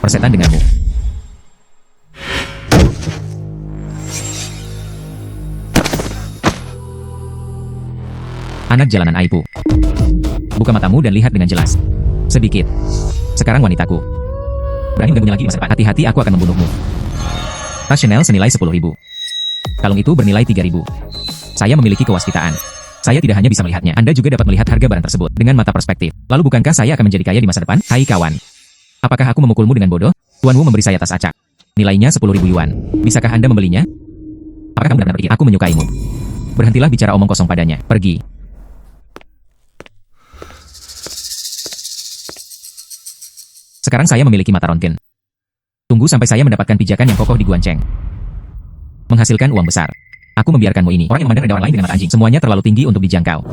persetan denganmu. Anak jalanan Aipu. Buka matamu dan lihat dengan jelas. Sedikit. Sekarang wanitaku. Berani mengganggunya lagi di masa depan. Hati-hati, aku akan membunuhmu. Tas Chanel senilai 10.000. Kalung itu bernilai 3.000. Saya memiliki kewaskitaan. Saya tidak hanya bisa melihatnya, Anda juga dapat melihat harga barang tersebut dengan mata perspektif. Lalu bukankah saya akan menjadi kaya di masa depan? Hai kawan. Apakah aku memukulmu dengan bodoh? Tuanmu memberi saya tas acak. Nilainya 10.000 yuan. Bisakah Anda membelinya? Apakah kamu benar-benar pikir aku menyukaimu? Berhentilah bicara omong kosong padanya. Pergi. Sekarang saya memiliki mata röntgen. Tunggu sampai saya mendapatkan pijakan yang kokoh di Guanceng. Menghasilkan uang besar. Aku membiarkanmu ini. Orang yang memandang rendah orang lain dengan mata anjing. Semuanya terlalu tinggi untuk dijangkau.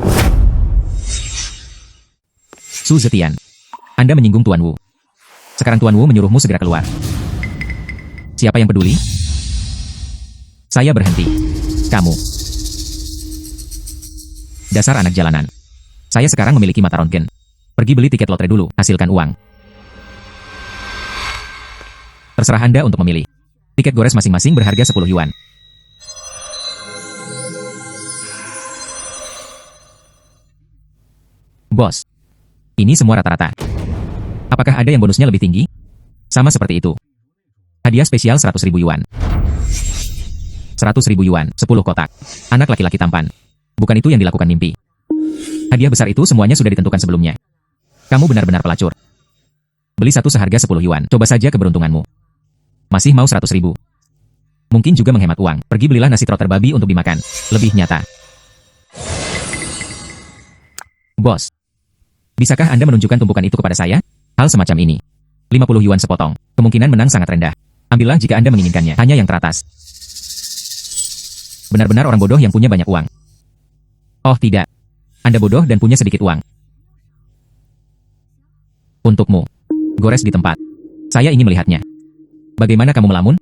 Su Zetian. Anda menyinggung Tuan Wu. Sekarang Tuan Wu menyuruhmu segera keluar. Siapa yang peduli? Saya berhenti. Kamu. Dasar anak jalanan. Saya sekarang memiliki mata röntgen. Pergi beli tiket lotre dulu, hasilkan uang. Terserah Anda untuk memilih. Tiket gores masing-masing berharga 10 yuan. Bos. Ini semua rata-rata. Apakah ada yang bonusnya lebih tinggi? Sama seperti itu. Hadiah spesial 100.000 yuan. 100.000 yuan, 10 kotak. Anak laki-laki tampan. Bukan itu yang dilakukan mimpi. Hadiah besar itu semuanya sudah ditentukan sebelumnya. Kamu benar-benar pelacur. Beli satu seharga 10 yuan. Coba saja keberuntunganmu. Masih mau 100.000. Mungkin juga menghemat uang. Pergi belilah nasi trotter babi untuk dimakan. Lebih nyata. Bos. Bisakah Anda menunjukkan tumpukan itu kepada saya? Hal semacam ini. 50 yuan sepotong. Kemungkinan menang sangat rendah. Ambillah jika Anda menginginkannya. Hanya yang teratas. Benar-benar orang bodoh yang punya banyak uang. Oh tidak. Anda bodoh dan punya sedikit uang. Untukmu. Gores di tempat. Saya ingin melihatnya. Bagaimana kamu melamun?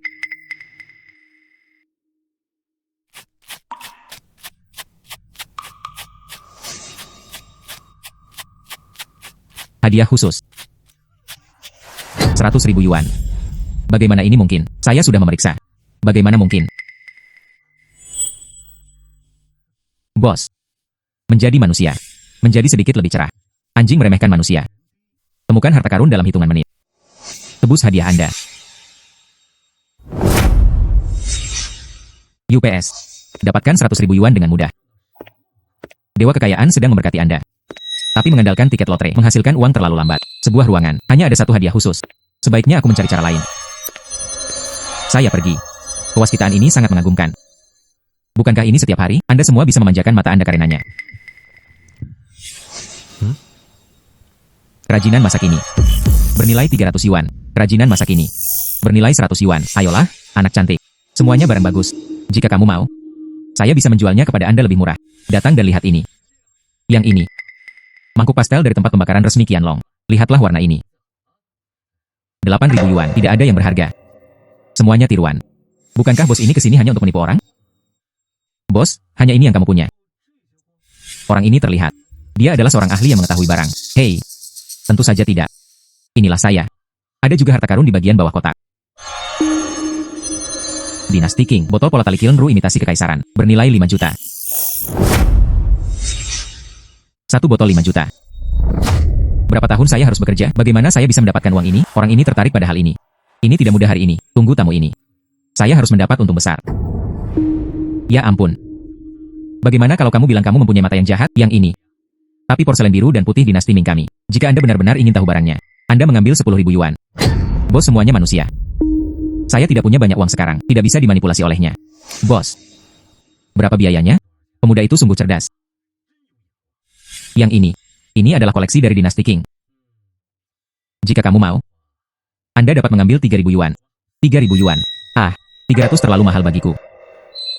Hadiah khusus. 100.000 yuan. Bagaimana ini mungkin? Saya sudah memeriksa. Bagaimana mungkin? Bos. Menjadi manusia. Menjadi sedikit lebih cerah. Anjing meremehkan manusia. Temukan harta karun dalam hitungan menit. Tebus hadiah Anda. UPS. Dapatkan 100.000 yuan dengan mudah. Dewa kekayaan sedang memberkati Anda. Tapi mengandalkan tiket lotre menghasilkan uang terlalu lambat. Sebuah ruangan, hanya ada satu hadiah khusus. Sebaiknya aku mencari cara lain. Saya pergi. Kewaskitaan ini sangat mengagumkan. Bukankah ini setiap hari? Anda semua bisa memanjakan mata Anda karenanya. Kerajinan masa kini. Bernilai 300 yuan. Kerajinan masa kini. Bernilai 100 yuan. Ayolah, anak cantik. Semuanya barang bagus. Jika kamu mau, saya bisa menjualnya kepada Anda lebih murah. Datang dan lihat ini. Yang ini. Mangkuk pastel dari tempat pembakaran resmi Qianlong. Lihatlah warna ini. 8.000 yuan. Tidak ada yang berharga. Semuanya tiruan. Bukankah bos ini kesini hanya untuk menipu orang? Bos, hanya ini yang kamu punya. Orang ini terlihat. Dia adalah seorang ahli yang mengetahui barang. Hei. Tentu saja tidak. Inilah saya. Ada juga harta karun di bagian bawah kotak. Dinasti King, botol Polatali Kilnru imitasi kekaisaran, bernilai 5 juta. Satu botol 5 juta. Berapa tahun saya harus bekerja? Bagaimana saya bisa mendapatkan uang ini? Orang ini tertarik pada hal ini. Ini tidak mudah hari ini. Tunggu tamu ini. Saya harus mendapat untung besar. Ya ampun. Bagaimana kalau kamu bilang kamu mempunyai mata yang jahat? Yang ini. Tapi porselen biru dan putih dinasti Ming kami. Jika Anda benar-benar ingin tahu barangnya, Anda mengambil 10.000 yuan. Bos, semuanya manusia. Saya tidak punya banyak uang sekarang, tidak bisa dimanipulasi olehnya. Bos. Berapa biayanya? Pemuda itu sungguh cerdas. Yang ini adalah koleksi dari dinasti King. Jika kamu mau, Anda dapat mengambil 3.000 yuan. 3.000 yuan. Ah, 300 terlalu mahal bagiku.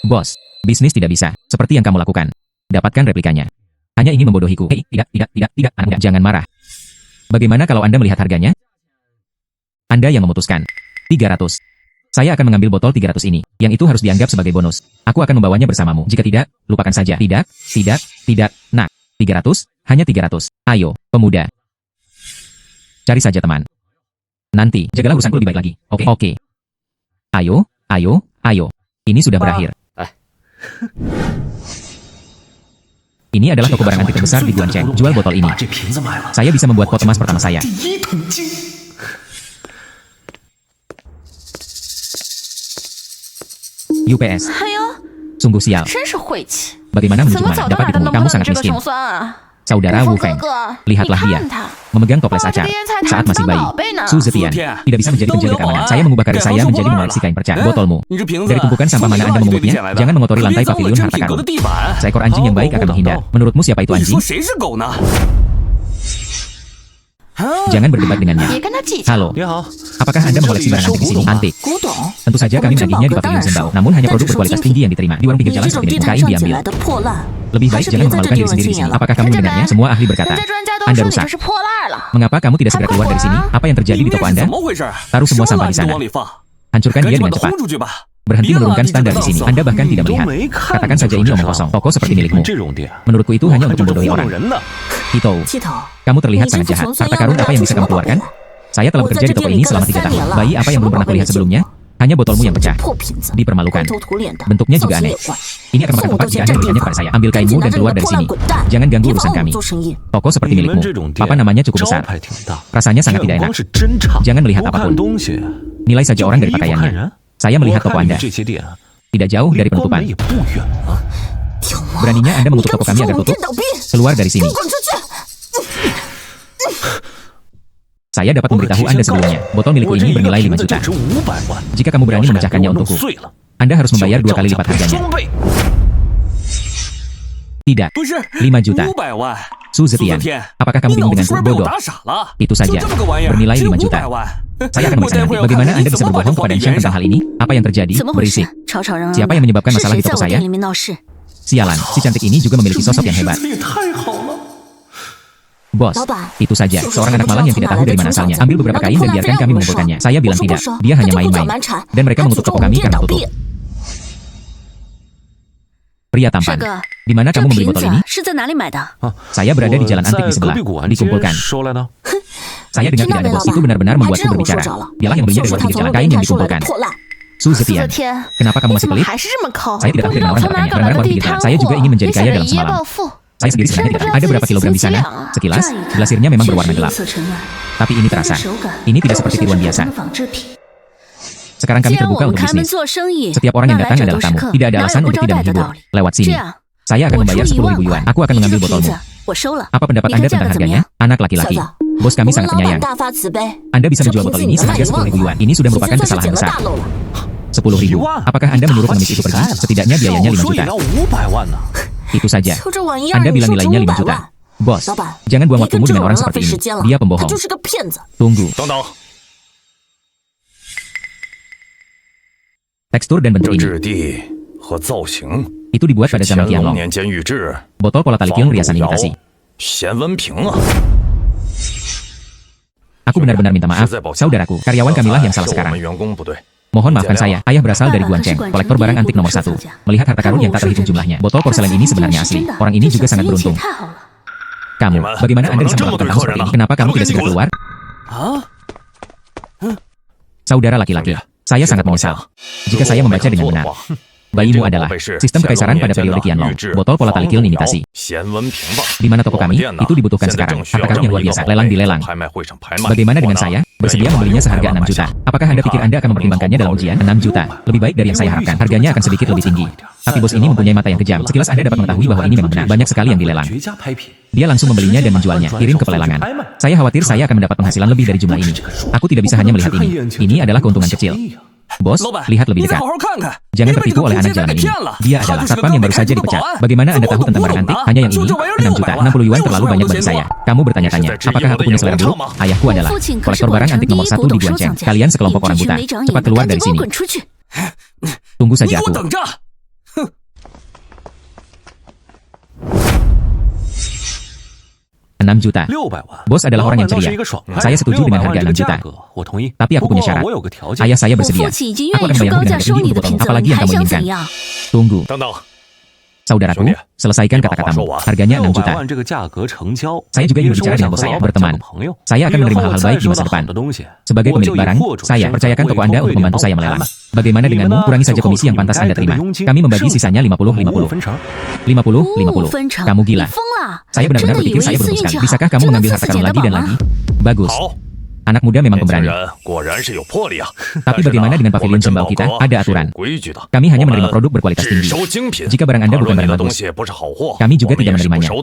Bos, bisnis tidak bisa, seperti yang kamu lakukan. Dapatkan replikanya. Hanya ingin membodohiku. Hei, tidak, anak muda, jangan marah. Bagaimana kalau Anda melihat harganya? Anda yang memutuskan. 300. Saya akan mengambil botol 300 ini. Yang itu harus dianggap sebagai bonus. Aku akan membawanya bersamamu. Jika tidak, lupakan saja. Tidak. Nak. 300, hanya 300. Ayo, pemuda. Cari saja teman. Nanti, jagalah urusanku lebih baik lagi. Oke. Ayo. Ini sudah berakhir. Ini adalah toko barang antik terbesar di Guancheng. Jual botol ini. Saya bisa membuat pot emas pertama saya. UPS. Sungguh sial. Bagaimana menunjuk dapat ditemui? Kamu sangat miskin. Saudara Wu Feng, lihatlah dia. Memegang toples acar. Saat masih bayi. Su Zetian, tidak bisa menjadi penjaga keamanan. Saya mengubah karir saya menjadi mengoleksi kain perca. Botolmu. Dari tumpukan sampah mana Anda memungutnya? Jangan mengotori lantai pavilion harta karun. Seekor anjing yang baik akan menghindar. Menurutmu siapa itu anjing? Jangan berdebat dengannya. Halo. Apakah Anda mengoleksi barang antik di sini? Antik. Tentu saja kami menagihnya di pavilion Zhenbao. Namun hanya produk berkualitas tinggi yang diterima. Di warung pinggir jalan seperti ini, kain diambil. Lebih baik jangan memalukan diri sendiri di sini. Apakah kamu mendengarnya? Semua ahli berkata, Anda rusak. Mengapa kamu tidak segera keluar dari sini? Apa yang terjadi di toko Anda? Taruh semua sampah di sana. Hancurkan dia dengan cepat. Berhenti menurunkan standar di sini. Anda bahkan tidak melihat. Katakan saja ini omong kosong. Toko seperti milikmu. Menurutku itu hanya untuk membodohi orang. Hito, kamu terlihat sangat jahat. Harta karun apa yang bisa kamu keluarkan? Saya telah bekerja di toko ini selama 3 tahun. Bayi apa yang belum pernah kulihat sebelumnya? Hanya botolmu yang pecah. Dipermalukan. Bentuknya juga aneh. Ini akan makan tempat jika Anda memberikannya kepada saya. Ambil kainmu dan keluar dari sini. Jangan ganggu urusan kami. Toko seperti milikmu. Papa namanya cukup besar. Rasanya sangat tidak enak. Jangan melihat apapun. Nilai saja orang dari pakaiannya. Saya melihat toko Anda. Tidak jauh dari penutupan. Beraninya Anda mengutuk toko kami agar tutup? Keluar dari sini. Saya dapat memberitahu Anda sebelumnya. Botol milikku ini bernilai 5 juta. Jika kamu berani memecahkannya untukku, Anda harus membayar 2 kali lipat harganya. Tidak. 5 juta. Su Zetian, apakah kamu bingung denganku? Bodoh. Itu saja. Bernilai 5 juta. Saya akan memeriksa nanti. Bagaimana Anda bisa berbohong kepada Ensheng tentang hal ini? Apa yang terjadi? Berisik. Siapa yang menyebabkan masalah di toko saya? Sialan, si cantik ini juga memiliki sosok yang hebat. Bos, itu saja. Seorang anak malang yang tidak tahu dari mana asalnya. Ambil beberapa kain dan biarkan kami mengumpulkannya. Saya bilang tidak. Dia hanya main-main. Dan mereka mengutuk toko kami karena tutup. Pria tampan. Di mana kamu membeli botol ini? Saya berada di jalan antik di sebelah. Dikumpulkan. Saya dengar tidak ada bos. Itu benar-benar membuatku berbicara. Dialah yang belinya dari pinggir jalan. Kain yang dikumpulkan. Su Zetian, kenapa kamu masih pelit? Saya tidak tahu dari orang dapatkannya. Barang-barang warung pinggir jalan. Saya juga ingin menjadi kaya dalam semalam. Saya sendiri sebenarnya tidak tahu. Ada berapa kilogram di sana? Sekilas, glasirnya memang berwarna gelap. Tapi ini terasa. Ini tidak seperti tiruan biasa. Sekarang kami terbuka untuk bisnis. Setiap orang yang datang adalah tamu. Tidak ada alasan untuk tidak menghibur. Lewat sini. Saya akan membayar 10.000 yuan. Aku akan mengambil botolmu. Apa pendapat Anda tentang harganya? Anak laki-laki. Bos kami sangat penyayang. Anda bisa menjual botol ini seharga 10.000 yuan. Ini sudah merupakan kesalahan besar. 10.000. Apakah Anda menyuruh pengemis itu pergi? Setidaknya biayanya 5 juta. Itu saja. Anda bilang nilainya 5 juta. Bos, jangan buang waktumu dengan orang seperti ini. Dia pembohong. Tunggu. Tekstur dan bentuk ini. Itu dibuat pada zaman Qianlong. Botol pola tali Qiong riasan imitasi. Aku benar-benar minta maaf, saudaraku. Karyawan kamilah yang salah sekarang. Mohon maafkan saya, ayah berasal dari Guancheng, kolektor barang antik nomor 1. Melihat harta karun yang tak terhitung jumlahnya, botol porselen ini sebenarnya asli. Orang ini juga sangat beruntung. Kamu, bagaimana Anda bisa melakukan hal seperti ini? Kenapa kamu tidak segera keluar? Saudara laki-laki, saya sangat menyesal jika saya membaca dengan benar. Bayimu adalah sistem kekaisaran pada periode Qianlong. Botol pola tali Qiong imitasi. Di mana toko kami? Itu dibutuhkan sekarang. Harta karun yang luar biasa. Lelang di lelang. Bagaimana dengan saya? Bersedia membelinya seharga 6 juta. Apakah Anda pikir Anda akan mempertimbangkannya dalam ujian? 6 juta. Lebih baik dari yang saya harapkan. Harganya akan sedikit lebih tinggi. Tapi bos ini mempunyai mata yang kejam. Sekilas Anda dapat mengetahui bahwa ini memang benar. Banyak sekali yang dilelang. Dia langsung membelinya dan menjualnya. Kirim ke pelelangan. Saya khawatir saya akan mendapat penghasilan lebih dari jumlah ini. Aku tidak bisa hanya melihat ini. Ini adalah keuntungan kecil. Bos, lihat lebih dekat. Jangan tertipu oleh anak jalanan ini. Dia adalah satpam yang baru saja dipecat. Bagaimana Anda tahu tentang barang antik? Hanya yang ini, 6 juta. 60 yuan terlalu banyak bagi saya. Kamu bertanya-tanya, apakah aku punya selera buruk? Ayahku adalah kolektor barang antik nomor 1 di Guancheng. Kalian sekelompok orang buta. Cepat keluar dari sini. Tunggu saja aku. 6 juta. Bos adalah orang yang ceria. Saya setuju dengan harga 6 juta. Tapi aku punya syarat. Ayah saya bersedia. Aku akan membayarmu dengan harga tinggi untuk botolmu. Apalagi yang kamu inginkan. Tunggu. Saudaraku, selesaikan kata-katamu. Harganya 6 juta. Saya juga ingin bicara dengan bos saya, berteman. Saya akan menerima hal-hal baik di masa depan. Sebagai pemilik barang, saya percayakan toko Anda untuk membantu saya melelang. Bagaimana denganmu? Kurangi saja komisi yang pantas Anda terima. Kami membagi sisanya 50-50. 50-50. Kamu gila. Saya benar-benar berpikir saya beruntung sekali. Bisakah kamu mengambil harta karun lagi dan lagi? Bagus. Anak muda memang pemberani. Tapi bagaimana dengan pavilion Zhenbao kita? Ada aturan. Kami hanya menerima produk berkualitas tinggi. Jika barang Anda bukan barang bagus, kami juga tidak menerimanya.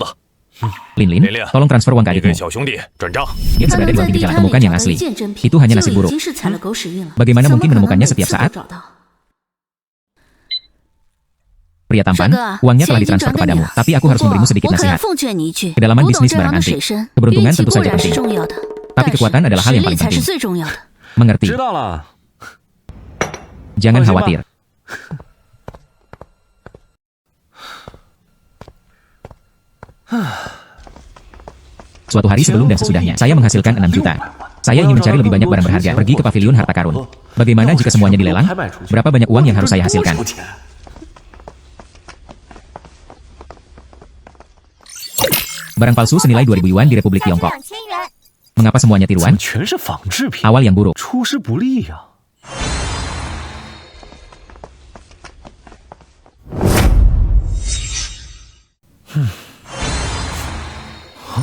Lin, tolong transfer uang ke adikmu. Dia bisa berada di luar pintu jalan. Temukan yang asli. Itu hanya nasib buruk. Bagaimana mungkin menemukannya setiap saat? Pria tampan, uangnya telah ditransfer kepadamu. Tapi aku harus memberimu sedikit nasihat. Kedalaman bisnis barang antik. Keberuntungan tentu saja penting. Tapi kekuatan adalah hal yang paling penting. Mengerti? Jangan khawatir. Suatu hari sebelum dan sesudahnya, saya menghasilkan 6 juta. Saya ingin mencari lebih banyak barang berharga. Pergi ke pavilion harta karun. Bagaimana jika semuanya dilelang? Berapa banyak uang yang harus saya hasilkan? Barang palsu senilai 2.000 yuan di Republik Tiongkok. Mengapa semuanya tiruan? Awal yang buruk.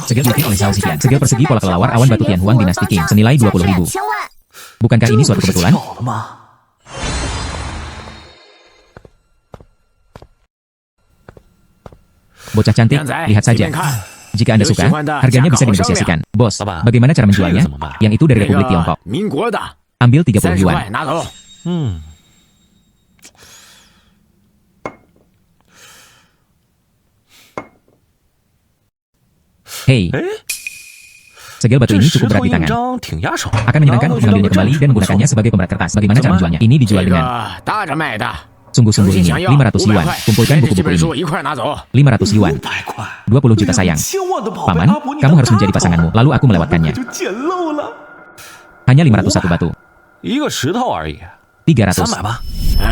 Segel bikin oleh Xiao Xian. Segel persegi pola kelelawar awan batu Tianhuang dinasti Qing senilai 20.000. Bukankah ini suatu kebetulan? Bocah cantik, lihat saja. Jika Anda suka, harganya bisa dinegosiasikan. Bos, bagaimana cara menjualnya? Yang itu dari Republik Tiongkok. Ambil 30 yuan. Hei, segel batu ini cukup berat di tangan. Akan menyenangkan untuk mengambilnya kembali dan menggunakannya sebagai pemberat kertas. Bagaimana cara menjualnya? Ini dijual dengan sungguh-sungguh ini 500 yuan. Kumpulkan buku-buku ini. 500 yuan. 20 juta sayang. Paman, kamu harus menjadi pasanganmu. Lalu aku melewatkannya. Hanya 501 batu. 300.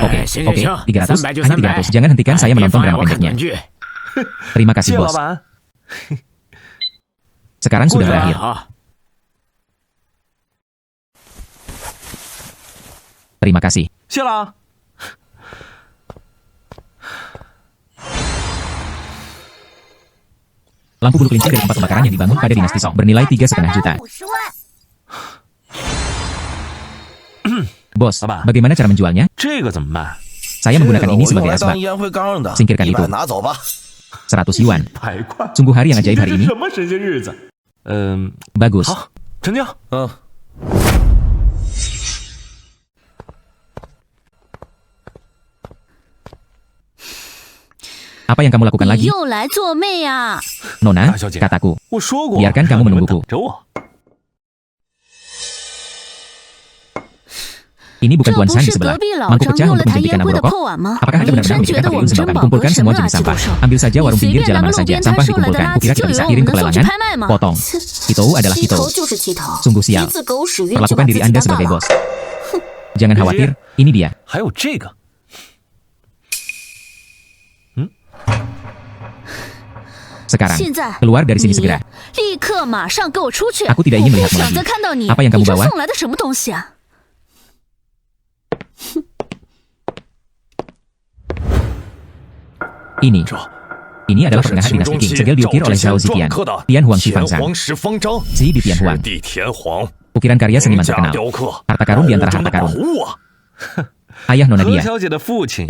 Oke, 300. Hanya 300. Jangan hentikan saya menonton drama pendeknya. Terima kasih, bos. Sekarang sudah berakhir. Terima kasih. Lampu bulu kelinci dari tempat pembakaran yang dibangun pada dinasti Song bernilai 3,5 juta. Bos, bagaimana cara menjualnya? Saya menggunakan ini sebagai asbak. Singkirkan itu. 100 yuan. Sungguh hari yang ajaib hari ini. Bagus. Apa yang kamu lakukan lagi? Nona, kataku. Biarkan kamu menungguku. Ini bukan Tuan San di sebelah. Mangkuk pecah untuk menjadikan abu rokok. Apakah Anda benar-benar memikirkan pavilion Zhenbao kami? Kumpulkan semua jenis sampah. Ambil saja warung pinggir jalan mana saja. Sampah dikumpulkan. Kukira kita bisa kirim ke pelelangan. Potong. Kitou adalah Kitou. Sungguh sial. Perlakukan diri Anda sebagai bos. Jangan khawatir, ini dia. Sekarang, keluar dari sini segera. Aku tidak ingin melihatmu lagi. Apa yang kamu bawa? Ini adalah pertengahan dinasti Qing. Segel diukir oleh Zhao Ziqian, Tianhuang Shifangzhang, Xi di Tianhuang. Ukiran karya seniman terkenal. Harta karun di antara harta karun. Ayah Nona dia.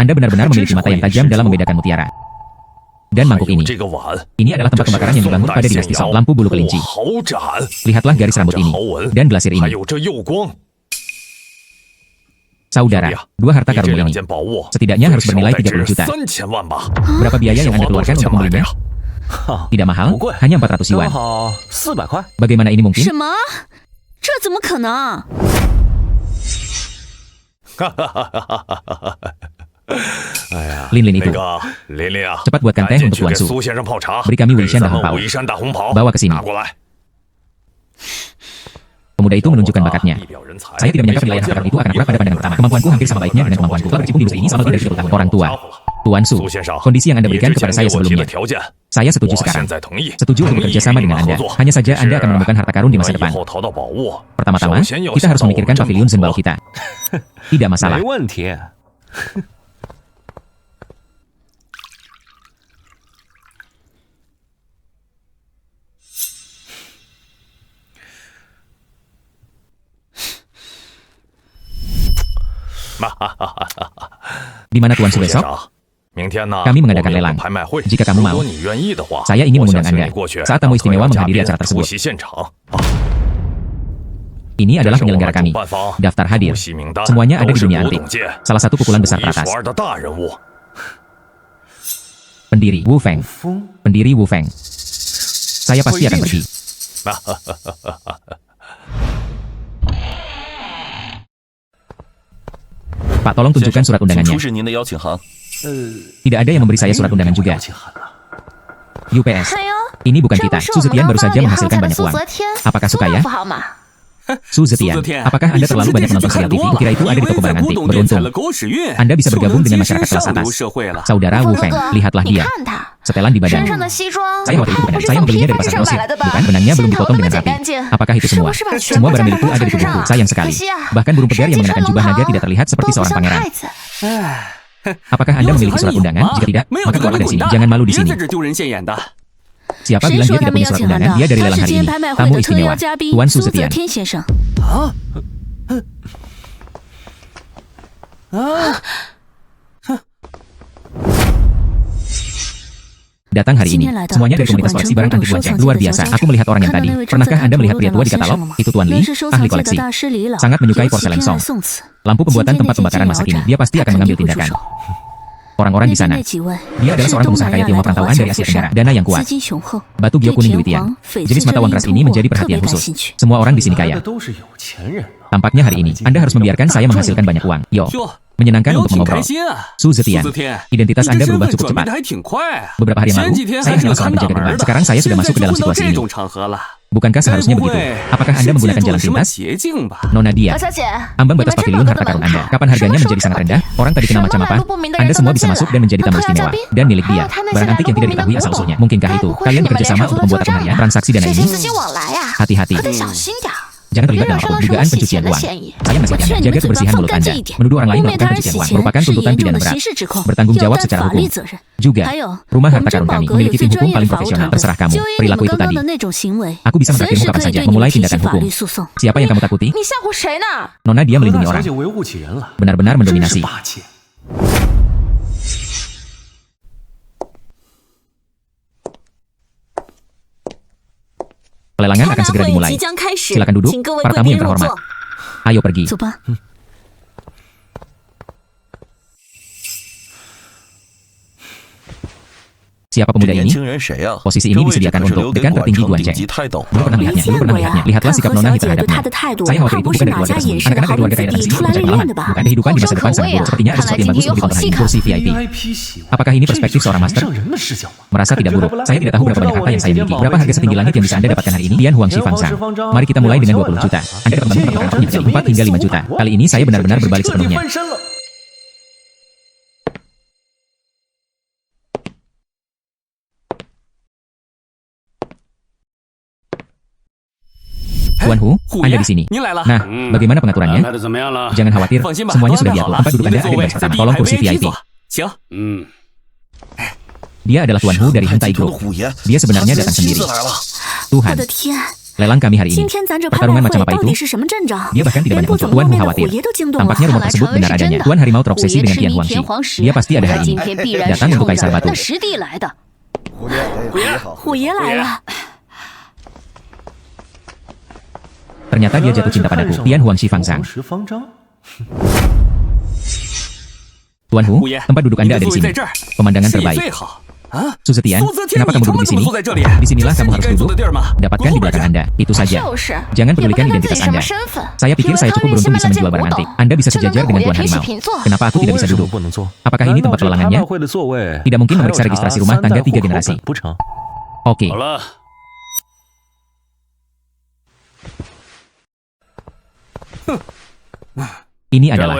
Anda benar-benar memiliki mata yang tajam dalam membedakan mutiara. Dan mangkuk ini. Ini adalah tempat pembakaran yang dibangun pada dinasti Song. Lampu bulu kelinci. Lihatlah garis rambut ini. Dan glasir ini. Saudara, dua harta karunmu ini setidaknya harus bernilai 30 juta. Berapa biaya yang Anda keluarkan untuk membelinya? Tidak mahal, hanya 400 yuan. Bagaimana ini mungkin? Lin itu. Cepat buatkan teh untuk Tuan Su. Beri kami Wishan Dahong Pao. Bawa ke sini. Pemuda itu menunjukkan bakatnya. Saya tidak menyangka penilaian harta karun itu akan akurat pada pandangan pertama. Kemampuanku hampir sama baiknya dengan kemampuanku. Telah berkecimpung di industri ini selama lebih dari 30 tahun. Orang tua. Tuan Su, kondisi yang Anda berikan kepada saya sebelumnya. Saya setuju sekarang. Setuju untuk bekerja sama dengan Anda. Hanya saja Anda akan menemukan harta karun di masa depan. Pertama-tama, kita harus memikirkan pavilion Zhenbao kita. Tidak masalah. Di mana Tuan Su besok? Kami mengadakan lelang. Jika kamu mau, saya ingin mengundang Anda saat tamu istimewa menghadiri acara tersebut. Ini adalah penyelenggara kami. Daftar hadir. Semuanya ada di dunia antik. Salah satu pukulan besar teratas. Pendiri Wu Feng. Pendiri Wu Feng. Saya pasti akan pergi. Pak, tolong tunjukkan surat undangannya. Tidak ada yang memberi saya surat undangan juga. UPS. Ini bukan kita. Su Zetian baru saja menghasilkan banyak uang. Apakah suka ya? Su Zetian, apakah Anda terlalu banyak menonton serial TV? Kukira itu ada di toko barang antik. Beruntung. Anda bisa bergabung dengan masyarakat kelas atas. Saudara Wu Feng, lihatlah dia. Setelan di badan. Saya khawatir itu benar. Saya membelinya dari pasar grosir. Bukan, benangnya belum dipotong dengan rapi. Apakah itu semua? Semua barang milikku ada di tubuhku. Sayang sekali. Bahkan burung pegar yang mengenakan jubah naga tidak terlihat seperti seorang pangeran. Apakah Anda memiliki surat undangan? Jika tidak, maka keluarlah dari sini. Jangan malu di sini. Siapa bilang dia tidak punya surat undangan? Dia dari lelang hari ini. Tamu istimewa, Tuan Su Zetian. Datang hari ini. Semuanya dari komunitas koleksi barang antik Guan Cheng. Luar biasa. Aku melihat orang yang tadi. Pernahkah Anda melihat pria tua di katalog? Itu Tuan Li, ahli koleksi. Sangat menyukai porselen Song. Lampu pembuatan tempat pembakaran masa kini. Dia pasti akan mengambil tindakan. Orang-orang di sana. Dia adalah seorang pengusaha kaya Tionghoa perantauan dari Asia Tenggara. Dana yang kuat. Batu gio kuning Duitian. Jenis mata uang keras ini menjadi perhatian khusus. Semua orang di sini kaya. Tampaknya hari ini, Anda harus membiarkan saya menghasilkan banyak uang. Yo. Menyenangkan untuk mengobrol. Su Zetian, identitas Anda berubah cukup cepat. Beberapa hari yang lalu, saya hanyalah seorang penjaga gerbang. Sekarang saya sudah masuk ke dalam situasi ini. Bukankah seharusnya begitu? Apakah Anda menggunakan jalan pintas? Nona Dia, ambang batas pavilion harta karun Anda. Kapan harganya menjadi sangat rendah? Orang tadi kenal macam apa? Anda semua bisa masuk dan menjadi tamu istimewa. Dan milik dia. Barang antik yang tidak diketahui asal-usulnya. Mungkinkah itu? Kalian bekerja sama untuk membuat akun harian transaksi dana ini? Hati-hati. Jangan terlibat dalam apapun dugaan pencucian uang. Saya menasihatkan Anda, jaga kebersihan mulut Anda. Menuduh orang lain melakukan pencucian uang merupakan tuntutan pidana berat. Bertanggung jawab secara hukum. Juga, rumah harta karun kami memiliki tim hukum paling profesional. Terserah kamu. Perilaku itu tadi. Aku bisa menraktirmu kapan saja, memulai tindakan hukum. Siapa yang kamu takuti? Nona Dia melindungi orang. Benar-benar mendominasi. Pelelangan akan segera dimulai. Silakan duduk, para tamu yang terhormat. Ayo pergi. Siapa pemuda ini? Posisi ini disediakan untuk dekan tertinggi Guan Cheng. Belum pernah lihatnya. Lihatlah sikap Nona terhadapnya. Saya khawatir itu bukan dari keluarga tersebut. Anak-anak dari keluarga kaya datang sini untuk mencari pengalaman. Bukan kehidupan di masa depan sangat buruk. Sepertinya ada sesuatu yang bagus untuk ditonton hari ini. Kursi VIP. Apakah ini perspektif seorang master? Merasa tidak buruk. Saya tidak tahu berapa banyak harta yang saya miliki. Berapa harga setinggi langit yang bisa Anda dapatkan hari ini? Dian Huangshi Fangsang. Mari kita mulai dengan 20 juta. Anda dapat membantu pertukaran waktunya menjadi 4 hingga 5 juta. Kali ini saya benar-benar berbalik sepenuhnya. Tuan Hu, Anda di sini. Nah, bagaimana pengaturannya? Jangan khawatir, semuanya sudah diatur. Tempat duduk Anda ada di baris pertama. Tolong kursi VIP. Dia adalah Tuan Hu dari Hentai Group. Dia sebenarnya datang sendiri. Tuhan, lelang kami hari ini. Pertarungan macam apa itu? Dia bahkan tidak banyak muncul. Tuan Hu khawatir. Tampaknya rumor tersebut benar adanya. Tuan Harimau terobsesi dengan Tian Huangshi. Dia pasti ada hari ini. Datang untuk Kaisar Batu. Ternyata dia jatuh cinta padaku. Tian Huangshi Fangsang. Tuan Hu, tempat duduk Anda ada di sini. Pemandangan terbaik. Su Zetian, kenapa kamu duduk di sini? Disinilah kamu harus duduk. Dapatkan di belakang Anda. Itu saja. Jangan pedulikan identitas Anda. Saya pikir saya cukup beruntung bisa menjual barang antik. Anda bisa sejajar dengan Tuan Harimau. Kenapa aku tidak bisa duduk? Apakah ini tempat pelelangannya? Tidak mungkin memeriksa registrasi rumah tangga 3 generasi. Oke. Ini adalah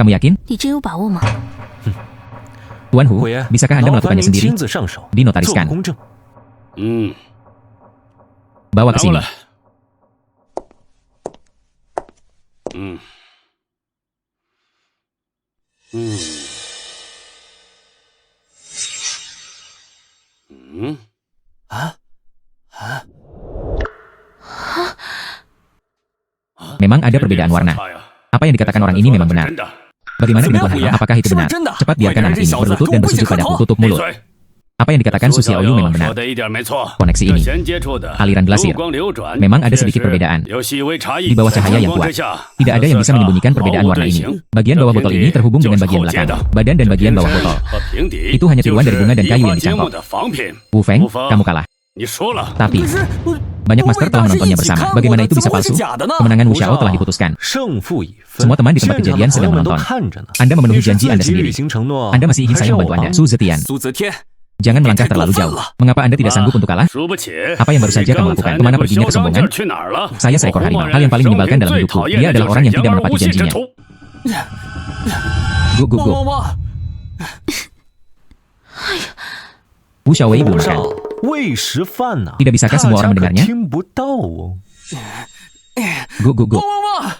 kamu yakin? 你真有把握吗？ Tuan Hu, 鬼爷， bisakah Anda 劳烦 melakukannya 您 sendiri? 亲自上手， Dinotariskan. 做个公证。 嗯， Bawa ke 拿过 sini. 来。嗯，嗯，嗯，啊啊， Memang ada perbedaan warna. Apa yang dikatakan orang ini memang benar. Bagaimana dengan Tuan Hano? Apakah itu benar? Cepat biarkan anak ini berlutut dan bersujud padaku. Tutup mulut. Apa Apa yang dikatakan Su Xiaoyu memang benar. 说的一点没错。 Koneksi 这 ini, 衔接处的 aliran glasir, 流光流转 memang ada sedikit 确实 perbedaan. 有细微差异。 Di bawah cahaya yang 在 kuat, 阳光之下 tidak ada yang bisa menyembunyikan perbedaan 毫无 warna 队 ini. 形 Bagian bawah botol ini terhubung dengan bagian 就是 belakang, 后接的 badan dan bagian bawah botol. 和平底 Itu hanya tiruan dari bunga dan kayu yang 就是一 dicangkok. 花节目的仿品。 Wu Feng, 无风 kamu kalah. 你输了。 Tapi, banyak master telah menontonnya bersama. Bagaimana itu bisa palsu? Kemenangan Wu Xiao telah diputuskan. 胜负已分。 Semua teman di tempat 现场 kejadian 的朋 sedang 友们都 menonton. 看着呢。 Anda memenuhi 你是 janji 自 Anda 己履 sendiri. 行承诺， Anda masih ingin 还是 saya 要我 membantu Anda. 帮？ Su Zetian, 苏泽天， jangan melangkah terlalu jauh. Mengapa Anda tidak sanggup untuk kalah? 输不起。 Apa yang baru saja kamu lakukan? Kemana perginya kesombongan? 去哪儿了？ Saya seekor harimau. Hal yang paling menyebalkan dalam hidupku. Dia adalah orang yang tidak menepati janjinya. Gu gu gu. 汪， Wu Xiaowei 皇 belum 上 makan. 喂食饭呢， Tidak bisakah semua orang 大家可 mendengarnya? 听不到哦。 Gu gu gu. 汪，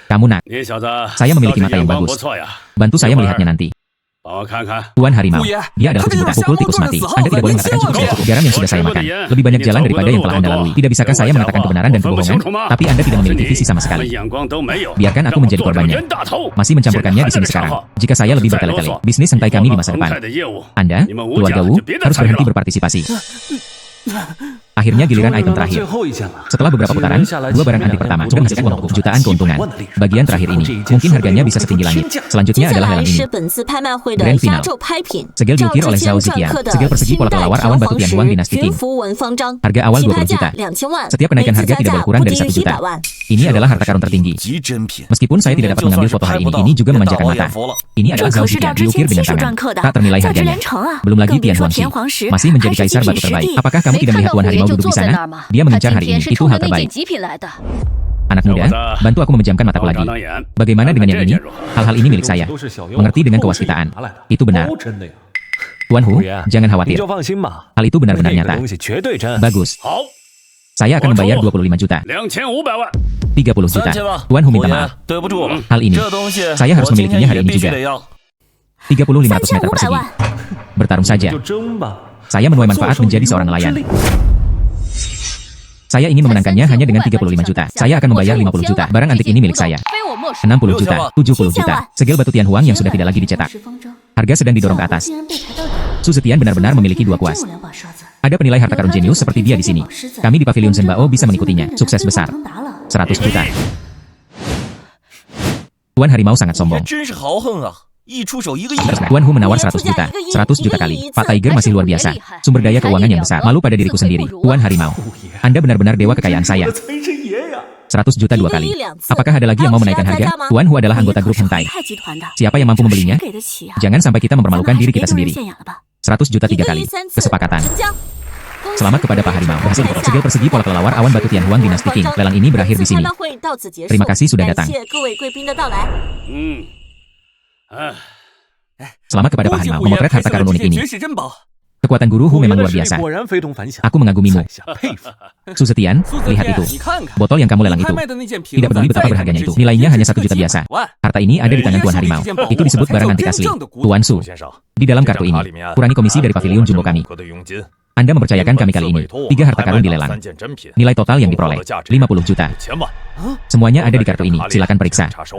Kamu nak, 你小子， Saya memiliki 倒是 mata yang 眼光 bagus. 不错呀。 bantu saya melihatnya nanti. 帮我看看。 Tuan harimau, Buya, dia adalah kami kucing buta, bersama pukul tikus untuk mati. bersahabat, Anda tidak boleh dan mengatakan cukup siapa? cukup garam yang sudah saya makan. Lebih banyak jalan daripada yang telah Anda lalui. Tidak bisakah saya mengatakan kebenaran dan kebohongan? Tapi Anda tidak memiliki visi sama sekali. 眼光都没有。 Biarkan aku menjadi 让我做这个 korbannya. 冤大头。 Masih mencampurkannya di sini sekarang. Jika saya lebih bertele-tele, bisnis hentai kami di masa depan. Anda, keluarga Wu, harus berhenti berpartisipasi. Akhirnya giliran item 最 terakhir. 后一件了。 Setelah beberapa putaran, dua barang antik pertama coba menghasilkan uang jutaan keuntungan. Bagian terakhir ini, mungkin harganya bisa setinggi langit. 接 Selanjutnya 下 adalah 来 lelang ini. 是本次拍卖会的 Grand final 压轴拍品， Segel 赵 diukir 志 oleh 坚 Zhao 篆 Ziqian. 刻的 Segel persegi 清 pola 代 kelawar 条 awan batu 黄 Tian 石 Huang dinasti 云 Qing. 符文方章， Harga awal 起拍 20 juta. 价2000万， Setiap 每 kenaikan 次 harga 加 tidak 价 boleh kurang 不 dari 低于 1 juta. 100万。 Ini adalah harta karun tertinggi. 极珍品。 Meskipun saya tidak dapat mengambil foto hari ini juga memanjakan mata. Ini 这 adalah 可 Zhao 是 Ziqian 赵志 diukir 坚 dengan 亲手 tangan. 篆刻的， Tak ternilai 价值 harganya. 连城啊！ Belum lagi 更别 Tian 说 Huangxi. 田黄石， Masih 还 menjadi 是 kaisar 金 batu 石 terbaik. 地。 Apakah kamu tidak melihat Tuan Harimau duduk di sana? Dia mengejar hari ini. Itu hal terbaik. Anak muda, bantu aku memejamkan mataku lagi. Bagaimana dengan yang ini? Hal-hal ini milik saya. 都是小妖 Mengerti dengan 后世 kewaskitaan. 拿来的 Itu benar. 都真的呀。 Tuan Hu, 虎爷， jangan 你 khawatir. 就放心吧， Hal itu benar-benar 那个 nyata. 东西绝对真。 Bagus. 好， Saya akan membayar 25 juta. 2500万。 30 juta. 3000万， Tuan Hu 虎 minta 爷 maaf. 对不住了， Hal ini, 这东西 saya harus 我今天 memilikinya 也 hari ini 必须 juga. 得要。 3500 meter persegi. 3500万， Bertarung saja. 就争吧。 Saya menuai manfaat menjadi seorang nelayan. Saya ingin memenangkannya hanya dengan 35 juta. Saya akan membayar 50 juta. Barang antik ini milik saya. 60 juta, 70 juta. Segel batu Tian Huang yang sudah tidak lagi dicetak. Harga sedang didorong ke atas. Su Zetian benar-benar memiliki 2 kuas. Ada penilai harta karun jenius seperti dia di sini. Kami di Pavilion Zhenbao bisa mengikutinya. Sukses besar. 100 juta. Tuan Harimau sangat 也 sombong. 真是豪横啊！一出手一个亿。 Tuan Hu menawar 100 juta. 100 juta kali. Pak Tiger masih luar biasa. Sumber daya keuangan yang besar. Malu pada diriku sendiri. Tuan Harimau. Anda benar-benar dewa kekayaan saya. 财神爷呀！ 100 juta 2 kali. Apakah ada lagi yang mau menaikkan harga? Tuan Hu adalah anggota grup hentai. 泰集团的， Siapa yang mampu membelinya? 给得起啊？ Jangan sampai kita 咱们 mempermalukan 还是 diri 别 kita 丢人 sendiri. 现眼了吧？ 100 juta 3 kali. 1亿3次 Kesepakatan. 成交。 Selamat kepada Pak Harimau. Berhasil. Segel persegi pola kelelawar awan batu Tian Huang dinasti Qing. Lelang ini berakhir di 本次 sini. 拍卖会到此结束 Terima kasih sudah datang. 感谢各位贵宾的到来。嗯，啊， Selamat kepada Pak 恭喜 Harimau 虎爷 memotret 拍 harta 摄了 karun 这 unik 件 ini. 绝世珍宝。 Kekuatan guru Hu 虎爷 memang 的 luar 实力 biasa. 果然非同凡响， Aku mengagumimu. 在下佩服。 Su Zetian, 苏泽 lihat 天 itu. 你看看， Botol yang kamu lelang 拍 itu. 卖的那件瓶 Tidak 子 peduli betapa 在 berharganya 之 itu. 前 Nilainya hanya 1 值 juta 几 biasa. 百万 Harta ini ada di tangan Tuan Harimau. Itu disebut barang antik asli. Tuan Su, 先生， di dalam kartu ini, kurangi komisi dari pavilion jumbo kami. 的佣金， Anda mempercayakan kami kali ini. 3 harta karun dilelang. 件珍品， Nilai total yang diperoleh 50 juta. 千万。 Semuanya ada di kartu ini. Silakan periksa. 查收。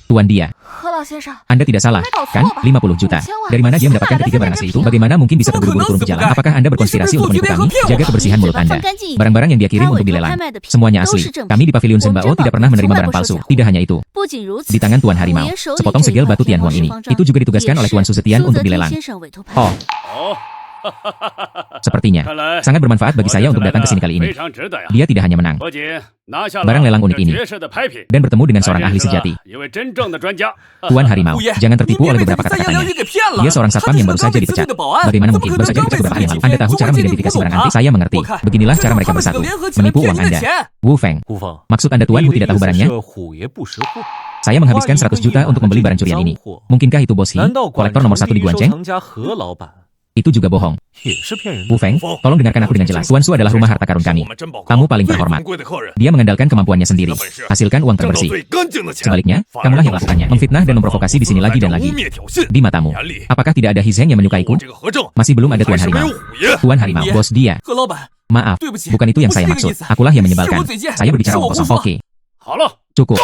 Tuan dia. 何老先生， Anda tidak salah, kan? 50 juta. Dari mana dia mendapatkan ketiga barang asli itu? Bagaimana mungkin bisa terburu-buru turun ke jalan? Apakah Anda berkonspirasi untuk menipu kami? Jaga kebersihan mulut Anda. Barang-barang yang dia kirim untuk dilelang. Semuanya asli. Kami di Pavilion Zhenbao tidak pernah menerima barang palsu. Tidak hanya itu. 不仅如此， Di tangan Tuan Harimau, sepotong segel batu Tian Huang ini. Itu juga ditugaskan oleh Tuan Su Zetian untuk dilelang. 先生委托拍 Oh, 哦， sepertinya. 看来 Sangat bermanfaat bagi saya untuk datang ke sini kali ini. 非常值得呀。 Dia tidak hanya menang, 不仅拿下 Barang lelang unik 这 ini. 绝世的拍品， dan bertemu dengan 还 seorang 认 ahli 识了 sejati. 一位真正的专家。 Tuan Harimau, 虎爷， jangan 你 tertipu 别 oleh 被 beberapa 三羊 kata-katanya. 羊鱼给骗了。 Dia seorang satpam yang baru saja 他是 dipecat. 刚被自己的保安， Bagaimana 怎么 mungkin? 可 Baru 能 saja 刚 dipecat 被 beberapa hari 自 lalu. 己 Anda 人 tahu 做 cara 这个 mengidentifikasi 工 barang 作 antik? 啊 Saya mengerti. 我看 Beginilah 这 cara 他 mereka 们是 bersatu. 联合起来 Menipu 骗 uang 人的 Anda. 钱。 Wu Feng, 胡峰， maksud Anda Tuan Hu tidak tahu barangnya? 这虎爷不识货， Saya menghabiskan 100 juta untuk membeli barang curian ini. Mungkinkah itu Bos Hi, 难道管 kolektor nomor 1 di 第一收 Guanzheng? 藏家何老板 Itu juga bohong. 也是骗人 Wu 的？ Feng, tolong dengarkan aku dengan jelas. Tuan Su adalah rumah harta karun kami. Tamu paling terhormat. Dia mengandalkan kemampuannya sendiri. Hasilkan uang terbersih. Sebaliknya, kamulah yang melakukannya. Memfitnah dan memprovokasi di sini lagi dan lagi. Di matamu, apakah tidak ada Hizeng yang menyukaiku? Masih belum ada Tuan Harimau. Tuan Harimau, bos dia. 何老板， Maaf, 对不起， bukan itu yang 不是 saya 这个 maksud. 意思 Akulah yang 是 menyebalkan. 我嘴贱， Saya berbicara 是我 omong 胡 kosong. 说。 Oke. 好了， Cukup.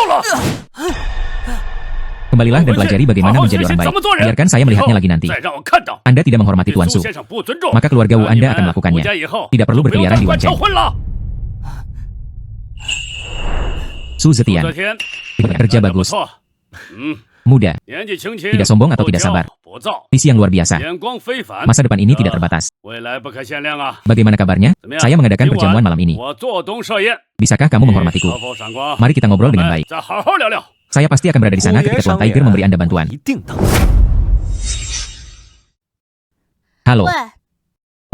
Kembalilah dan pelajari bagaimana menjadi orang baik. Biarkan saya melihatnya lagi nanti. 再让我看到 Anda tidak menghormati 对 Tuan 苏 Su, 先生不尊重， maka keluarga Wu 那 Anda 你 akan 们 melakukannya. 回家以后 Tidak perlu 就不要 berkeliaran 再 di 管 Wancheng. 成婚了。 Su 武则 Zetian, 天， kerja 干得不 bagus, 错，muda, 年纪轻轻， tidak sombong atau 不 tidak 骄 sabar. 不躁， visi yang luar biasa. 眼光非凡， Masa depan ini tidak terbatas. 未来不可限量啊！ Bagaimana kabarnya? 怎么样？ Saya mengadakan 今晚 perjamuan malam ini. 我做东设宴， Bisakah kamu 可 menghormatiku? 否闪光？ Mari kita ngobrol 我 dengan 们 baik. 再好好聊聊。 Saya pasti akan berada di sana 虎爷 ketika Tuan 赏 Tiger 脸 memberi Anda bantuan. 一定的。 Halo, 喂，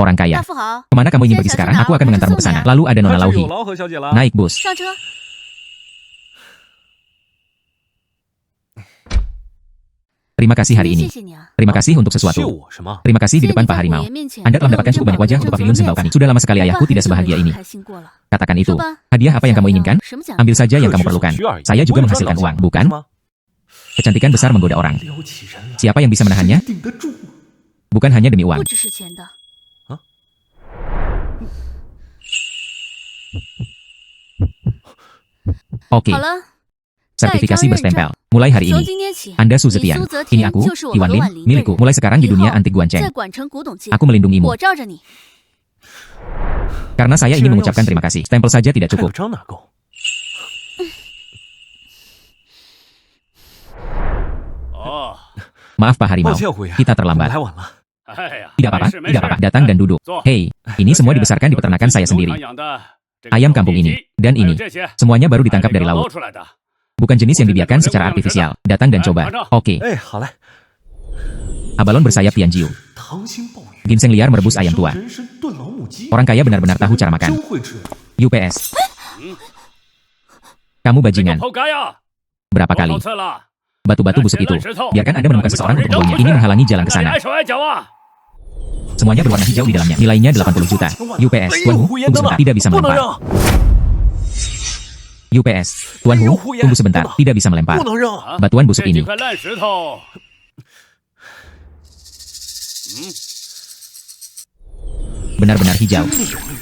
orang 大 kaya. 富豪， Kemana kamu ingin pergi 先生 sekarang? 是哪？ Aku akan 我 mengantarmu ke 送你 sana. 啊 Lalu ada Nona 这就 Lauhi. 有劳何小姐了。 Naik bus. 上车。 Terima kasih hari 谢 ini. 谢你啊。 Terima kasih untuk 秀 sesuatu. 我什么？ Terima kasih di 现在 depan 你在 Pak 虎 Harimau. 爷面前 Anda telah 能 mendapatkan 有 cukup banyak 这么 wajah 多 untuk 人 pavilion 面 sembau 前 kami. Sudah lama sekali 我 ayahku 很 tidak 久 sebahagia 没 ini. 开心过了。 Katakan itu. 说吧， Hadiah apa yang kamu 想要 inginkan? 什么奖励？ Ambil saja yang kamu 各取 perlukan. 所需而已 Saya juga 我也赚 menghasilkan 到 uang, 钱 bukan? 是吗？ Kecantikan besar menggoda orang. 撩起人来， Siapa yang bisa menahannya? 顶得住。 Bukan hanya demi 不 uang. 只是钱的。 Oke, 好了， sertifikasi berstempel. Mulai hari 从 ini, 今天起， Anda 你 Su Zetian. 苏泽 Ini 天 aku, 就是我 Iwan 和 Lin, 婉玲的 milikku. 人。 Mulai sekarang di 以 dunia 后 antik Guanceng. 在管城古董界， Aku melindungimu. 我罩着你。 Karena saya ingin mengucapkan terima kasih. Stempel saja tidak 还有 cukup. 张哪够？ 哦， Maaf Pak Harimau, 抱歉，虎爷， kita 我 terlambat. 来晚了。 哎呀， Tidak apa-apa, 没事没 tidak 事 apa-apa. Datang dan duduk. 坐。 Hei, ini semua dibesarkan di peternakan saya sendiri. Ayam kampung ini, dan ini, semuanya baru ditangkap dari laut. Bukan jenis yang dibiarkan secara artifisial. Datang dan coba. Oke, 哎，好嘞。 abalon bersayap Tianjiu. 溏心鲍鱼， Ginseng liar merebus ayam tua. 人参炖老母鸡， Orang kaya benar-benar tahu cara makan. 真会吃。 UPS. Kamu bajingan. Berapa kali? Batu-batu busuk itu. Biarkan Anda menemukan seseorang untuk membawanya. Ini menghalangi jalan ke sana. Semuanya berwarna hijau di dalamnya. Nilainya 80 juta. UPS. Tuan Hu, tunggu sebentar. Tidak bisa 不能 melempar. 扔， UPS. Tuan Hu, tunggu sebentar. Tidak bisa melempar. 不能扔。 Batuan busuk 这几 ini. 块烂石头， Benar-benar hijau.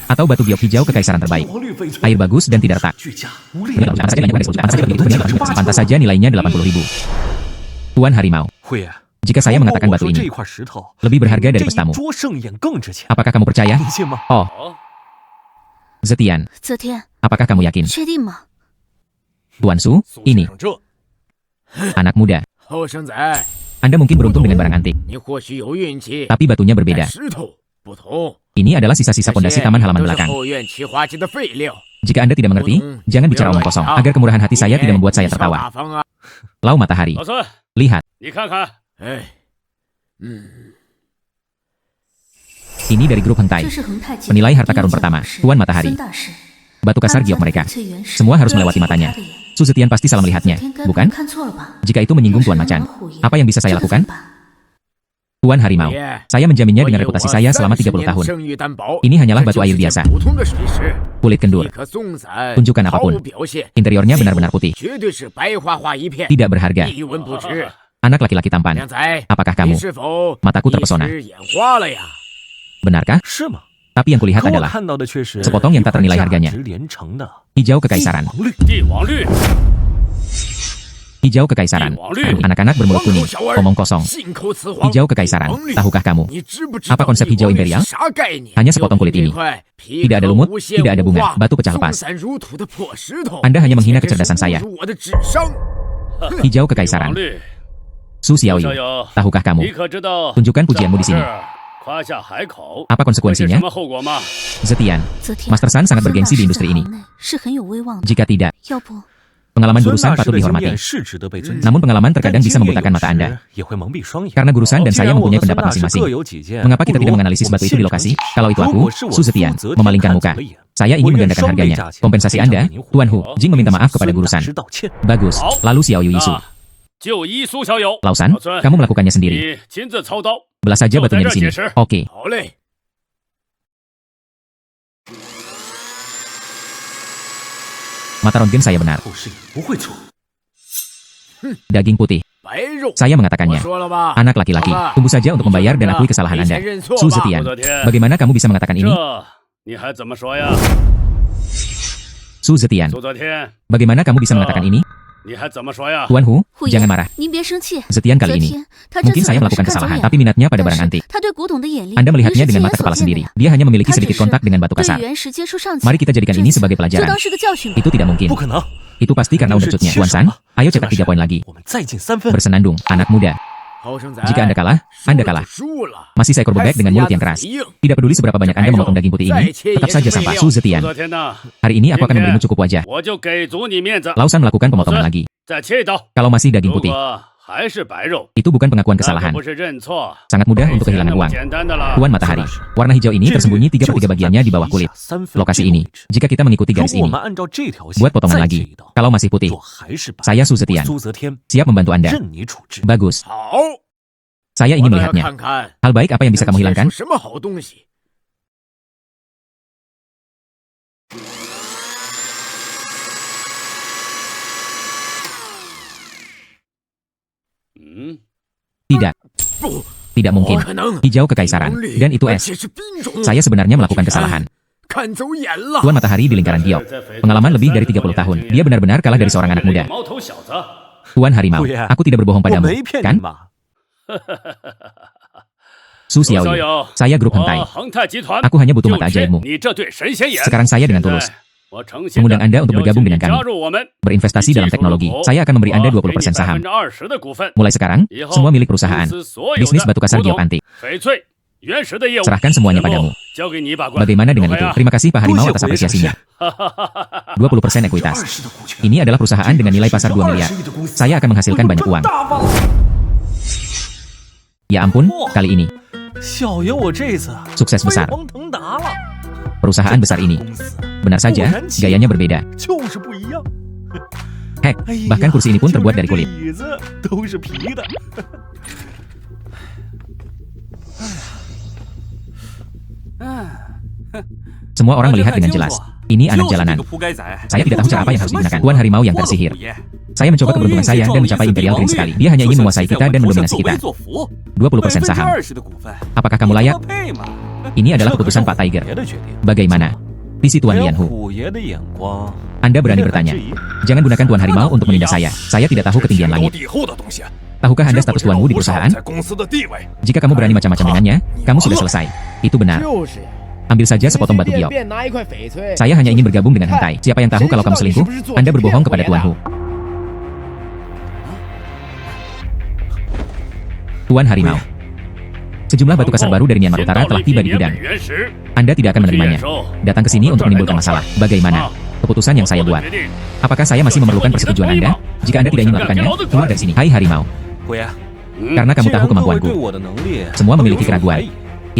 Atau batu biok hijau kekaisaran terbaik. 黄绿翡翠， Air bagus dan tidak retak. 巨价无力。 Pantas saja nilainya 80 ribu. Tuan Harimau. 虎爷， Jika saya mengatakan 我 batu 说这 ini 一块石头 lebih berharga dari 这一 pestamu, 桌盛宴更值钱， apakah kamu percaya? 你信吗？ Oh, 哦， Zetian, 泽天， apakah kamu yakin? 确定吗？ Tuan Su, ini 这 anak muda. 后生仔， Anda mungkin beruntung dengan barang antik, 你或许有运气， tapi batunya 但 berbeda. 石头不同。 Ini adalah sisa-sisa 这 pondasi 些 taman halaman 都是 belakang. 后院起花机的废料。 Jika Anda tidak mengerti, jangan bicara omong kosong, agar kemurahan hati saya tidak membuat saya 你小 tertawa. 大方啊！ Lau matahari. 老孙， Lihat, 你看看，哎， ini dari grup Hentai. 这是恒泰集团 Penilai harta 第一 karun 届 pertama, 董事 Tuan Matahari. 孙大师 Batu kasar giok mereka. Semua harus melewati matanya. Su Zetian pasti salah melihatnya, bukan? 看错了吧？ Jika itu menyinggung Tuan Macan, apa yang bisa saya lakukan? Tuan Harimau, 爷， saya menjaminnya 我 dengan 有 reputasi 我 saya selama 30 30 tahun. 声誉担保， Ini hanyalah 这 batu 就 air 是件 biasa, 普通的水石， kulit 一 kendur, 颗松散， tunjukkan 毫 apapun. 无表现， Interiornya benar-benar putih, 绝对是白花花一片， tidak berharga. 一文不值。 Anak laki-laki tampan, 靓仔， apakah 你 kamu? 是否 Mataku terpesona. 一时眼花了呀？ Benarkah? 是吗？ Tapi yang kulihat 可我 adalah 看到的却是 sepotong yang tak ternilai 价 harganya. 值连城的 hijau kekaisaran. 黄绿。帝王绿， Hijau kekaisaran. Anak-anak bermulut kuning, omong kosong. 信口雌黄， Hijau kekaisaran. 王绿 Tahukah kamu? 你知不知道 Apa konsep hijau 帝王绿 imperial? 是啥概念？ Hanya sepotong kulit ini. Tidak ada lumut, tidak ada bunga, batu pecah lepas. Anda hanya menghina kecerdasan saya. Hijau 帝 kekaisaran. 王绿， Su 小 Xiaoyu, 友， tahukah 你 kamu? 可知道 Tunjukkan pujianmu di sini. 夸下海口 Apa 会是 konsekuensinya? 什么后果吗？ Zetian, 泽天 Master San sangat bergengsi di industri ini. 是很有威望的。 Jika tidak, 要不 pengalaman 孙 gurusan 大师 patut 的经 dihormati. 验是值得被尊敬， Namun pengalaman 但 terkadang 经 bisa 验 membutakan 有 mata 时 Anda. 也会蒙蔽双眼。 Karena gurusan dan 既 saya 然我 mempunyai 和孙 pendapat 大师各 masing-masing. 有己见， Mengapa kita 不如 tidak menganalisis 我们 batu itu di 现场 lokasi? 比 Kalau itu 如 aku, 果是我 Su Zetian, 负责 memalingkan 看 muka. 走了眼， Saya 我 ingin 愿 menggandakan 双倍 harganya. 价钱 Kompensasi 赔偿 Anda, 给您虎 Tuan 爷 Hu, Jing meminta 并 maaf 向 kepada 孙大 gurusan. 师道歉。 Bagus. Lalu Xiao Yuisu. 那就依苏小友， Lausan, 老孙， kamu melakukannya sendiri. 你亲自操刀。 Belah saja batunya di sini. Oke. 好嘞， Mata ronggen saya benar. 后事也不会错。 Daging putih. 白肉。 Saya 我 mengatakannya. 说了吧， Anak laki-laki, 好吧 tunggu saja untuk membayar dan akui kesalahan 没 Anda. 钱认错 Su 吧。 Zetian, 武则天， bagaimana kamu bisa mengatakan ini? 这你还怎么说呀？ Su Zetian, 苏则天， bagaimana kamu bisa mengatakan ini? 你还怎么说呀？ Tuan Hu, 护 jangan 爷 marah. 您别生气。 Kesetian kali 昨 ini. 天他这 Mungkin 次 saya 来是 melakukan 看走 kesalahan, 眼 tapi minatnya pada 但 barang 是 antik. 他对古董的眼力 Anda 也 melihatnya 是 dengan 亲 mata 眼 kepala 所见的 sendiri. 呀。 Dia hanya memiliki 他只 sedikit 是 kontak dengan batu 对 kasar. 原石接触上去。 Mari kita jadikan 这 ini 次 sebagai 就 pelajaran. 当是个教训吧。 Itu tidak mungkin. 不可能， Itu pasti karena 这 udah 是 cutnya. 切 Tuan 什 San, 么？ ayo 这 cetak 边 3 poin lagi. 我们再进3分。 Bersenandung, anak muda. 好生仔， Jika Anda kalah, 输 Anda 了就 kalah. 输了。 Masih seekor bebek dengan mulut yang keras. Tidak peduli seberapa banyak Anda memotong daging putih ini, tetap saja sampah. Su Zetian. 昨天呢， Hari ini aku akan memberimu cukup wajah. 我就给足你面子， Lausan melakukan pemotongan lagi. 再切一刀。 Kalau masih daging 如 putih, 果还是白肉， itu bukan pengakuan 那可 kesalahan. 不是认错， Sangat mudah 没 untuk 钱 kehilangan 那么 uang. 简单的了。 Tuan Matahari. Warna hijau ini tersembunyi 3/3 bagiannya di bawah kulit. Lokasi ini, jika kita mengikuti 如 garis 果我 ini, 们按照这条线 buat potongan 再切 lagi. 一刀， Kalau masih putih, 若还是白， saya Su Zetian. 苏泽天 Siap membantu Anda. 任你处置。 Bagus. 好， Saya 我 ingin 倒要 melihatnya. 看看 Hal baik apa yang bisa 能 kamu 切 hilangkan? 出什么好东西。 嗯， Tidak. 不， Tidak 不 mungkin. 可能。 Hijau kekaisaran. 能力 Dan itu 而 es. 且是冰种。 Saya sebenarnya melakukan kesalahan. 看走眼了。 Tuan Matahari di lingkaran giok. Pengalaman lebih dari 30 tahun. Dia benar-benar kalah dari seorang anak muda. 毛头小子， Tuan Harimau, Buya, aku tidak berbohong 我 padamu, 没骗你 kan? 嘛。 Su 小 Xiaoyu. 友， Saya grup hentai. 我恒泰集团 Aku hanya butuh 就 mata 缺 ajaibmu. 你这对神仙眼。 Sekarang saya dengan 现 tulus 在我诚心 mengundang 地 Anda untuk 邀请 bergabung 你 dengan 加 kami. 入我们。 Berinvestasi dalam teknologi. Saya akan memberi Anda 20% saham. 20%的股份。 Mulai sekarang, semua milik perusahaan. 公司所有的 Bisnis batu kasar 古董 giok antik. 翡翠、原石的业务 Serahkan semuanya 全部 padamu. 交给你把关。 Bagaimana dengan itu? 如何呀 Terima kasih Pak 多 Harimau 谢 atas 火爷上 apresiasinya. 线。 20% ekuitas. 20的股权， Ini adalah perusahaan dengan nilai pasar 2 miliar. Saya akan menghasilkan banyak uang. 大发了。 Ya ampun, kali ini. 小爷我这次 Sukses 飞 besar. 黄腾达了。 Perusahaan besar ini. 公司 Benar saja, gayanya berbeda. 就是不一样。 Hek, 哎呀 bahkan kursi ini pun terbuat dari 就连 kulit. 这椅子都是皮的。 Semua orang melihat dengan jelas. Ini anak jalanan. Saya tidak tahu cara apa yang harus digunakan. Tuan Harimau yang tersihir. Saya mencoba keberuntungan saya dan mencapai Imperial Green sekali. Dia hanya ingin menguasai kita dan mendominasi kita. 20% saham. Apakah kamu layak? Ini adalah keputusan Pak Tiger. Bagaimana? Visi Tuan Lianhu. 虎爷的眼光， Anda berani bertanya. Jangan gunakan Tuan Harimau untuk menindas saya. Saya tidak tahu ketinggian langit. 以后的东西， Tahukah Anda status Tuanmu di perusahaan? 在公司的地位。 Jika kamu berani macam-macam dengannya, kamu sudah selesai. Itu benar. 就是呀。 Ambil saja sepotong batu giok. 便拿一块翡翠。 Saya hanya ingin bergabung dengan hentai. Siapa yang tahu kalau kamu selingkuh? Anda berbohong kepada Tuanmu. Tuan Harimau. Sejumlah batu kasar baru dari Myanmar Utara telah tiba di gudang. 原石， Anda tidak akan menerimanya. Datang ke sini untuk menimbulkan masalah. Bagaimana? Keputusan yang saya buat. Apakah saya masih memerlukan persetujuan Anda? Jika Anda tidak ingin melakukannya, keluar dari sini. Hai Harimau. 虎爷， Karena kamu 既 tahu 然各位对 kemampuanku. 我的能力 Semua 都有 memiliki 所怀 keraguan. 疑，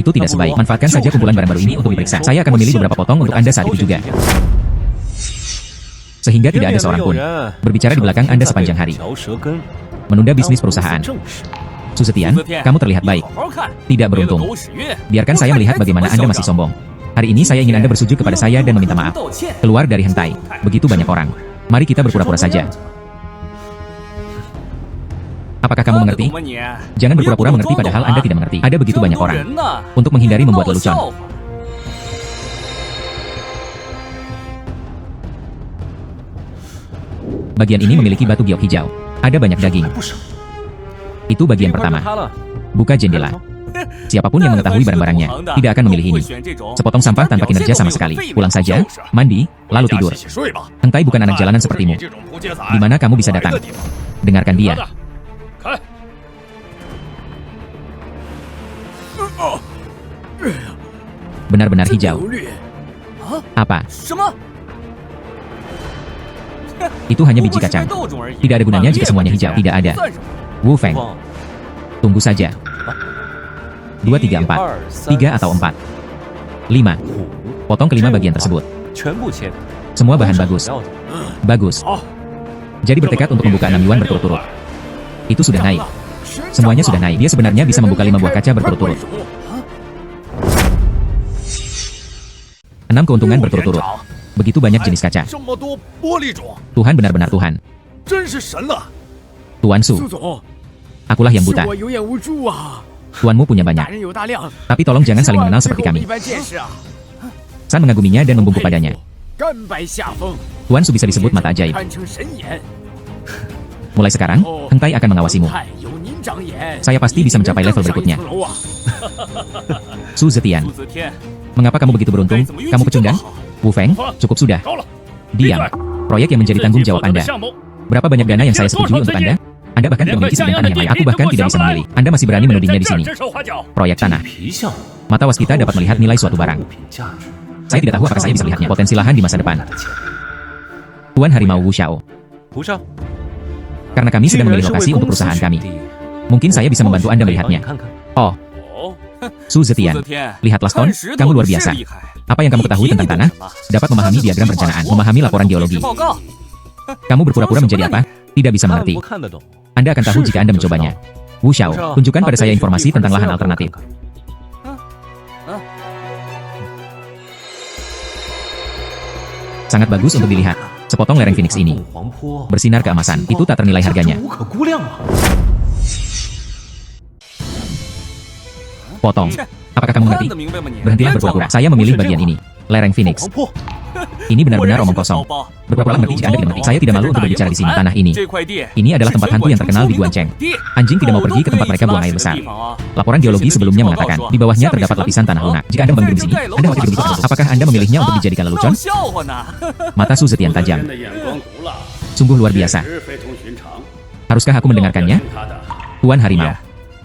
Itu tidak sebaik. Manfaatkan saja kumpulan barang baru ini untuk diperiksa. Saya akan memilih beberapa potong untuk Anda saat itu juga. Sehingga tidak ada seorang pun berbicara di belakang Anda sepanjang hari. 嚼舌根， Menunda bisnis perusahaan. 正是 Su Zetian, kamu terlihat baik. 好好看， Tidak beruntung. 狗屎运， Biarkan saya melihat bagaimana Anda masih sombong. Hari ini saya ingin Anda bersujud kepada saya dan meminta maaf. 道歉。 Keluar dari hentai. Begitu banyak orang. Mari kita berpura-pura saja. Apakah kamu mengerti? 懂吗你？ Jangan berpura-pura mengerti padahal Anda tidak mengerti. Ada begitu banyak orang. Untuk menghindari membuat lelucon. Bagian ini memiliki batu giok hijau. Ada banyak daging. 不少。 Itu bagian 这块就 pertama. 塌了， Buka jendela. Siapapun yang mengetahui barang-barangnya tidak akan memilih ini. Sepotong sampah tanpa kinerja sama sekali. Pulang saja, mandi, lalu tidur. 洗睡吧。 Hentai bukan anak jalanan sepertimu. 这种不接仔 Di mana kamu bisa datang? 别的地方 Dengarkan dia. 开， Benar-benar hijau. 有绿， Apa? 什么？ Itu hanya biji kacang. Tidak ada gunanya jika semuanya hijau. Tidak ada. Wu Feng. 忘 Tunggu saja. 2, 3, 4. 3 atau 4. 5. 虎 Potong kelima bagian tersebut. 全部切， Semua bahan bagus. 要的 Bagus. 好， Jadi bertekad untuk membuka 6 yuan berturut-turut. Itu sudah naik. Semuanya sudah naik. Dia sebenarnya bisa membuka 5 buah kaca berturut-turut. 6 keuntungan berturut-turut. Begitu banyak jenis kaca. 这么多玻璃种， Tuhan benar-benar Tuhan. 真是神了。 Tuan 苏 Su, 总， akulah yang 是 buta. 我有眼无珠啊， Tuanmu punya 大 banyak. 人有大量， Tapi tolong jangan saling mengenal 千万 seperti 别和我 kami. 一般见识啊， San mengaguminya dan membungkuk padanya. 甘拜下风， Tuan Su bisa disebut mata ajaib. 堪称神眼。Mulai sekarang, Heng Tai akan mengawasimu. 太有您长眼， Saya pasti bisa mencapai level berikutnya. 上一层楼啊 Su Zetian, 苏子天， mengapa kamu begitu beruntung? Kamu pecundang? Wu Feng, cukup sudah. 高了， Diam. Proyek yang menjadi tanggung jawab Anda. 项目 Berapa banyak dana yang saya setujui untuk Anda? Anda bahkan tidak memiliki sebidang tanah yang layak. Aku bahkan tidak bisa memilih. Anda masih berani menudingnya di 在这 sini. 儿指手画脚， Proyek tanah. 皮项目 Mata waskita dapat melihat nilai suatu barang. 物品价值 Saya tidak tahu apakah saya bisa melihatnya. Potensi lahan di masa depan. 的钱。 Tuan Harimau Wu Xiao. 胡少， Karena kami sedang memilih lokasi untuk perusahaan kami. Mungkin saya bisa membantu Anda melihatnya. 看看， Oh, 哦， Su Zetian. 天， Lihatlah Stone, kamu luar biasa. Apa yang kamu ketahui tentang tanah? Dapat memahami diagram perencanaan, memahami laporan geologi. 报告， Kamu berpura-pura menjadi apa? Tidak bisa 看 mengerti. 不看得懂？ Anda akan tahu jika Anda mencobanya. Wu Xiao, tunjukkan pada saya informasi tentang lahan alternatif. Sangat bagus untuk dilihat. Sepotong lereng Phoenix ini 凤凰坡 bersinar keemasan. Itu tak ternilai 价值 harganya. 无可估量啊！ Potong. Apakah kamu mengerti? 看得明白吗你？ Berhentilah berpura-pura. Saya memilih bagian ini. Lereng Phoenix. 凤凰坡， Ini benar-benar omong kosong. Berpura-pura mengerti jika Anda tidak mengerti. Saya tidak malu untuk berbicara di sini. Tanah ini. 这块地 Ini adalah tempat hantu yang terkenal di Guancheng. Anjing tidak mau pergi ke tempat mereka buang air besar. Laporan geologi sebelumnya mengatakan, di bawahnya terdapat lapisan tanah lunak. Jika Anda membangun di sini, Anda khawatir begitu terbentuk. Apakah Anda memilihnya untuk dijadikan lelucon? 笑话呢？ Mata Su Zetian 人 tajam. 的眼光毒辣， Sungguh luar biasa. 实非同寻常。 Haruskah aku mendengarkannya? 他的 Tuan Harimau.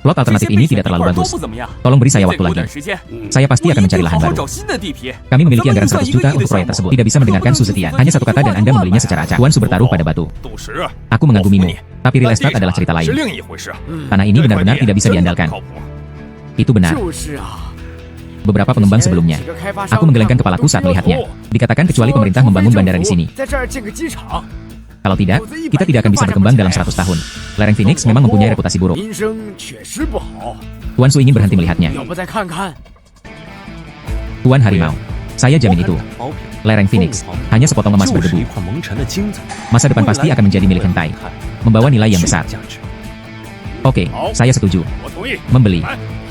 Plot alternatif ini tidak terlalu bagus. 都不怎么样。 Tolong beri saya 再 waktu 给我 lagi. 点时间， Saya pasti akan mencari lahan 好好 baru. 找新的地皮。 Kami memiliki anggaran 100 juta untuk proyek tersebut. Tidak bisa mendengarkan Su Zetian. Hanya satu kata dan Anda membelinya secara acak. Tuan Su bertaruh pada batu. 赌石 Aku mengagumimu. Tapi real estate adalah cerita 是 lain. 另一回事。 Tanah ini benar-benar tidak bisa diandalkan. 靠谱 Itu benar. 就是啊， Beberapa pengembang sebelumnya. Aku menggelengkan kepalaku saat melihatnya. Dikatakan kecuali pemerintah membangun bandara di sini. 在这儿建个机场， Kalau tidak, kita tidak akan bisa berkembang dalam 100 tahun. Lereng Phoenix memang mempunyai reputasi buruk. 名声确实不好。 Tuan Su ingin berhenti melihatnya. 要不再看看？ Tuan Harimau. Saya jamin itu. 宝品 Lereng Phoenix. Hanya sepotong emas 就是一 berdebu. 块蒙尘的金子， Masa depan pasti akan menjadi milik Heng Tai. Membawa nilai yang besar. 价值。 Oke, saya setuju. 我同意。 Membeli.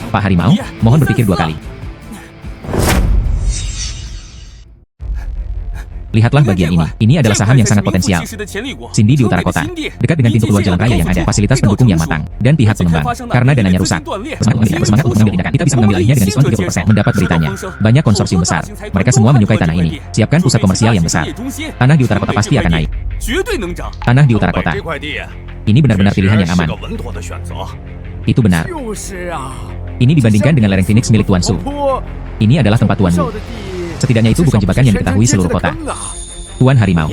Pak Harimau, mohon berpikir 2 kali. Lihatlah bagian ini. Ini adalah saham yang sangat potensial. Cindy di utara kota, dekat dengan pintu keluar jalan raya yang ada, fasilitas pendukung yang matang, dan pihak pengembang. Karena dananya rusak, bersemangat untuk mengambil tindakan. Kita bisa mengambil alihnya dengan diskon 30%. Mendapat beritanya, banyak konsorsium besar. Mereka semua menyukai tanah ini. Siapkan pusat komersial yang besar. Tanah di utara kota pasti akan naik. Tanah di utara kota. 这块地 Ini benar-benar pilihan yang 是 aman. 个稳妥的选择。 Itu benar. 就是啊， Ini dibandingkan dengan lereng Phoenix milik Tuan Su. 坡 Ini adalah tempat Tuan Wu. 上的地， Setidaknya itu bukan jebakan yang diketahui seluruh kota. Tuan Harimau.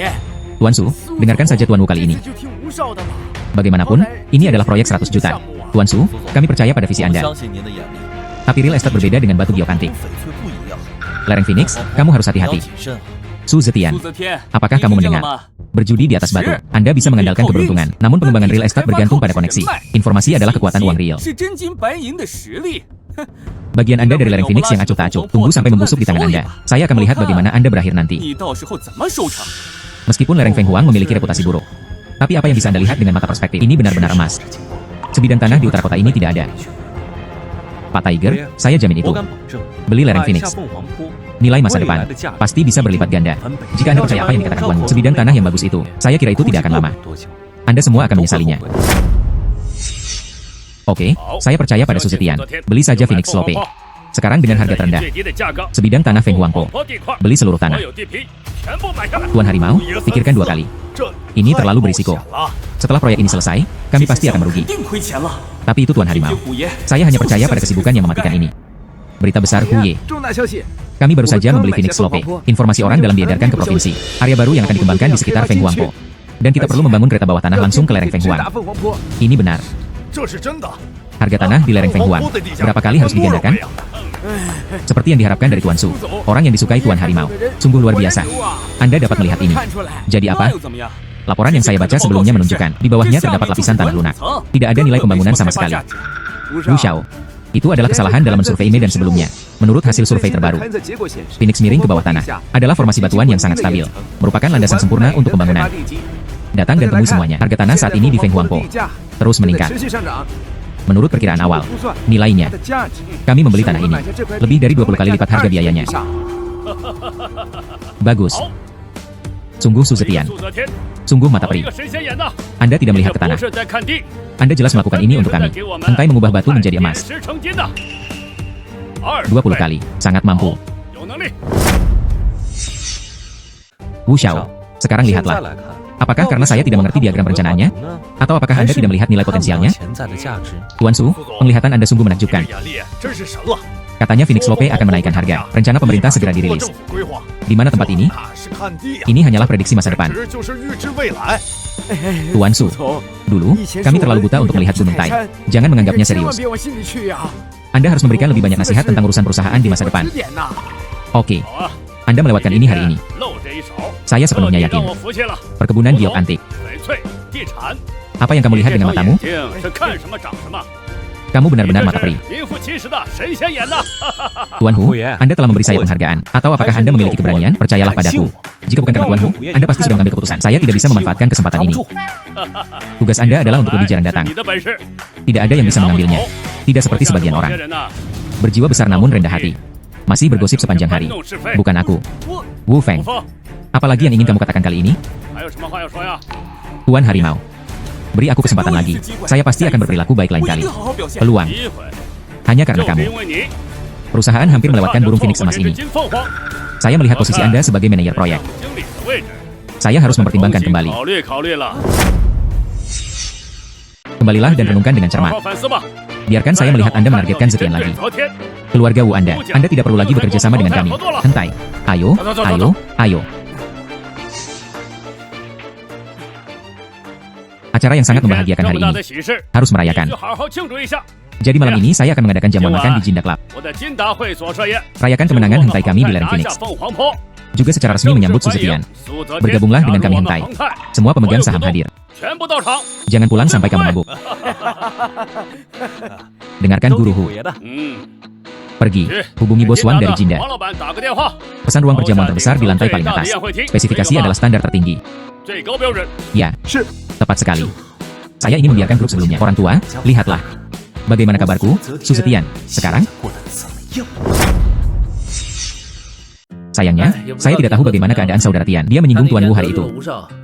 Tuan Su, dengarkan saja Tuan Wu kali ini. 就听吴少的嘛。 Bagaimanapun, ini adalah proyek 100 juta. Tuan Su, kami percaya pada visi 我 Anda. 相信您的眼力， Tapi real estate berbeda dengan batu geokantik. 翡翠不一样， Lereng Phoenix, kamu harus 要 hati-hati. 谨慎。 Su Zetian, apakah kamu mendengar? Berjudi di atas batu. Anda bisa mengandalkan keberuntungan. Namun pengembangan real estate bergantung pada koneksi. Informasi adalah kekuatan uang real. 是真金白银的实力。 Bagian Anda dari lereng Phoenix yang acuh tak acuh. Tunggu sampai membusuk di tangan Anda. Saya akan melihat bagaimana Anda berakhir nanti. 你到时候怎么收场？ Meskipun lereng Feng Huang memiliki reputasi buruk. Tapi apa yang bisa Anda lihat dengan mata perspektif? Ini benar-benar emas. Sebidang tanah di utara kota ini tidak ada. Pak Tiger, saya jamin itu. 我敢保证， Beli lereng 买下 Phoenix. 凤凰坡， Nilai masa depan pasti bisa berlipat ganda. Jika Anda percaya apa yang dikatakan Tuan Wu, sebidang tanah yang bagus itu, saya kira itu tidak akan lama. 多久 Anda semua akan menyesalinya. Oke, saya percaya pada Su Zetian. Beli saja Phoenix Slope. Sekarang dengan harga terendah. 最低的价格， Sebidang tanah Feng Huangpo. 坡地块， Beli seluruh 所 tanah. 有地皮全部买下来。 Tuan Harimau, pikirkan 2 kali. 这 Ini terlalu berisiko. 太冒险了 Setelah proyek ini selesai, kami pasti akan merugi. 定亏钱了。 Tapi itu Tuan Harimau. 虎爷， Saya hanya percaya pada kesibukan yang mematikan ini. Berita besar Huye. 重大消息， Kami baru saja membeli Phoenix Slope. Informasi orang dalam diedarkan ke provinsi. Area baru yang akan dikembangkan di sekitar Feng Huangpo. Dan kita perlu membangun kereta bawah tanah langsung ke lereng Feng 直 Huang. 达凤凰坡， Ini benar. 这是真的。 Harga tanah di lereng Feng Huang. Berapa kali harus digandakan? Seperti yang diharapkan dari Tuan Su. Orang yang disukai Tuan Harimau. Sungguh luar biasa. Anda dapat melihat ini. 看出来， Jadi 那 apa? 又怎么样？ Laporan yang saya baca sebelumnya menunjukkan di bawahnya terdapat lapisan tanah lunak. Tidak ada nilai pembangunan sama sekali. Wu Xiao. Itu adalah kesalahan dalam mensurvei medan sebelumnya. Menurut hasil survei terbaru, Phoenix miring ke bawah tanah adalah formasi batuan yang sangat stabil, merupakan landasan sempurna untuk pembangunan. Datang dan temui semuanya. Harga tanah saat ini di Feng Huangpo terus meningkat. Menurut perkiraan awal, nilainya, kami membeli tanah ini lebih dari 20 kali lipat harga biayanya. Bagus. Sungguh Suzetian. 速则天， Sungguh mata 好一 peri. 个神仙眼呐！ Anda tidak 你 melihat 这 ke tanah. 不是在看地， Anda jelas melakukan ini untuk kami. Hentai mengubah batu menjadi emas. 石成金呐！ 20 kali. Sangat mampu. 有能力。 Wu Xiao. Sekarang 现在 lihatlah. 来看， Apakah karena saya tidak mengerti diagram perencanaannya? Atau apakah Anda tidak melihat nilai potensialnya? 潜在的价值。 Tuan Su, penglihatan Anda sungguh 这 menakjubkan. 个眼力真是神了。 Katanya Phoenix Lope akan menaikkan harga. Rencana pemerintah segera 中国 dirilis. 政府规划， Di mana tempat ini? 那是看地呀， Ini hanyalah prediksi masa 简 depan. 直就是预知未来。 Tuan Su, 从 dulu, kami terlalu buta untuk melihat Gunung Tai. Jangan menganggapnya 千万 serius. 别往心里去呀。 Anda harus memberikan lebih banyak nasihat tentang urusan perusahaan di masa depan. 指点呐， Oke, 好啊， Anda melewatkan ini hari ini. 露这一手， Saya sepenuhnya 让 yakin. 我服气了。 Perkebunan giok antik. 翡翠、地产， Apa yang kamu lihat 这 dengan 双 matamu? 眼睛是看什么长什么。 Kamu 你 benar-benar 这 mata 是 peri. 名副其实的神仙眼呐！ Tuan Hu, Wu Ye. Anda telah memberi saya penghargaan. Atau apakah Anda memiliki keberanian? Percayalah padaku. Jika bukan karena Tuan Hu, Anda pasti sudah mengambil keputusan. Saya tidak bisa memanfaatkan kesempatan ini. Tugas Anda adalah untuk lebih jarang datang. 你的本事， Tidak ada yang bisa mengambilnya. Tidak seperti sebagian 某些 orang. 人呐， Berjiwa besar namun rendah hati. Masih bergosip sepanjang hari. 玩弄是非。 Bukan aku. Wu Feng. 吴峰， Apalagi yang ingin kamu katakan kali ini? 还有什么话要说呀？ Tuan Harimau. Beri aku kesempatan lagi. Saya pasti akan berperilaku baik lain 我一 kali. 定好好表现。 Peluang. 机会 Hanya karena 就是 kamu. 因为你， Perusahaan hampir melewatkan burung Phoenix emas 这 ini. 只金凤凰 Saya melihat posisi Anda sebagai manajer proyek. 经理的位置， Saya harus mempertimbangkan kembali. 考虑考虑了， Kembalilah dan renungkan dengan 好 cermat. 好反思吧。 Biarkan saya melihat Anda menargetkan sekian lagi. 昨天， Keluarga Wu Anda tidak perlu lagi bekerja sama dengan kami. Hentai. Ayo, ayo, ayo. Acara yang sangat membahagiakan 这 hari 么大 ini. 的喜事， Harus 你 merayakan. 就好好庆祝一下。 Jadi malam ini saya akan mengadakan jamuan makan di Jinda Club. 我的金达会所设宴， Rayakan kemenangan hentai kami di lereng 拿下 Phoenix. 凤凰坡， Juga secara resmi menyambut Suzetian. Bergabunglah dengan kami hentai. Semua pemegang saham hadir. 全部到场。 Jangan pulang sampai kamu mabuk. Dengarkan 都 Guru 听 Hu. 虎爷的。 嗯， Pergi. 去 Hubungi Bos Wang dari 给 Jinda. 王老板打个电话， Pesan ruang perjamuan terbesar di lantai paling atas. Spesifikasi adalah standar tertinggi. 最高标准。 Ya, 是 tepat sekali. Saya ingin membiarkan grup sebelumnya. Orang tua, lihatlah. Bagaimana kabarku, Suzetian? Sekarang? 过得怎么样？ Sayangnya, saya tidak tahu bagaimana keadaan saudara Tian. Dia menyinggung Tuan Wu hari itu.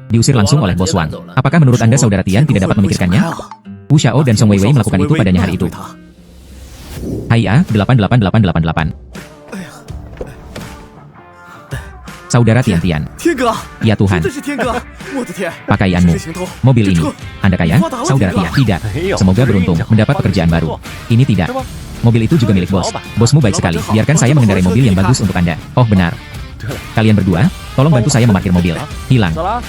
Diusir langsung oleh Bos Wang. Apakah menurut Anda saudara Tian tidak dapat memikirkannya? Wu Xiao dan Song Weiwei melakukan itu padanya hari itu. Hai A, 88888. Saudara Tian Tian. 天哥， Ya 真 Tuhan, 的是天哥！我的天， pakaianmu, 这行头， mobil 这 ini. 车 Anda kaya? Saudara Tian? Tidak. Semoga beruntung mendapat pekerjaan baru. Ini tidak. Mobil itu juga milik bos. Bosmu baik sekali. Biarkan saya mengendarai mobil yang bagus untuk Anda. Oh benar. Kalian berdua, tolong bantu saya memarkir mobil. Hilang. 走了。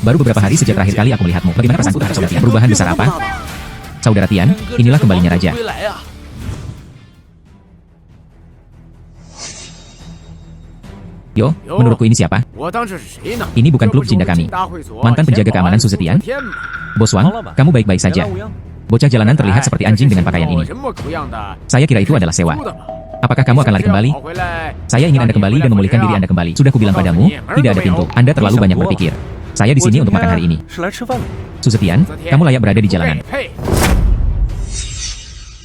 Baru beberapa hari sejak terakhir kali aku melihatmu. Bagaimana perasaanku terhadap saudara Tian? Perubahan besar apa? Saudara Tian, inilah kembalinya raja. 归来啊！ Yo, menurutku ini siapa? 我当这是谁呢？ Ini bukan klub Jinda kami. Mantan penjaga keamanan Suzetian? Bos Wang, kamu baik-baik saja. Bocah jalanan terlihat seperti anjing dengan pakaian ini. Saya kira itu adalah sewa. Apakah kamu akan lari kembali? Saya ingin Anda kembali dan memulihkan diri Anda kembali. Sudah kubilang padamu, tidak ada pintu. Anda terlalu banyak berpikir. Saya di sini untuk makan hari ini. 是来吃饭的。 Suzetian, kamu layak berada di jalanan.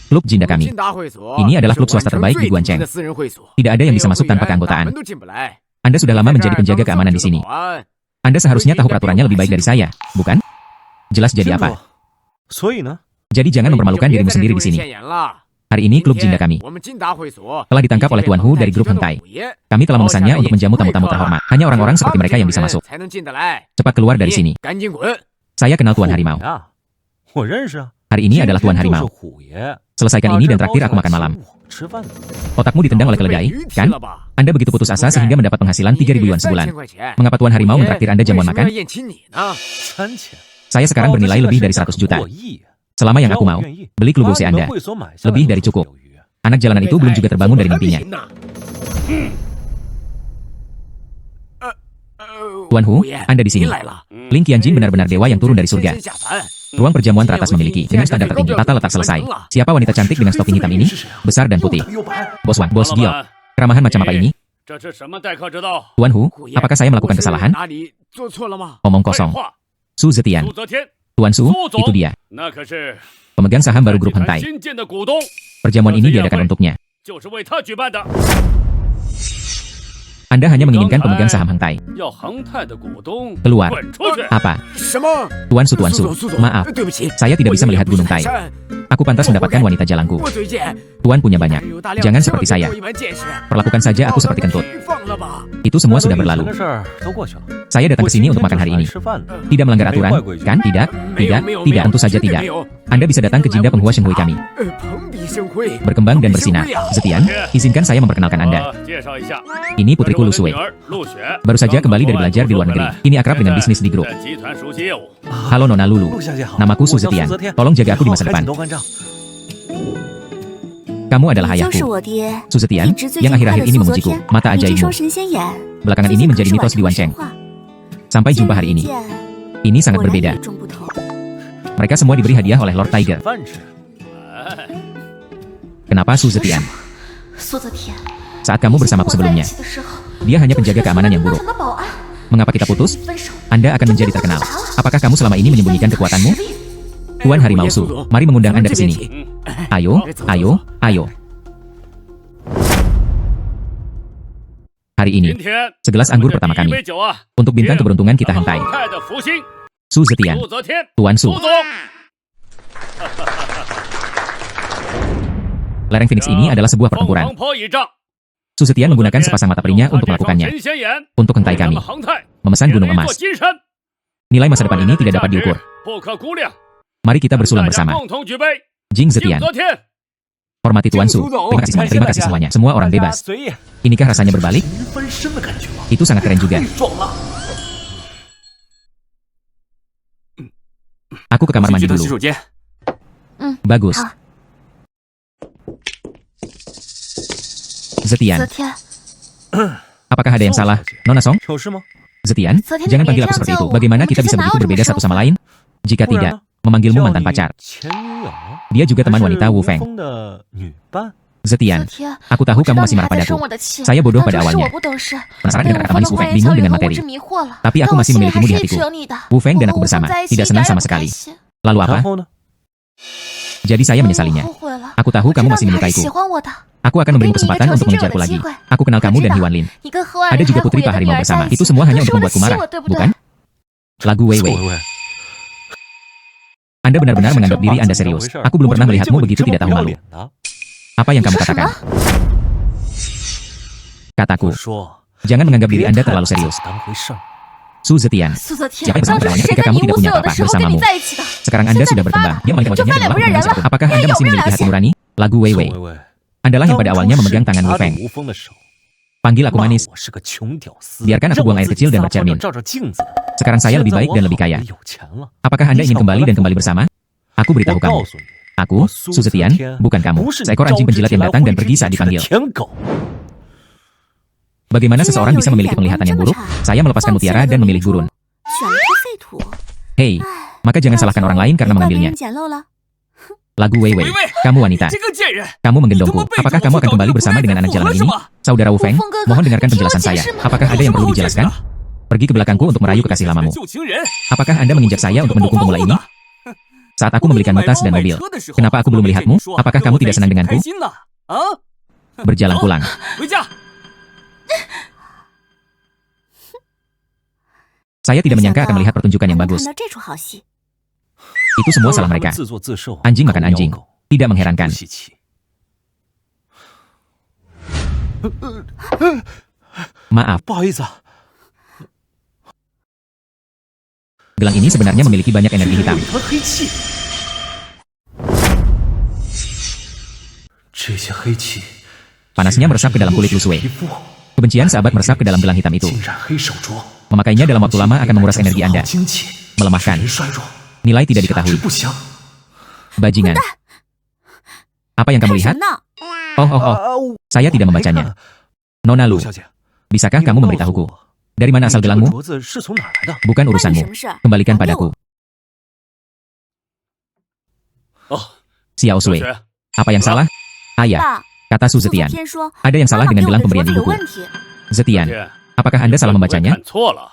Klub Jinda kami. Ini adalah klub swasta terbaik di Guancheng. Tidak ada yang bisa masuk tanpa keanggotaan. Anda sudah lama menjadi penjaga keamanan di sini. Anda seharusnya tahu peraturannya lebih baik dari saya, bukan? Jelas jadi apa? 所以呢？ Jadi jangan mempermalukan dirimu sendiri di sini. Hari ini klub Jinda kami telah ditangkap oleh Tuan Hu dari grup Hentai. Kami telah memesannya untuk menjamu tamu-tamu terhormat. Hanya orang-orang seperti mereka yang bisa masuk. Cepat keluar dari sini. Saya kenal Tuan Harimau. 啊，我认识啊。 Hari ini adalah Tuan 今天就是 Harimau. 虎爷。 Selesaikan ini dan traktir aku makan malam. 吃饭的。 Otakmu ditendang oleh keledai, kan? Anda begitu putus asa sehingga mendapat penghasilan 3.000 yuan sebulan. Mengapa Tuan Harimau mentraktir Anda jamuan makan? 3000。 Saya sekarang bernilai lebih dari 100 juta. 过亿。 Selama yang aku mau, beli klub WC Anda. 会所买下来 Lebih dari cukup. 有余。 Anak jalanan itu belum juga terbangun dari mimpinya. Tuan Hu, Anda di sini. Ling Qianjin benar-benar dewa yang turun dari surga. Ruang perjamuan teratas memiliki dengan standar tertinggi. Tata letak selesai. Siapa wanita cantik dengan stocking hitam ini? Besar dan putih. Bos Wang, Bos Giok. Keramahan macam apa ini? 这是什么待客之道？ Tuan Hu, apakah saya melakukan kesalahan? 哪里做错了吗？ Omong 废 kosong. 话， Su Zetian. 苏泽天， Tuan Su, itu dia. 那可是 Pemegang saham baru 集 grup 团 Hentai. 新建的股东， Perjamuan ini diadakan untuknya. 就是为他举办的。Anda hanya menginginkan pemegang saham Hang Tai. 要恒泰的股东 Keluar. 滚出去！ Apa? 什么？ Tuan Su, Tuan 苏 Su. 总， Maaf, 对不起， saya tidak bisa melihat Gunung Tai. 山 Aku pantas mendapatkan wanita jalangku. 我最近 Tuan punya banyak. 有大量 Jangan seperti saya. 一门见识， Perlakukan saja aku seperti kentut. 放了吧。 Itu semua sudah 以前 berlalu. 的事儿都过去了。 Saya datang ke sini untuk makan hari ini. 吃饭的。 Tidak melanggar aturan, kan? Tidak, tidak, tidak, tentu saja tidak. Anda bisa datang ke Jinda Penghua Shenghui kami. 蓬荜生辉， Berkembang dan bersinar. Zetian, izinkan saya memperkenalkan Anda. 我介绍一下， Ini 这是 putriku 我 Lu 的 Sui. 女儿陆雪， Baru saja kembali dari belajar di luar negeri. Ini akrab dengan bisnis di grup. 在集团熟悉业务。 Halo Nona Lulu. 陆小姐好， Namaku Su 我叫 Zetian. 苏泽天 Tolong jaga aku di masa 海 depan. 景都关账。 Kamu adalah 就是 ayahku. 我爹， Su Zetian, 一直最 yang 近快 akhir-akhir 的 ini 苏泽 memujiku. 天， Mata 你这 ajaibmu. 双神仙眼， Belakangan 最 ini 近可 menjadi 是 mitos di 晚 Wanceng. 上说话 Sampai 见 jumpa 面 hari 一 ini. 见 Ini sangat 果然 berbeda. 与众不同。 Mereka semua diberi hadiah oleh Lord Tiger. 饭吃。 Kenapa Su Zetian? 苏泽天， Saat kamu bersamaku 我在一 sebelumnya, 起的时候， dia hanya 就是 penjaga 为了 keamanan yang 当 buruk. 成了保安。 Mengapa kita putus? 分手， Anda akan menjadi terkenal. Apakah kamu selama ini menyembunyikan kekuatanmu? Tuan Harimau Su, mari mengundang Anda ke sini. Ayo, ayo, ayo. Hari 今 ini, 天 segelas 我们 anggur 的 pertama 第一 kami 杯酒啊， untuk bintang keberuntungan kita 恒 Hang Tai. 泰的福星 Su Zetian, 苏泽天， Tuan Su. 苏总。 Lereng Phoenix ini adalah sebuah 凤 pertempuran. 凰坡一仗， Su Zetian menggunakan sepasang mata perinya 用 untuk 他这双 melakukannya. 神仙眼 Untuk Hang Tai 为咱 kami, 们恒泰 memesan 点 gunung 了一座 emas. 金山。 Nilai masa depan ini tidak dapat diukur. 不可估量。 Mari kita bersulang 大家 bersama. 共同举杯， Jing 敬 Zetian, 泽天。 hormati Tuan Su. Terima kasih semuanya, terima kasih semuanya. Semua orang 大家 bebas. 随意。 Inikah rasanya berbalik? 翻身的感觉吗？ Itu sangat keren juga. 爽了。 Aku ke kamar 去 mandi 集团洗 dulu. 手间。 Bagus. 好 Zetian, 泽天， apakah ada yang salah? Nona Song? 有事吗？ Zetian, Zetian, jangan jangan panggil aku bilang seperti itu. jauh. Bagaimana Kamu kita bisa juga begitu tahu berbeda dong, satu sama lain? Jika 不然 tidak, 呢？ memanggilmu 叫 mantan 你 pacar. 前女友， Dia juga 还 teman 是 wanita Wu 吴 Feng. 峰的女伴。 泽 Zetian, 天， aku tahu 我知 kamu 道 masih 你 marah 还在生 padaku. 我的气， Saya bodoh 当 pada 初是 awalnya. 我不懂事， Penasaran 被 dengan 武 kata 峰 manis 的 Wu 花 Feng, 言巧 bingung 语 dengan 和无 materi. 知迷惑了。 Tapi aku 但我 masih 心里 memilikimu 还 di 是一 hatiku. 直有你的。 Wu Feng 我 dan 和 aku 武峰 bersama, 在一起 tidak 一 senang 点 sama 也不开 sekali. 心。 Lalu 然 apa? 后呢？ Jadi saya 我 menyesalinya. 后悔了。 Aku tahu 我知 kamu 道 masih 你还是 menyukaiku. 喜欢我的。 Aku akan memberimu kesempatan untuk mengejarku lagi. Aku kenal kamu dan Hiwan Lin. 你跟何婉 Ada 人 juga 还有 putri 虎 Pak 爷的女 Harimau 儿 bersama. 在一起， Itu semua 都 hanya 是 untuk 为了 membuatku 吸 marah, 我，对不对 bukan? Lagu 喂 Weiwei. 喂， Anda benar-benar menganggap diri Anda serius. Aku belum pernah melihatmu begitu tidak tahu malu. 的。 Apa yang kamu 你说什 katakan? 么？ Kataku, 我说， jangan menganggap diri 别 Anda 太 terlalu 把自己 serius. 当回事儿。 Su Zetian, 苏泽天， Siapa yang 当 bersama 初是 dengannya 谁 ketika 在 kamu 你一 tidak 无所 punya 有的 apa-apa 时候跟你 bersamamu? 在一起的？ Sekarang 现 Anda 在你 sudah 发 berkembang. 了， Dia memalingkan 就 wajahnya 翻 dan 脸不 berlaku 认人 menangis 了 aku. Apakah 也 Anda 有 masih 没有 memiliki 良 hati 心？ nurani? Lagu 喂 Weiwei 喂， adalah yang 当 pada 初 awalnya 是 memegang tangan Wu 他的 Feng. 无风的手， Panggil aku 骂 manis. 我是个穷屌丝， Biarkan aku 让 buang 我 air 自 kecil 己 dan 撒欢 bercermin. 地照照镜子。 Sekarang saya 现 lebih 在 baik 我 dan 好 lebih kaya. 有钱了， Apakah Anda ingin kembali dan kembali bersama? Aku 我 beritahu 告 kamu. 诉你， Aku, Su Zetian, bukan kamu. 不是你 Seekor 招 anjing 之 penjilat 即 yang 来 datang 挥 dan 之 pergi 即 saat 去的 dipanggil. 舔狗。 Bagaimana 居然 seseorang 有 bisa 人 memiliki 眼光 penglihatan yang 这么 buruk? 差 Saya melepaskan 放弃 mutiara 了 dan 的 memilih 明珠 gurun. 选了颗废土。 Hei, maka jangan salahkan orang lain karena 没把别 mengambilnya. 人捡漏了。 Lagu Weiwei, 喂喂 kamu wanita. 这个贱人， Kamu 你他 menggendongku. 妈背着 Apakah 我 kamu 去 akan 搞 kembali 这个 bersama 不 dengan 该 anak 复 jalan 合是 ini? 吗？ Saudara Wu Feng, Wu Feng 哥哥， mohon dengarkan 你听我 penjelasan 解 saya. 释嘛。 Apakah Anda yang perlu 我 dijelaskan? 后悔了 Pergi ke belakangku untuk merayu kekasih 我以为 lamamu. 是旧情人， Apakah Anda menginjak saya untuk mendukung pemula ini? Saat aku membelikanmu tas dan mobil, kenapa aku belum melihatmu? Apakah kamu tidak senang denganku? 开心呢？啊， Berjalan pulang. 回家。 Saya tidak 没想 menyangka 到 akan melihat pertunjukan yang 还能 bagus. 看到这出好戏。 Itu semua 都 salah 是他们 mereka. 自作自受， Anjing makan 狗咬 anjing. 狗 Tidak mengherankan. 不稀奇。 Maaf, 不好意思啊， gelang ini sebenarnya memiliki banyak energi 有 hitam. 一团黑气。这些黑气 Panasnya meresap ke dalam kulit Lu Sui. 皮肤， Kebencian sahabat meresap ke dalam gelang hitam itu. 浸染黑手镯， Memakainya dalam waktu lama akan menguras energi Anda. 精气， Melemahkan. 使人衰弱， Nilai tidak 价值 diketahui. 不详。 Bajingan. Apa yang kamu 看什 lihat? 么呢？ Oh, oh, oh. 啊，我 Saya tidak 没看 membacanya. Nona Lu, 陆小姐， bisakah 你 kamu 能告诉 memberitahuku? 我 Dari mana 你 asal 这个 gelangmu? 镯子是从哪儿来的？ Bukan 关你 urusanmu. 什么事？ Kembalikan 还给我 padaku. 哦， Xiao 同 Sui. 学， Apa yang salah? Ayah, 爸， kata Su 苏泽 Zetian. 天说 Ada yang 妈 salah 妈 dengan 给我 gelang 的镯 pemberian 子有 ibuku. 问题。 Zetian, 天， apakah Anda salah 你会不会 membacanya? 看错了，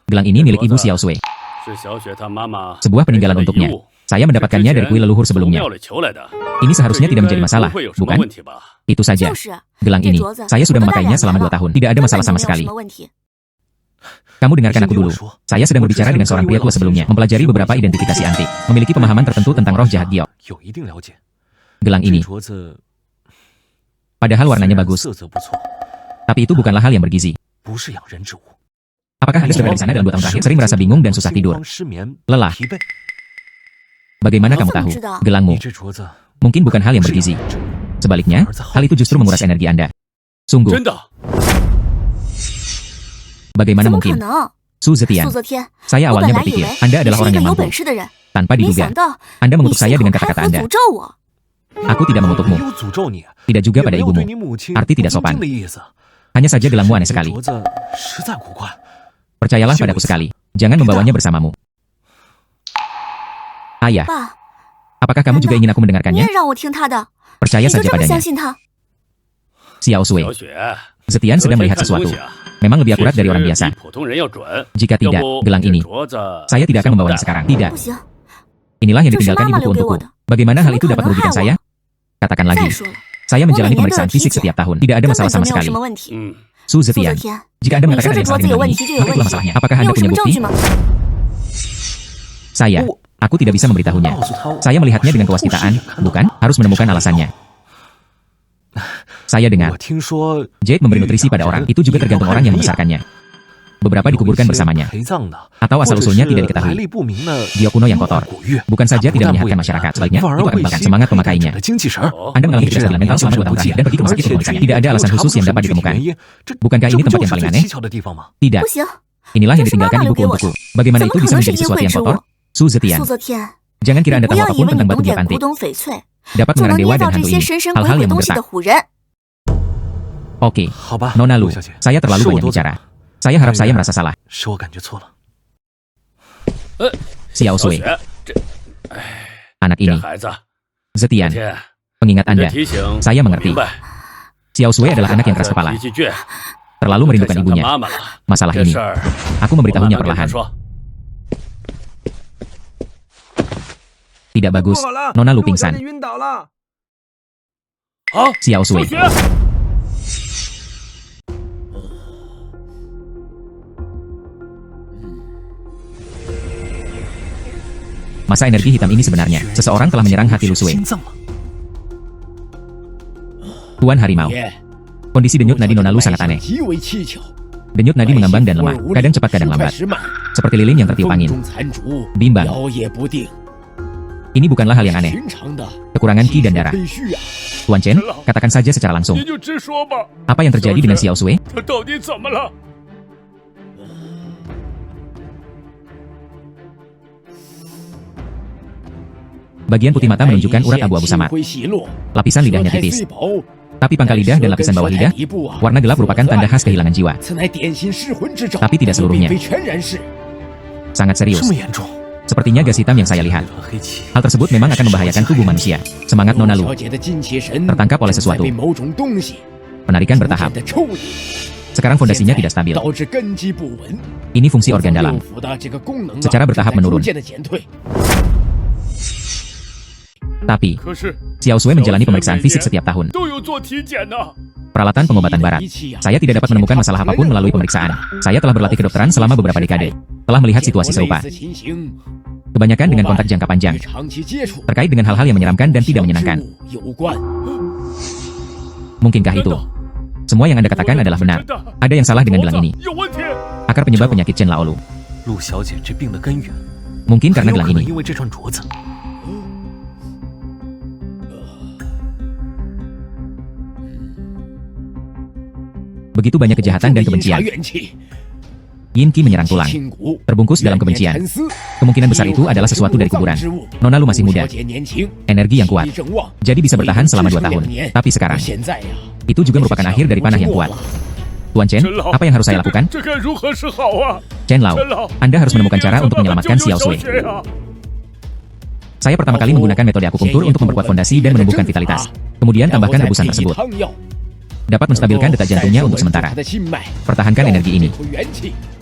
Gelang ini milik ibu Xiao Sui. 是小雪她妈妈 Sebuah peninggalan 给她的遗 untuknya. 物， Saya 是之 mendapatkannya dari 前 kuil leluhur 从 sebelumnya. 庙里求来的， Ini 这 seharusnya 应 tidak 该 menjadi 不 masalah, 会有什么 bukan? 问题吧？ Itu saja. 就是， Gelang 这 ini, 镯子 saya 我 sudah 都戴 memakainya 2 selama 2 年了， tahun. Tidak ada 根 masalah 本就 sama 没有 sekali. 什么问题。 Kamu dengarkan aku dulu. Saya sedang berbicara dengan seorang pria tua sebelumnya, mempelajari beberapa identifikasi antik, memiliki pemahaman tertentu tentang roh jahat giok. 有一定了解。 Gelang 这 ini, 镯子 padahal 虽 warnanya 然 bagus, 色泽不错， tapi itu bukanlah hal yang bergizi. 不是养人之物。 Apakah Anda sudah di sana dalam 2 tahun terakhir sering merasa bingung dan susah tidur, 失眠、 lelah? 疲惫。 Bagaimana 我 kamu 怎么 tahu? 知道？ Gelangmu 你这镯子 mungkin bukan hal yang 是养 bergizi. 人之物。 Sebaliknya, hal itu justru menguras energi Anda. Sungguh, 真的， bagaimana 怎么可 mungkin? 能？ Su Zetian, 素泽天， saya 我本 awalnya 来以 berpikir 为 Anda 你 adalah 是 orang 一个 yang 有 mampu. 本事的人， Tanpa 没 diduga, 想到 Anda 你 mengutuk 信 saya 口 dengan 开 kata-kata 河 Anda. 诅咒我。 Aku tidak 我 mengutukmu, 没有诅咒你， tidak juga 也 pada 没有对 ibumu. 你母亲 Arti 不 tidak 尊 sopan. 敬的意思。 Hanya saja gelangmu aneh 这 sekali. 镯子实在古怪。 Percayalah padaku sekali. Jangan membawanya bersamamu. Ayah, 爸， apakah kamu juga ingin aku 你 mendengarkannya? 也让我听他的， Percaya 你就 saja 这么 padanya. 相信他？ Xiao Sui, 小雪， Zetian 昨 sedang 天 melihat 看东 sesuatu. 西啊， Memang lebih 确 akurat dari orang 实 biasa. 比普通人要准。 Jika 要 tidak, 不 gelang 这 ini, 镯子 saya tidak akan 想不 membawanya 带 sekarang. Tidak. 不行， Inilah yang 这是 ditinggalkan 妈妈 ibuku 留给我 untukku. 的。 Bagaimana hal itu 怎么 dapat 可能 merugikan 害我？ saya? Katakan 再 lagi. 说了， Saya 我 menjalani 每年都有 pemeriksaan 体 fisik 检， setiap tahun. Tidak ada 根 masalah 本就 sama 没有 sekali. 什么问题。 嗯， Su 素泽 Zetian, 天， jika Anda 你 mengatakan 说 ada 这 yang 镯 salah 子有 dengan 问 ini, 题就有 maka 问 itulah 题， masalahnya. Apakah 你 Anda 有什 punya 么证 bukti? 据吗？ Saya. Aku tidak bisa memberitahunya. 告诉他， Saya melihatnya dengan 我是 kewaskitaan, 亲眼看到 bukan? Harus menemukan alasannya. Saya 我 dengar, 听说 Jade memberi nutrisi pada orang, itu juga tergantung orang yang membesarkannya. Beberapa dikuburkan bersamanya. 陪葬的， Atau 或者 asal-usulnya 是 tidak 来 diketahui. 历不明的 Giok kuno yang kotor. 古玉， Bukan saja 不 tidak 但不 menyehatkan 隐 masyarakat, 瞒， sebaliknya 反而 itu akan 会 membangkang 吸 semangat 佩戴者 pemakainya. 的精气神儿。 Anda mengalami 一直 kecelakaan 两 mental 年 selama 2 tahun 不 terakhir 见 dan pergi ke rumah 而 sakit 且 untuk memeriksaannya. 这 Tidak ada alasan 常 khusus 识 yang 是 dapat 具体 ditemukan. 原因，这 Bukankah 这 ini 不 tempat 就 yang 是 paling 最 aneh? 蹊跷的地方吗？ Tidak. 不行， Inilah yang 这是妈 ditinggalkan 妈留 ibuku 给我的， untukku. Bagaimana 怎 itu 么可 bisa 能是 menjadi 阴 sesuatu 会 yang 之 kotor? 物？ Su Zetian, 素泽天， jangan 你 kira Anda 不 tahu 要以 apapun 为你 tentang 懂 batu 点 giok 古 antik. 董翡翠， Dapat 就能 mengenang 捏 dewa 造 dan 这 hantu 些 ini. 神神鬼 Hal-hal 鬼 yang 东西的 menggertak. 唬人。 Oke, 好吧， Nona 陆 Lu, 小姐， saya terlalu 是我 banyak 多嘴 bicara. Saya harap saya merasa salah. 是我感觉错了。 Xiao 小 Sui, 雪，这 anak 这 ini, 孩子， Zetian, 天， pengingat 你的 Anda. 提醒 Saya 我 mengerti. 明白。 Xiao Sui adalah 这 anak yang 孩 keras 子 kepala, 脾气倔， terlalu 太 merindukan 想他 ibunya. 妈妈了。 Masalah 这 ini, 事儿 aku 我慢 memberitahunya 慢跟他 perlahan. 说。 Tidak 不 bagus, 好了， Nona Lu 陆小 pingsan. 姐晕倒了。 好， Xiao 小 Sui, 雪， masa energi hitam ini sebenarnya, seseorang telah menyerang hati Lu Sui. 心脏了， Tuan Harimau, 爷， kondisi denyut nadi Nona Lu sangat aneh. 极为蹊跷， Denyut nadi mengambang dan lemah, kadang cepat kadang 时快 lambat, 时慢， seperti lilin yang tertiup 风 angin. 中残烛， Bimbang, 摇曳不定。 ini bukanlah hal yang aneh. 平常的 Kekurangan ki dan darah. 体虚啊， Tuan Chen, katakan saja secara langsung. 你就直说吧， Apa yang terjadi dengan Xiao Sui? 他到底怎么了？ Bagian putih mata menunjukkan urat abu-abu samar. 灰细落， Lapisan 舌 lidahnya 苔 tipis. 虽薄， Tapi pangkal lidah dan lapisan bawah lidah, 底部啊， warna gelap merupakan tanda khas kehilangan jiwa. 此乃典型失魂之兆， Tapi tidak seluruhnya. 并非全然是。 Sangat 这 serius. 么严重？ Sepertinya gas hitam yang saya 一 lihat. 团黑气， Hal tersebut memang akan membahayakan tubuh manusia. Semangat Nona 小 Lu. 姐的精气神 Tertangkap oleh 正在 sesuatu. 被某种东西 Penarikan 逐渐 bertahap. 地抽离， Sekarang fondasinya 现 tidak 在 stabil. 导致根基不稳， Ini fungsi organ 六 dalam. 腑的这个功能啊 Secara bertahap 正在 menurun. 逐渐地减退。 Tapi, 可是 Xiao Sui menjalani pemeriksaan fisik setiap tahun. 都有做体检呢。 Peralatan pengobatan barat. 仪器啊 Saya tidak dapat menemukan masalah apapun melalui pemeriksaan. Saya telah berlatih kedokteran selama beberapa dekade. Telah melihat situasi 见过 serupa. 类似情形 Kebanyakan dengan kontak jangka 与 panjang. 长期接触 Terkait dengan hal-hal yang menyeramkan dan tidak menyenangkan. 有关。 Mungkinkah itu? Semua yang Anda katakan adalah benar. Ada yang salah dengan gelang ini. 有问题。 Akar penyebab penyakit Chen Laolu. 陆小姐这病的根源， Mungkin 很 karena 有 gelang 可能 ini. 因为这串镯子。 Begitu banyak kejahatan dan 注意查 kebencian. 怨气， Yin Qi menyerang tulang. 筋骨 Terbungkus dalam kebencian. 沉思 Kemungkinan besar itu adalah sesuatu dari kuburan. Nona Lu masih muda. 小姐年轻， Energi yang kuat. 体正旺， Jadi bisa bertahan selama 2 tahun. 2年 Tapi sekarang, 现在呀， itu juga merupakan akhir dari panah yang kuat. Tuan Chen, 陈老， apa yang harus saya lakukan? 这该如何是好啊？ Chen Lao, 陈老， Anda harus 你 menemukan 一定 cara 要 untuk 想办法 menyelamatkan 救救 Xiao 小 Sui. 雪呀！ Saya pertama kali menggunakan metode akupunktur untuk memperkuat fondasi dan menumbuhkan vitalitas. Kemudian tambahkan rebusan tersebut. Dapat menstabilkan detak jantungnya untuk sementara. Pertahankan energi ini.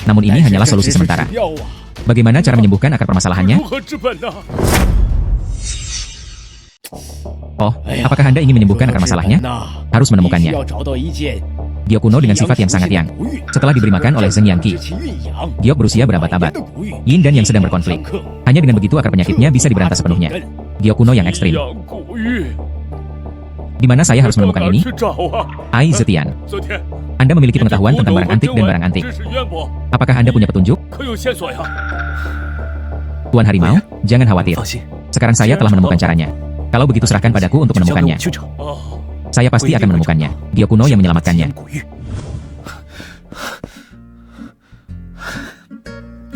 Namun ini hanyalah solusi sementara. Bagaimana cara menyembuhkan akar permasalahannya? 如何治本呢？ Oh, apakah Anda ingin menyembuhkan akar masalahnya? Harus menemukannya. Giok kuno dengan sifat yang sangat yang. Setelah diberi makan oleh Zheng Yangqi, Giok berusia berabad-abad. Yin dan yang sedang berkonflik. Hanya dengan begitu akar penyakitnya bisa diberantas sepenuhnya. Giok kuno yang ekstrim. 养蛊玉， Di mana saya harus 到 menemukan 哪儿 ini? 去找啊？ Ai Zetian. 昨天 Anda memiliki pengetahuan tentang barang antik dan barang antik. 知识渊博， Apakah Anda punya petunjuk? 可有线索呀？ Tuan Harimau, jangan khawatir. 放心， Sekarang saya telah menemukan caranya. Kalau begitu serahkan padaku untuk 交给我 menemukannya. 去找 哦， Saya pasti akan menemukannya. Giok kuno yang menyelamatkannya. 古玉。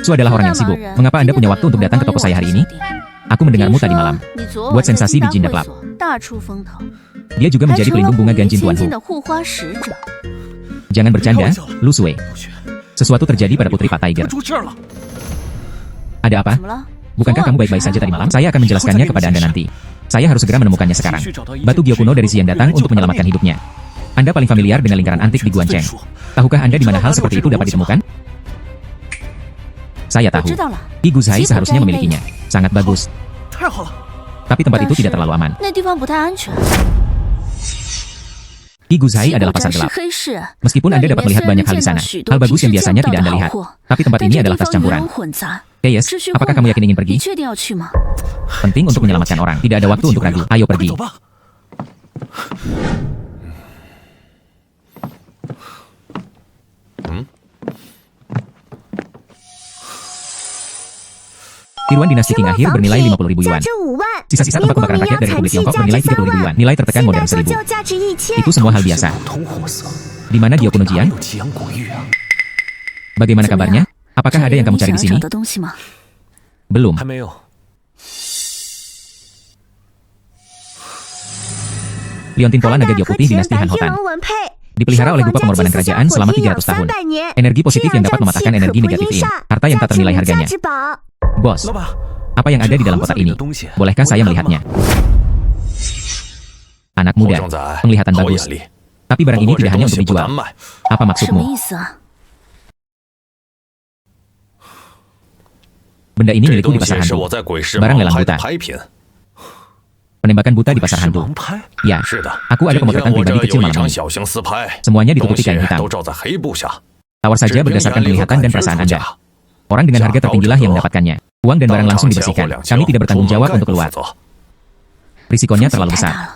Su adalah orang yang sibuk. Mengapa Anda punya waktu untuk datang ke toko saya hari ini? Aku mendengarmu tadi malam. Buat sensasi di Jinda Club. Dia juga menjadi pelindung bunga ganjin Tuan Hu. Jangan bercanda, Lu Sui. 陆雪， Sesuatu terjadi pada putri Pak Tiger. 出事儿了！ Ada apa? Bukankah kamu baik-baik saja tadi malam? Saya akan menjelaskannya kepada Anda nanti. Saya harus segera menemukannya sekarang. Batu Giok kuno dari Xian datang untuk menyelamatkan hidupnya. Anda paling familiar dengan lingkaran antik di Guancheng. Tahukah Anda di mana hal seperti itu dapat ditemukan? Saya tahu. Ki Guzhai seharusnya memilikinya. Sangat bagus. 太好了， Tapi tempat itu tidak terlalu aman. 那地方不太安全。 Ki Guzhai adalah pasar 是 gelap. 黑市， Meskipun Anda dapat melihat banyak hal di sana, hal bagus yang biasanya tidak Anda lihat. Tapi tempat ini adalah tas campuran. Keyes, apakah kamu yakin ingin pergi? 你确定要去吗？ Penting untuk menyelamatkan orang. Tidak ada waktu untuk ragu. Ayo 快 pergi. 走吧。 Tiruan dinasti Qing akhir bernilai 50.000 yuan. 5万， Sisa-sisa tempat pembakaran rakyat dari Republik Tiongkok bernilai 30.000 yuan. Nilai tertekan modern 1000. 价值1000。 Itu semua hal biasa. 通货色， Di mana Giok kuno 哪 Jian? 有奇阳古玉啊？ Bagaimana kabarnya? Apakah ada yang kamu cari di 想要 sini? 找的东西吗？ Belum. 还没有。 Liontin Pola Naga Giok Putih dinasti Han Hotan. 文配， Dipelihara oleh dupa pengorbanan kerajaan selama 300 tahun. Energi positif yang dapat mematahkan energi negatif ini. Harta yang tak ternilai harganya. Bos, 老板， apa yang ada di dalam kotak ini? Bolehkah saya melihatnya? Anak muda, penglihatan 好 bagus. 眼力。 Tapi barang 不 ini 过这 tidak hanya 东西 untuk 不 dijual. 难卖， Apa 什么 maksudmu? 意思啊？ Benda ini 这 milikku 东 di pasar 西是 hantu. 我在鬼市 Barang 盲 lelang 拍的 buta. 拍品。 Penembakan buta di pasar 是 hantu. 盲拍？ Ya, 是的， aku ada 今天 pemotretan 我这 pribadi 有 kecil 一 malam 场 ini. 小型私拍， Semuanya 东 ditutupi 西 kain hitam. 都罩在黑布下。 Tawar 只 saja 凭 berdasarkan 眼力和 penglihatan 感 dan 觉 perasaan 出 Anda. 价， Orang dengan harga tertinggilah yang mendapatkannya. Uang dan barang 当 langsung 场前后 dibersihkan. 2 Kami tidak bertanggung jawab untuk 出 keluar. 负责。 Risikonya 风险 terlalu 太 besar. 大了。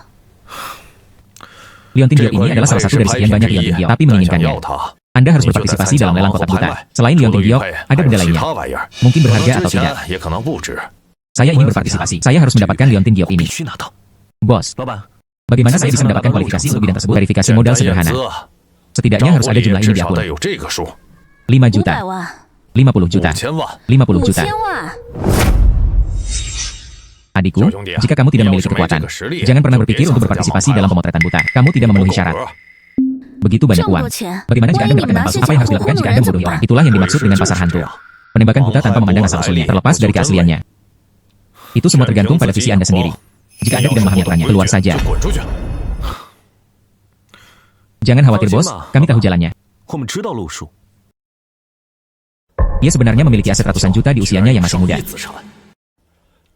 Liontin 这 Giok 块 ini 玉 adalah 佩 salah 是 satu dari 拍 sekian 品 banyak 第一， Liontin Giok, tapi 但想 menginginkannya. 要它， Anda harus 你就得 berpartisipasi 参加 dalam lelang 我 kotak 拍 buta. 卖。 Selain 做 Liontin 个玉 Giok, 佩 ada 还 benda 有其 lainnya. 他玩意儿， Mungkin 可 berharga 能 atau 值 tidak. 钱，也可能不值。 Saya ingin berpartisipasi. Saya harus mendapatkan Liontin Giok 必 ini. 须拿到。 Bos, 老板， bagaimana saya bisa mendapatkan kualifikasi untuk bidang tersebut? Verifikasi 简 modal 单验 sederhana. 资， Setidaknya 账 harus 户 ada 里 jumlah ini 至 di 少 akun. 得有这个数， 5 500 juta, 万， 50 juta, 5000万。 50 juta. 5000万， Adikku, Jauh, Jongdia. jika kamu tidak Yang memiliki semai kekuatan, juga实力, jangan pernah就berpikir别 untuk 想参加 berpartisipasi 盲拍 dalam 了 pemotretan buta. Kamu tidak 不 memenuhi 够 syarat. 格。 Begitu 这 banyak 么 uang. 多钱， Bagaimana jika 万 Anda 一你们 mendapatkan 拿 bantuan? 些 Apa 假 yang harus 货 dilakukan 糊 jika 弄 Anda 人怎 membodohi 么 orang? 办？ Itulah yang 鬼 dimaksud 市 dengan 就 pasar 是 hantu. 这样， Penembakan buta 盲 tanpa 拍 memandang 不 asal 来 usulnya, 历 terlepas 不 dari 求真伪 keasliannya. Itu semua tergantung pada visi Anda sendiri. Jika Anda tidak memahami aturannya, keluar saja. 就滚出去。 Jangan khawatir bos, kami tahu jalannya. 我们知道路数。 Dia sebenarnya memiliki aset ratusan juta di usianya yang masih muda. 少一子产，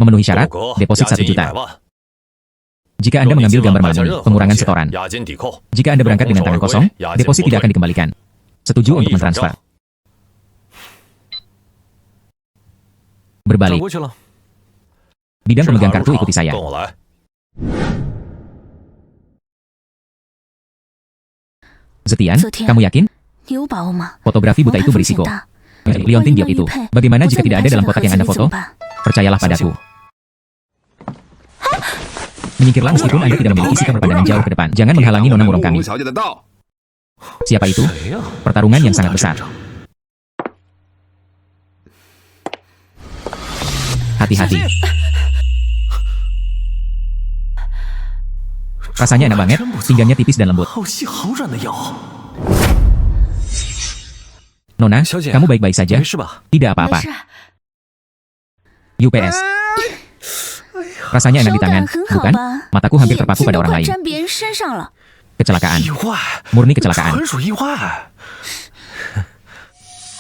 Memenuhi syarat, 够格 deposit 押 1 金100 juta. 万。 Jika Anda 若你 mengambil 今晚 gambar 买 malam 下 ini, 任何 pengurangan 东西 setoran. 押金抵扣。 Jika Anda berangkat dengan tangan kosong, deposit tidak akan dikembalikan. Setuju 同 untuk 意转 mentransfer. 账。 转 Berbalik. 过去了。 Bidang 是 pemegang 卡 kartu 入场 ikuti saya. 跟我来。 Zetian, Zetian. kamu yakin? 你有把握吗？ Fotografi buta 盲 itu 拍风险 berisiko. 大， Liontin Giok itu. Bagaimana jika tidak ada dalam kotak yang Anda foto? 怎么办？ Percayalah padaku. Menyingkirlah meskipun Anda tidak memiliki sikap pandangan jauh ke depan. Jangan menghalangi nona murung kami. 小姐的道。 Siapa itu? 谁呀？ Pertarungan yang sangat besar. Hati-hati. Rasanya enak banget, pinggangnya tipis dan lembut. 好细好软的咬， Nona, 小姐 kamu baik-baik saja? 没事吧？ Tidak 没 apa-apa. 事， UPS. Rasanya enak 手 di tangan, 感很好 bukan? 吧？ Mataku hampir 眼 terpaku 睛 pada 都 orang 快 lain. 粘别人身上了。 Kecelakaan. 意外， Murni kecelakaan. 纯属意外。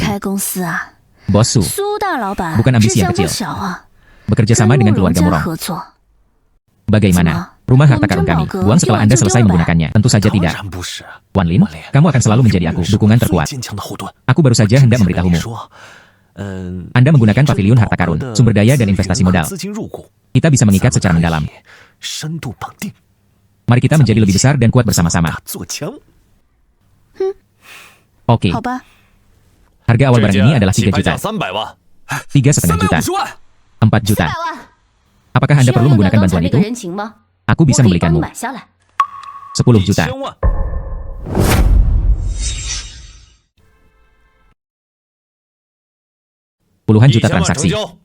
sendiri. 开公司啊？ Bossu, 苏大老板 Bukan 志 ambisi yang 向不 kecil. 小啊， bekerja 跟 sama 慕 dengan 容 keluarga 家 Murong. 合作。 Bagaimana? Rumah harta karun kami, buang setelah Anda selesai menggunakannya. Tentu saja 当 tidak. 然不是。Wan Lin, kamu akan selalu menjadi aku, dukungan 最 terkuat. 坚强的后盾。 Aku baru saja hendak 现在跟你 memberitahumu. 说，Anda menggunakan pavilion harta karun, sumber daya dan investasi modal. 资金入股， Kita bisa mengikat secara mendalam. 深度绑定， Mari kita menjadi lebih besar dan kuat bersama-sama. 做强。 Oke, 好吧， harga awal 这 barang ini 件 adalah 起 3 拍 juta, 价300万， 3,5 juta, 350万， 4 juta. 400万， Apakah 需 Anda 要 perlu 用掉 menggunakan 刚才 bantuan 那 itu? 个人情吗？ Aku 我 bisa 可以帮你 membelikanmu 买下来。 10 juta. 1000万， Puluhan juta 1000万成 transaksi. 交。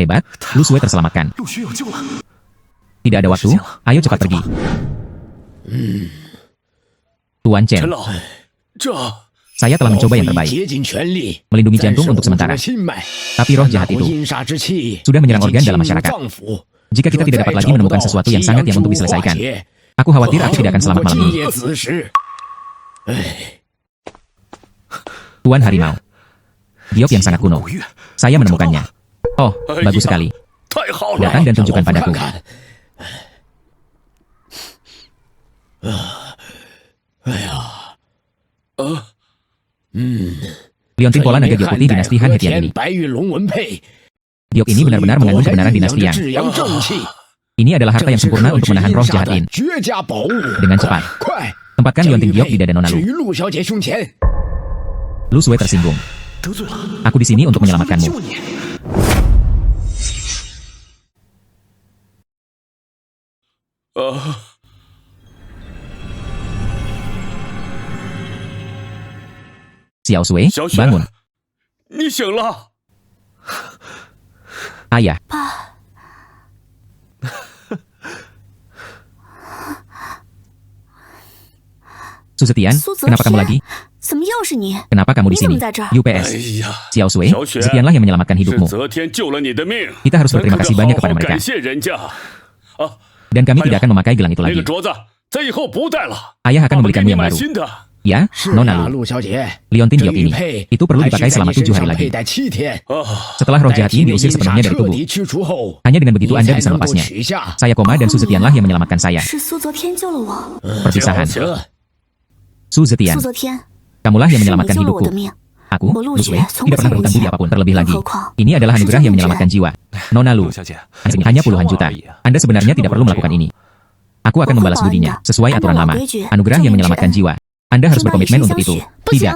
Hebat, Lu Sue terselamatkan. 陆续有救了， Tidak ada waktu, ayo cepat pergi. Tuan 陈 Chen, 老，这 saya telah mencoba yang 我会 terbaik, 竭尽全力 melindungi 再 jantung 守 untuk 护 sementara. 这个心脉。 Tapi roh 那 jahat 股 itu 阴煞之气 sudah menyerang 已经 organ dalam 进入 masyarakat. 脏腑， Jika kita tidak dapat lagi menemukan sesuatu yang sangat yang untuk diselesaikan, aku khawatir aku tidak akan selamat malam ini. 子时， Tuan Harimau, giok yang sangat kuno. 古玉， Saya menemukannya. Oh, bagus sekali. 太好了！ Datang dan tunjukkan 让我 padaku. 看看。哎呀，Liontin Pola Naga Giok Putih dinasti Han Hetian ini. 白玉龙纹佩， Giok ini benar-benar mengandung kebenaran dinasti Yang. 至阳正气， Ini adalah harta yang sempurna untuk menahan roh jahat In. 绝佳宝物。 Dengan cepat, 快， tempatkan Liontin Giok di dada Nona 置 Lu. 于陆小姐胸前。 Lu Sue tersinggung. 得罪了， Aku di sini untuk menyelamatkanmu. 救你。 Xiao Sue, 小雪 bangun. 你醒了， Ayah, 爸， Suzetian, 苏泽 kenapa kamu 天 lagi? 怎么又是你？ Kenapa kamu di 你怎 sini? 么在这儿？ UPS, 呀， Xiao Sue, 小雪 Suzetianlah yang menyelamatkan 是 hidupmu. 泽天救了你的命， Kita harus 咱 berterima 可 kasih 得 banyak 好好 kepada mereka. 感谢人家啊！ Dan kami Ayo, tidak akan memakai gelang itu 那个 lagi. 镯子咱以后不戴了， Ayah akan 爸爸给 membelikanmu 你 yang 买 baru. 新的。 Ya, 是 Nona 啊， Lu. 陆小姐， Liontin 这 Giok 玉 ini, 佩 itu perlu 还需 dipakai 在 selama 你身 7 hari 上 lagi. 佩戴7天。 Setelah roh 待 jahat 其 ini 内 diusir 阴煞 sepenuhnya dari 彻 tubuh. 底驱除后， Hanya dengan begitu 你 Anda 才 bisa 能够 melepasnya. 取下。 Saya koma dan Suzetianlah yang menyelamatkan saya. 是苏泽天救了我。 Perpisahan. 行 Suzetian, 苏泽天， kamulah yang 是你 menyelamatkan 救了我 hidupku. 的命。 Aku, Aku, Lu Lu Sue, Jue,从 tidak 不 pernah 欠 berhutang budi 人情。 apapun terlebih 更 lagi. 何况 Ini adalah 是 anugerah 真 yang 正 menyelamatkan 之 jiwa. Nona Lu, 陆小姐， hanya puluhan juta. Anda sebenarnya tidak perlu melakukan ini. Aku akan membalas budinya sesuai aturan lama. Anugerah yang menyelamatkan jiwa. Anda harus berkomitmen untuk itu. Tidak.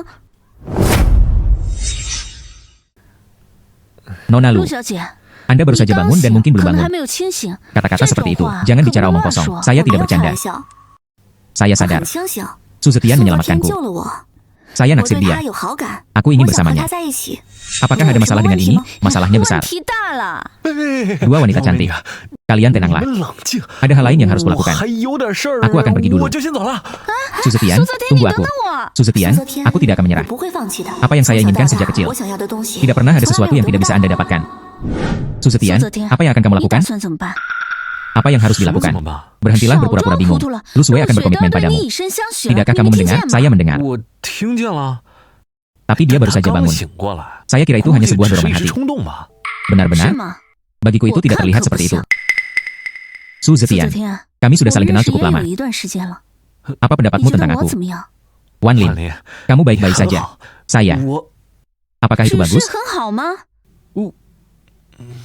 不 Nona 行， Lu, 陆小姐， Anda baru 你 saja 刚 bangun dan 醒 mungkin 可 belum 能还 bangun. 没有清醒。 Kata-kata 这 seperti 种 itu. 话 Jangan 不 bicara 能 omong 乱 kosong. 说。 Saya 我没 tidak 有开 bercanda. 玩笑， Saya 我 sadar. 很清醒。 Suzetian 苏泽天 menyelamatkanku. 救了我， Saya 我 naksir 对 dia. 他有好感， Aku ingin 我想和 bersamanya. 他在一起。 Apakah ada masalah dengan ini? Masalahnya 问 besar. 题大了， Dua wanita cantik. Kalian 你 tenanglah. 们冷静。 Ada hal lain yang harus 我 kulakukan. 还有点事儿， Aku akan pergi dulu. 我就先走了。 Suzetian, 苏泽天，你 tunggu 等 aku. 等我。 Suzetian, 苏泽天， aku tidak akan 我 menyerah. 不会放弃的。 Apa yang saya 从小 inginkan 到 sejak 大 kecil. 我想要的东西 Tidak pernah ada 从来 sesuatu 没有 yang tidak 得 bisa 到 Anda 过 dapatkan. 苏 Suzetian, 泽天， apa yang akan kamu 你打 lakukan? 算怎么办？ Apa yang harus 什么 dilakukan? 怎么办？ Berhentilah 少 berpura-pura 装 bingung. 糊涂了， Lu Sue 陆 akan 雪都要 berkomitmen 对 padamu. 你以身相许了。 Tidakkah 你 kamu 没听 mendengar? 见吗？ Saya mendengar. 我听见了。 Tapi dia baru 他 saja 刚 bangun. 醒过来， Saya kira itu 估 hanya 计 sebuah 只是 dorongan 一时 hati. 冲动吧。 Benar-benar? 是吗？ Bagiku itu 我 tidak 看 terlihat 可不 seperti itu. 像。苏泽 Suzetian, 天， kami sudah 我 saling 们 kenal 认识 cukup 也 lama. 有一段时间了， Apa 你 pendapatmu 觉得 tentang 我 aku? 怎么样？ Wan 万 Lin, 林， kamu 你 baik-baik 很 saja. 好。 Saya, 我 apakah itu 是不 bagus? 是很好吗？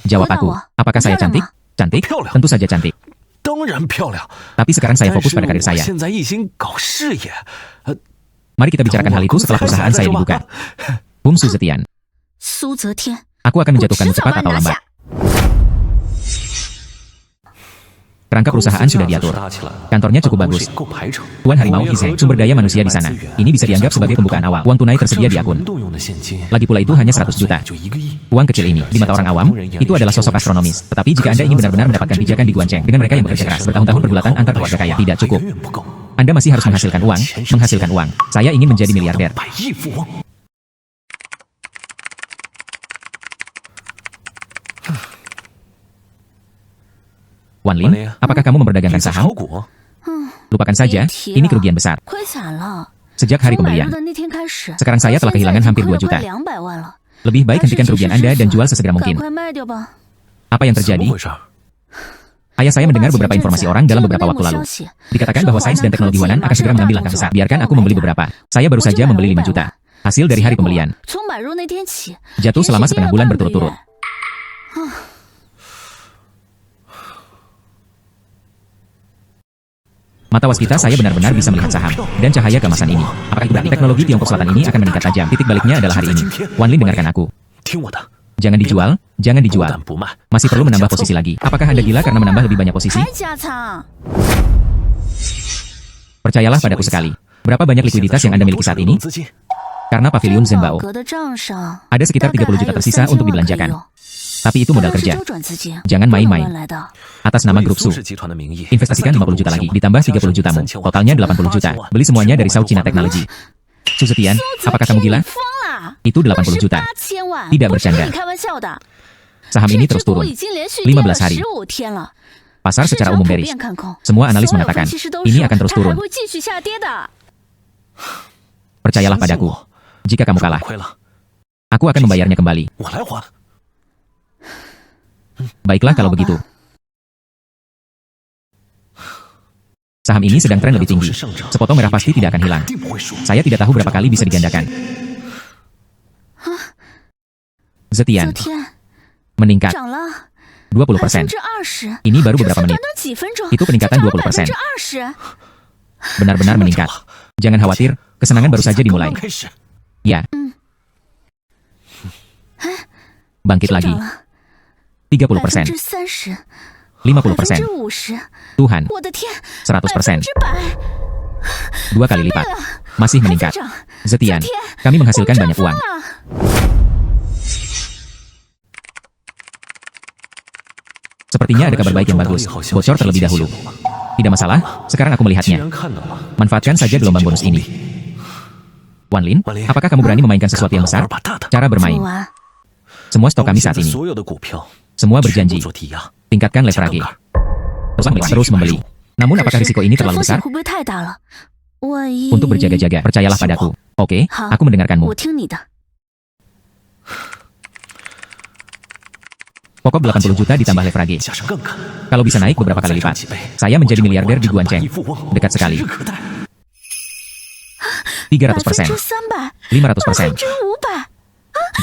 Jawab 回答 aku. 我， Apakah 漂 saya 亮 cantik? 吗？ Cantik? 漂亮。 Tentu saja cantik. 当然漂亮， Tapi sekarang saya 但 fokus 是 pada karir 我 saya. 现在一心搞事业。 Mari kita bicarakan hal itu setelah perusahaan saya dibuka. Bung Suzetian, 苏泽天， aku akan 我 menjatuhkanmu 迟早 cepat 把你 atau 拿 lambat. 下。 Kerangka perusahaan sudah 公司架子 diatur. 搭起来了， Kantornya 办 cukup 公室 bagus. 也够排场。 Tuan Harimau Hiseng, sumber daya manusia di sana. Ini bisa dianggap sebagai pembukaan awal. Uang tunai tersedia di 这是 akun. 能动用的现金， Lagi pula itu hanya 100 juta. 就1个亿。 Uang kecil ini, di mata orang awam, itu adalah sosok astronomis. Tetapi jika Anda ingin benar-benar mendapatkan pijakan di Guanceng dengan mereka yang bekerja keras bertahun-tahun pergulatan antar keluarga kaya, tidak 还 cukup. 远远不够， Anda masih harus menghasilkan uang, menghasilkan uang. Saya ingin menjadi miliarder. 100亿富翁。 Wan Lin, apakah kamu memperdagangkan 你在 saham? 炒股？ Lupakan saja, ini kerugian besar. 亏惨了。 Sejak hari 从买入 pembelian, 的那天开始， sekarang saya telah kehilangan hampir 2 juta. 200万了。 Lebih baik hentikan kerugian Anda dan jual sesegera 赶 mungkin. 快卖掉吧。Apa yang 怎 terjadi? 么回事？ Ayah saya mendengar beberapa informasi orang dalam beberapa waktu lalu. Dikatakan bahwa sains dan teknologi Wanan akan segera mengambil langkah besar. Biarkan aku membeli beberapa. Saya baru saja membeli 5 juta. Hasil dari hari pembelian. 从买入那天起， Jatuh selama setengah bulan berturut-turut. Mata waskita saya benar-benar bisa melihat saham dan cahaya keemasan ini. Apakah itu berarti teknologi Tiongkok Selatan ini akan meningkat tajam? Titik baliknya adalah hari ini. Wanlin, dengarkan aku. 听我的， Jangan dijual, jangan 不 dijual. 但不卖， Masih perlu menambah posisi lagi. Apakah Anda gila karena menambah lebih banyak posisi? 还加仓？ Percayalah padaku sekali. Berapa banyak 现在 likuiditas 手 yang 里 Anda 都 miliki 是 saat 流 ini? 动资金， Karena Pavilion 宝 Zhenbao 格的账上 ada sekitar 30 juta tersisa untuk dibelanjakan. Tapi itu modal kerja. Jangan main-main. Atas nama grup Su, 苏氏集团的名义 investasikan 50 juta lagi, ditambah 30 jutamu. Totalnya 80 juta. Beli semuanya dari South China Technology. Su Zetian, apakah kamu gila? 疯了！ Itu 80 juta. 8000万， Tidak 不是 bercanda. 跟你开玩笑的。 Saham ini 这 terus 只股 turun. 已经连续跌了 15 hari. 15天了。 Pasar 市 secara 场 umum 普 bearish. 遍看空， Semua analis 所有 mengatakan 分析师都 ini 说 akan terus 它还 turun. 会继续下跌的。 Percayalah padaku. Jika kamu kalah, 亏了， aku akan membayarnya kembali. 我来还。 Baiklah kalau begitu. Saham ini sedang tren lebih tinggi. Sepotong merah pasti tidak akan hilang. 定不会输。 Saya tidak tahu berapa kali bisa digandakan. Zetian 昨天 meningkat 涨了 20%. 20%， Ini baru 这 beberapa 才短 menit. 短几分钟， Itu peningkatan 就涨了 20%. 20%。 Benar-benar meningkat. Jangan khawatir, kesenangan baru saja dimulai. 刚刚开始， Ya. Bangkit 又 lagi. 涨了 30%, 30%、 50%. 50%， Tuhan, 我的天， 100%. 100%， 2 kali lipat. Masih 还在 meningkat. 涨。 Zetian, kami menghasilkan banyak uang. Sepertinya ada kabar baik yang bagus. Bocor terlebih dahulu. Tidak masalah, sekarang aku 既 melihatnya. 然看到了， Manfaatkan saja gelombang bonus ini. Wanlin, apakah kamu berani memainkan sesuatu yang besar? 把大的， Cara 做 bermain. 完， Semua stok 我 kami 现 saat 在 ini. 所有的股票 Semua 全部 berjanji. 做抵押， Tingkatkan 加 leverage. 杠杆。 Terus membeli. Namun 可 apakah 是 risiko ini 这 terlalu 风险 besar? 会不会太大了？万一 Untuk berjaga-jaga, percayalah padaku. Oke, Hah. aku mendengarkanmu. 我听你的。 Pokok 80 juta ditambah leverage. 加上杠杆， Kalau bisa naik beberapa kali lipat. Saya menjadi miliarder di Guangzhou. Dekat sekali. 指日可待。 300%, 300%、 500%,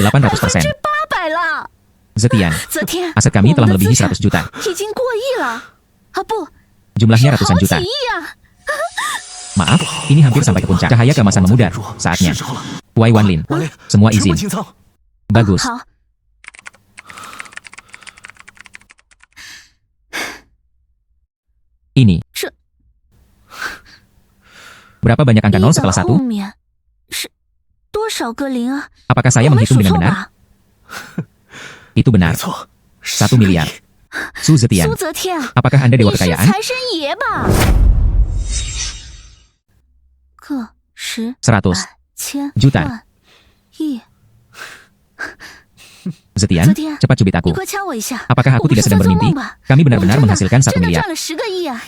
500%、 800%. 800了。 Zetian, 昨天 aset kami 我 telah 们的 melebihi 资产 100 juta. 已经过亿了啊！不， Jumlahnya 好 ratusan 几 juta. 亿啊！ Maaf, ini hampir sampai ke puncak. Cahaya keemasan memudar. Saatnya. 是时候了， Wei Wanlin, 王林， semua 全部 izin. 清仓。 Bagus. 好， Ini. 这 Berapa banyak angka 0一 setelah 的后 1? 面是多少个零啊？ Apakah saya 我没 menghitung 数 dengan 错 benar? 吧？ Itu 没 benar. 错， 1 miliar. Su Zetian, 苏泽天， apakah Anda 你 dewa 是 kekayaan? 财神爷吧？个十 100 百千 juta. 万亿， Zetian, Zetian, cepat cubit 你 aku. 快掐我一下！ Apakah 我 aku 不是 tidak sedang 在做 bermimpi? 梦吧？ Kami 我 benar-benar 真的 menghasilkan 1 真的 miliar. 赚了10个亿啊！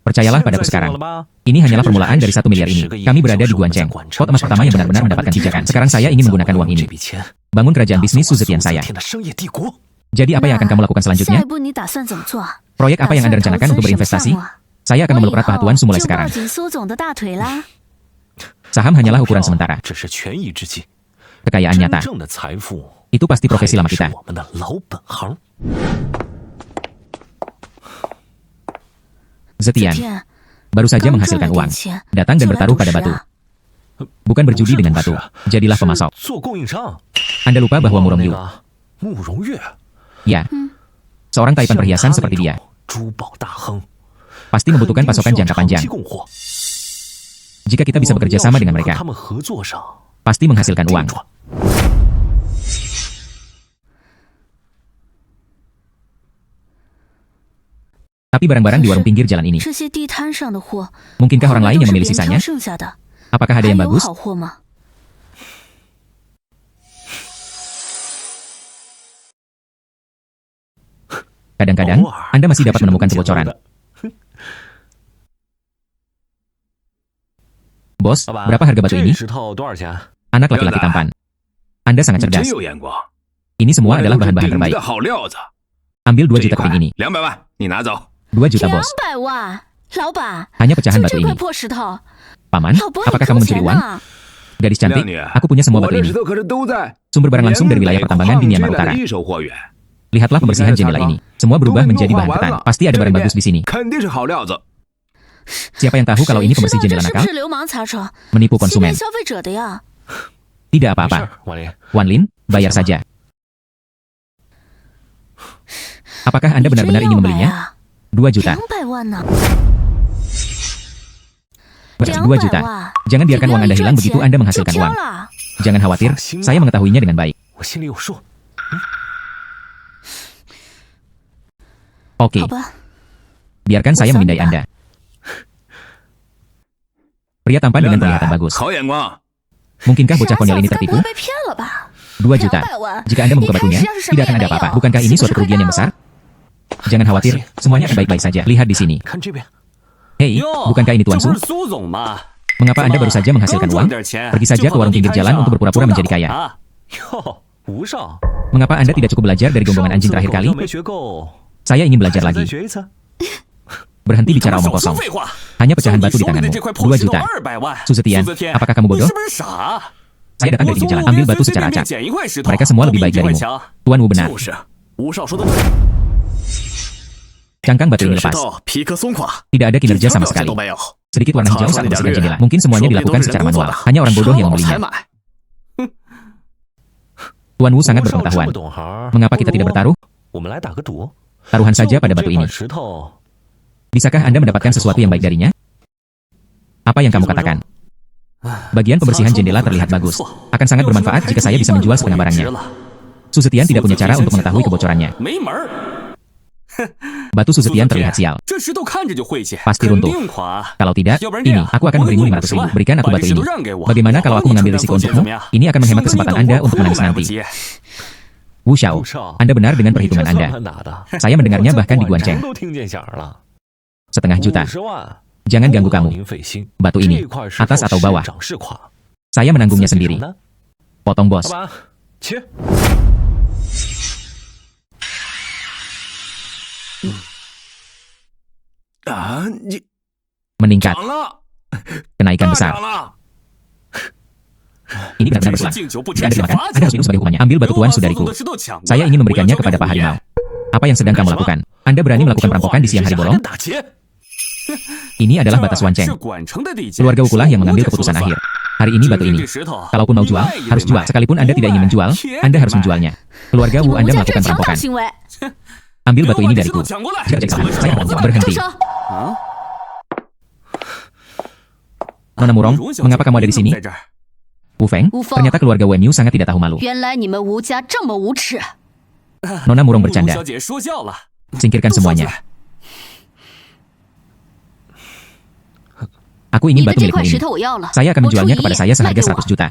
Percayalah padaku sekarang. Ini hanyalah permulaan dari 1 miliar ini. Kami berada di Guangzhou, kota emas pertama yang benar-benar mendapatkan pijakan. Sekarang saya ingin menggunakan uang ini. 这笔钱， Bangun kerajaan bisnis Su Zetian saya. 天的商业帝国。 Jadi apa yang akan kamu lakukan 下 selanjutnya? 一步你打算怎么做啊？ Proyek apa yang Anda rencanakan untuk berinvestasi? Saya akan 我 memeluk 以 erat 后 Pak Tuan Su mulai 就抱 sekarang. 紧苏总的大腿啦！ Saham hanyalah ukuran sementara. 这是权宜之计， Kekayaan 真 nyata. 正的财富 Itu pasti profesi 还 lama 是 kita. 我们的老本行。 Zetian, 天， baru saja 刚赚 menghasilkan 了 uang. 点钱， Datang dan 就来 bertaruh 赌 pada 石 batu. 啊！ Bukan berjudi dengan batu. Jadilah 是 pemasok. 做供应商。 Anda lupa bahwa 忘了 Murong 那 Yu. 个慕容月， Ya. Seorang taipan 像 perhiasan 他 seperti 那 dia. 种珠宝大亨， Pasti membutuhkan 肯定 pasokan 需要 jangka 长 panjang. 期供货。 Jika kita bisa 我们 bekerja 要 sama 是 dengan 能和 mereka, 他们合作上， pasti menghasilkan 定 uang. 赚。 Tapi barang-barang di warung pinggir jalan ini, 这些地摊上的货， mungkinkah 后 orang 面 lain 都 yang 是 memilih 别人挑 sisanya? 剩下的， Apakah ada 还 yang 有 bagus? 好货吗？ Kadang-kadang, Anda masih dapat menemukan kebocoran. Bos, 老板， berapa harga batu 这 ini? 石头多少钱？ Anak laki-laki tampan. Anda sangat 你真 cerdas. 有眼光。Ini semua adalah bahan-bahan 顶级 terbaik. 的好料子， Ambil 2 这 juta 一块 keping ini. 200万，你拿走。 2 juta, bos. 200万，老板， Hanya pecahan 就 batu 这块 ini. 破石头， Paman, 老伯 apakah 很 kamu 抠 mencuri 钱 uang? 呢。 Gadis cantik, 靓女， aku punya semua 我 batu 的石 ini. 头可是都在 Sumber barang langsung dari wilayah pertambangan di Myanmar 矿 Utara. 的一手货源， Lihatlah pembersihan jendela ini. Semua berubah menjadi bahan ketan. Pasti ada barang bagus di sini. 肯定是好料子。 Siapa yang tahu kalau ini 谁知 pembersih 道这 jendela 是不 nakal? 是流氓财车？ Menipu 欺 konsumen. 骗消费者的呀。 Tidak 没事 apa-apa. 儿，王林。 Wan Lin, bayar saja. Apakah Anda 你真 benar-benar 要 ingin 买 membelinya? 啊？ 2 juta. 200万呢？ Beras 2 200 juta. 万， Jangan 你 biarkan 不 uang 要 Anda 一 hilang 赚 begitu 钱 Anda 就 menghasilkan 飘 uang. 了。 Jangan khawatir,放心 saya 吧 mengetahuinya dengan baik. 我心里有数。 Oke, 好吧， biarkan saya Usah, memindai Mbak. Anda. Pria tampan dengan penglihatan bagus. 好眼光。 Mungkinkah 傻 bocah 小 konyol 子 ini 该不 tertipu? 会被骗了吧？ 2 juta. 200万， Jika Anda membuka 你看 batunya, 实际上是什么 tidak 也 akan ada 没 apa-apa. 有， Bukankah 是 ini 不是 suatu 快 kerugian 到 yang 了 besar? Jangan khawatir, semuanya akan baik-baik saja. Lihat di sini. 看这边， Hei, 哟， bukankah ini 这 Tuan 不 Su? 是苏总吗？ Mengapa Anda baru saja 刚 menghasilkan 赚 uang? 点钱， Pergi saja 就 ke warung 跑到 pinggir 地摊 jalan 上 untuk berpura-pura 赚大 menjadi kaya. 啊！ 哟，吴少， Mengapa Anda tidak cukup belajar dari gonggongan anjing 上次 terakhir 的狗 kali? 叫没学够， Saya ingin belajar 再 lagi. 学一次。 Berhenti 你他 bicara 妈 omong 少说 kosong. 废话！ Hanya pecahan 就 batu 你 di 手里的 tanganmu. 这块破 2 石头 juta. 200万。 Suzetian, 苏泽天 apakah kamu 你 bodoh? 是不是傻？ Saya datang 我 dari 从 pinggir 路 jalan, 边 ambil batu 随随 secara 便便 acak. 捡一块石头， Mereka semua 都 lebih 比 baik 你这块 darimu. 强。 Tuanmu benar. 就是，吴少说的对。 Cangkang batu 这 ini 石 lepas. 头皮壳松垮， Tidak ada 一 kinerja 点 sama 表现 sekali. 都没有。 Sedikit warna hijau saat membersihkan jendela. Mungkin 说 semuanya 不定都 dilakukan 是人 secara 工做 manual. 的， Hanya orang bodoh 查 yang 我才 membelinya. 买。 Tuan Wu sangat 吴少这 berpengetahuan. 么懂行， Mengapa kita 不 tidak 如 bertaruh? 我们来打个赌。 Taruhan 就 saja 赌 pada 这 batu 块 ini. 石头， Bisakah Anda mendapatkan sesuatu yang baik darinya? Apa yang kamu katakan? Bagian pembersihan jendela terlihat bagus. Akan sangat bermanfaat jika saya bisa menjual setengah barangnya. Suzetian tidak punya cara untuk mengetahui kebocorannya. 没门儿！ Batu Suzetian terlihat sial. 这石头看着就晦气， Pasti 肯 runtuh. 定垮。 Kalau tidak, 要不然这 ini 样， aku akan 我给 memberimu 你 500 ribu. 50 Berikan aku 把这 batu 石头 ini. 让给我。 Bagaimana 我 kalau 帮 aku 你 mengambil 承担 risiko 风险 untukmu? 怎么样？ Ini akan menghemat 省得你 kesempatan 等 Anda 我 untuk 我 menangis 来不 nanti. 及。 Wu Xiao, 吴少， Anda benar dengan 你这 perhitungan 算 Anda. 盘打的， Saya mendengarnya 我这 bahkan 管 diguanceng. 成都听见响儿了。 Setengah juta. 50万， Jangan ganggu 不劳 kamu. 您费心。 Batu 这 ini, 块石头 atas atau 是 bawah. 涨是垮， Saya menanggungnya 自己 sendiri. 承担。 Potong bos. 老板，切。 啊，你 Meningkat. 涨了， Kenaikan 大 besar. 涨了！ Ini benar-benar 这是 berselang. 敬酒不 Jika 吃 Anda 吃 dimakan, 罚 Anda harus minum sebagai hukumannya. Ambil batu tuan su dariku. Saya ingin memberikannya kepada Pak Harimau. Apa yang sedang kamu lakukan? Anda berani melakukan perampokan di siang hari bolong? 打劫， Ini adalah batas wanceng. Keluarga Wukulah yang mengambil keputusan akhir. Hari ini batu ini. Kalaupun mau jual, harus jual. Sekalipun Anda tidak ingin menjual, Anda harus menjualnya. Keluarga 你 Wu 们 Anda 无家 melakukan 这强大 perampokan. 行为， Ambil batu ini dariku. Jika jadi salah, saya akan menjual. Berhenti. 啊！ Nona Murong, mengapa kamu ada di sini? Wu Feng, Wu Feng. ternyata keluarga Wen Yu sangat tidak tahu malu. 原来你们吴家这么无耻。 Nona Murong bercanda. 小姐说笑了， Singkirkan 都说出 semuanya. 来 Aku 你 ingin 的 batu 这 milikmu 块石 ini. 头我要了， Saya akan 我出 menjualnya 1 kepada 亿 saya 卖 seharga 给我 100 juta.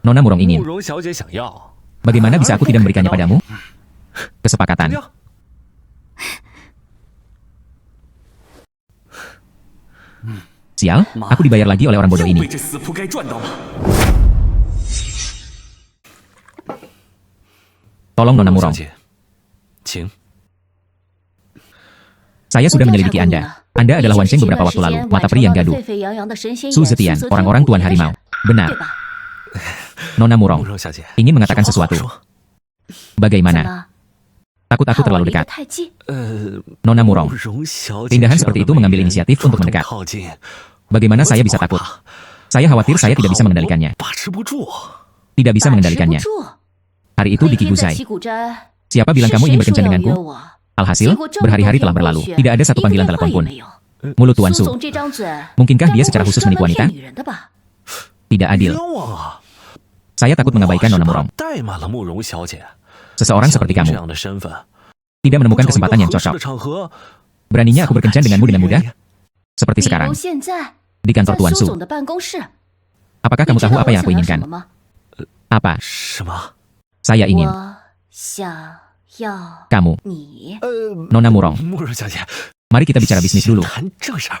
Nona Murong 慕 ingin. 容小姐想要， Bagaimana bisa aku tidak memberikannya padamu? 怎么 Kesepakatan. 样？ Sial, aku dibayar lagi oleh orang bodoh 又 ini. 被这死仆该赚到了。 Tolong Nona 慕容 Murong. 小姐，请。 Saya sudah menyelidiki Anda. Anda adalah wanceng beberapa waktu lalu, mata peri yang gaduh. Su Zetian, orang-orang Tuan Harimau. Benar. Nona 慕 Murong, 容小姐， ingin mengatakan 说好 sesuatu. 说 Bagaimana? Takut aku terlalu dekat. 太近， Nona 慕 Murong, 容小姐， Keindahan seperti itu mengambil inisiatif untuk mendekat. 靠近， bagaimana saya bisa takut? Saya khawatir saya tidak bisa mengendalikannya. 把持不住。 Tidak bisa 把持不 mengendalikannya. 住。 Hari itu 那 di 天在 Kiguzai. 旗鼓斋， Siapa bilang 是 kamu 谁 ingin 说 berkencan 要约 denganku? 我？ Alhasil, 结果这么多 berhari-hari 天 telah 过 berlalu. 去 Tidak ada satu 一 panggilan 个电话 telepon 也 pun. 没有。 Mulut Tuan 苏 Su. 总这张嘴， Mungkinkah 该 dia 不会 secara 是 khusus 专门 menipu 骗 wanita? 女人的吧？ Tidak adil. 冤枉啊！ Saya takut mengabaikan 我是 Nona 怕 Murong. 怠慢了慕容小姐。 Seseorang 像 seperti 您这 kamu 样的身份， tidak 不 menemukan 找一个 kesempatan yang 合适 cocok. 的场合， Beraninya aku berkencan denganmu dengan mudah? Seperti 比 sekarang, 如现在 di 在 kantor Tuan 苏 Su. 总的办公室， Apakah 你 kamu 知 tahu 道 apa 我 yang 想 aku 要什 inginkan? 么吗？ Apa? 什么？ Saya ingin 我想要 kamu, 你。 Nona Murong. 慕容小姐， Mari kita bicara bisnis dulu. 谈正事儿。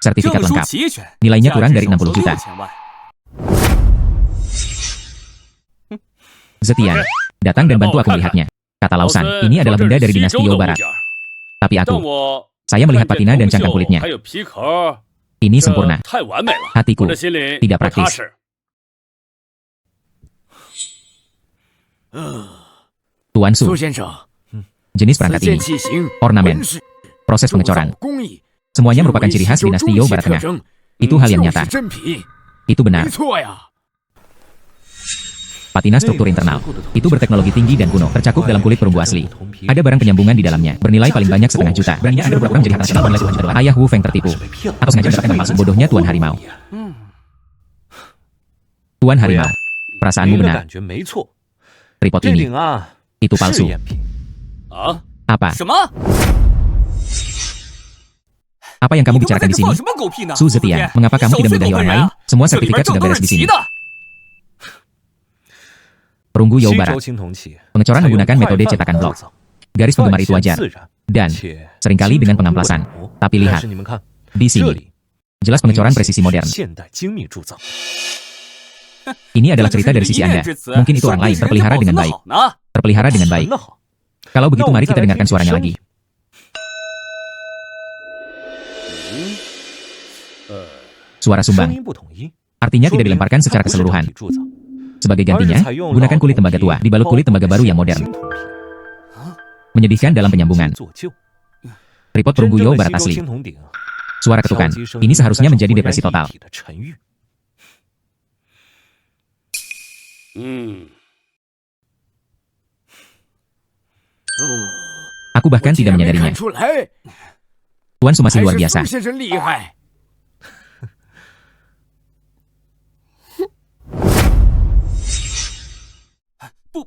Sertifikat 证书 lengkap. 齐全， Nilainya 价 kurang 值 dari 少则 60 juta. 6000万。 Zetian, datang dan bantu aku melihatnya. Kata Lausan, ini adalah benda dari dinasti You Barat. Tapi saya melihat patina dan cangkang kulitnya. Ini sempurna. Hatiku tidak praktis. Tuan Su, jenis perangkat ini, ornamen, proses pengecoran, semuanya merupakan ciri khas dinasti You Barat Tengah. Itu hal yang nyata. Itu benar. Patina struktur internal. Itu berteknologi tinggi dan kuno, tercakup dalam kulit perunggu asli. Ada barang penyambungan di dalamnya, bernilai paling banyak 500 juta. Beraninya Anda berpura-pura menjadi harta nasional oleh Tuan. Ayah Wu Feng tertipu. Atau sengaja mendapatkan palsu. Bodohnya Tuan Harimau. Tuan Harimau, perasaanmu benar. Tripod ini, itu palsu. Apa? Apa yang kamu bicarakan di sini? Su Zetian, mengapa kamu tidak meludahi orang lain? Semua sertifikat sudah beres di sini. Perunggu You Barat. Pengecoran menggunakan metode cetakan blok. Garis penggemar itu wajar. Dan seringkali dengan pengamplasan. Tapi lihat, di sini, jelas pengecoran presisi modern. Ini adalah cerita dari sisi Anda. Mungkin itu orang lain terpelihara dengan baik. Terpelihara dengan baik. Kalau begitu mari kita dengarkan suaranya lagi. Suara sumbang. Artinya tidak dilemparkan secara keseluruhan. Sebagai gantinya, gunakan kulit tembaga tua dibalut kulit tembaga baru yang modern. Menyedihkan dalam penyambungan. Tripod perunggu You Barat asli. Suara ketukan. Ini seharusnya menjadi depresi total. Aku bahkan tidak menyadarinya. Tuan Su masih luar biasa.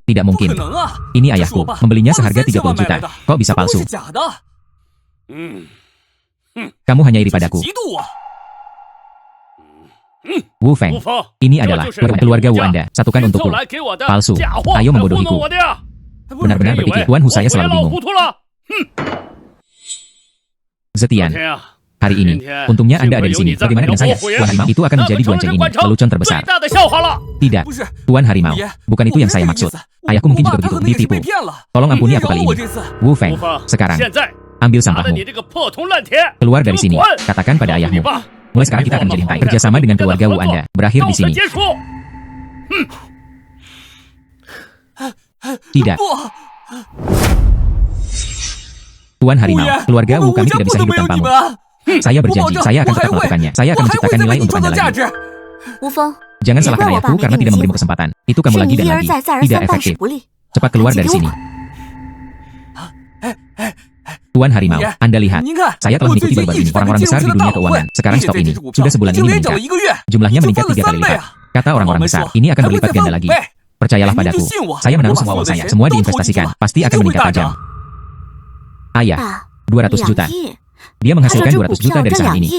Tidak mungkin. Ini ayahku. Membelinya seharga 30 juta. Kok bisa palsu? Kamu hanya iri padaku. Wu Feng, ini adalah keluarga Wu Anda. Satukan untukku. Palsu. Ayo membodohiku. Benar-benar berpikir Tuan Hu, saya selalu bingung. Zetian, hari ini, untungnya Anda ada di sini. Bagaimana dengan saya? Tuan Harimau itu akan menjadi Guanceng ini, lelucon terbesar. Tidak, Tuan Harimau, bukan itu yang saya maksud. Ayahku mungkin juga begitu, ditipu. Tolong ampuni aku kali ini. Wu Feng, sekarang, ambil sampahmu. Keluar dari sini, katakan pada ayahmu. Mulai sekarang kita akan menjadi hentai. Kerjasama dengan keluarga Wu Anda berakhir di sini. Tidak. Tuan Harimau, keluarga Wu kami tidak bisa hidup tanpamu. Saya berjanji, saya akan tetap melakukannya. Saya akan menciptakan nilai untuk Anda lagi. Wu Feng, Jangan salahkan ayahku karena tidak memberimu kesempatan. Itu kamu lagi dan lagi. Tidak efektif. Cepat keluar dari sini. Tuan Harimau, Anda lihat. Saya telah mengikuti baru-baru ini orang-orang besar di dunia keuangan. Sekarang stok ini sudah sebulan ini meningkat. Jumlahnya meningkat 3 kali lipat. Kata orang-orang besar, ini akan berlipat ganda lagi. Percayalah padaku. Saya menaruh semua uang saya. Semua diinvestasikan. Pasti akan meningkat tajam. Ayah, 200 juta. Dia menghasilkan 200 juta dari saham ini.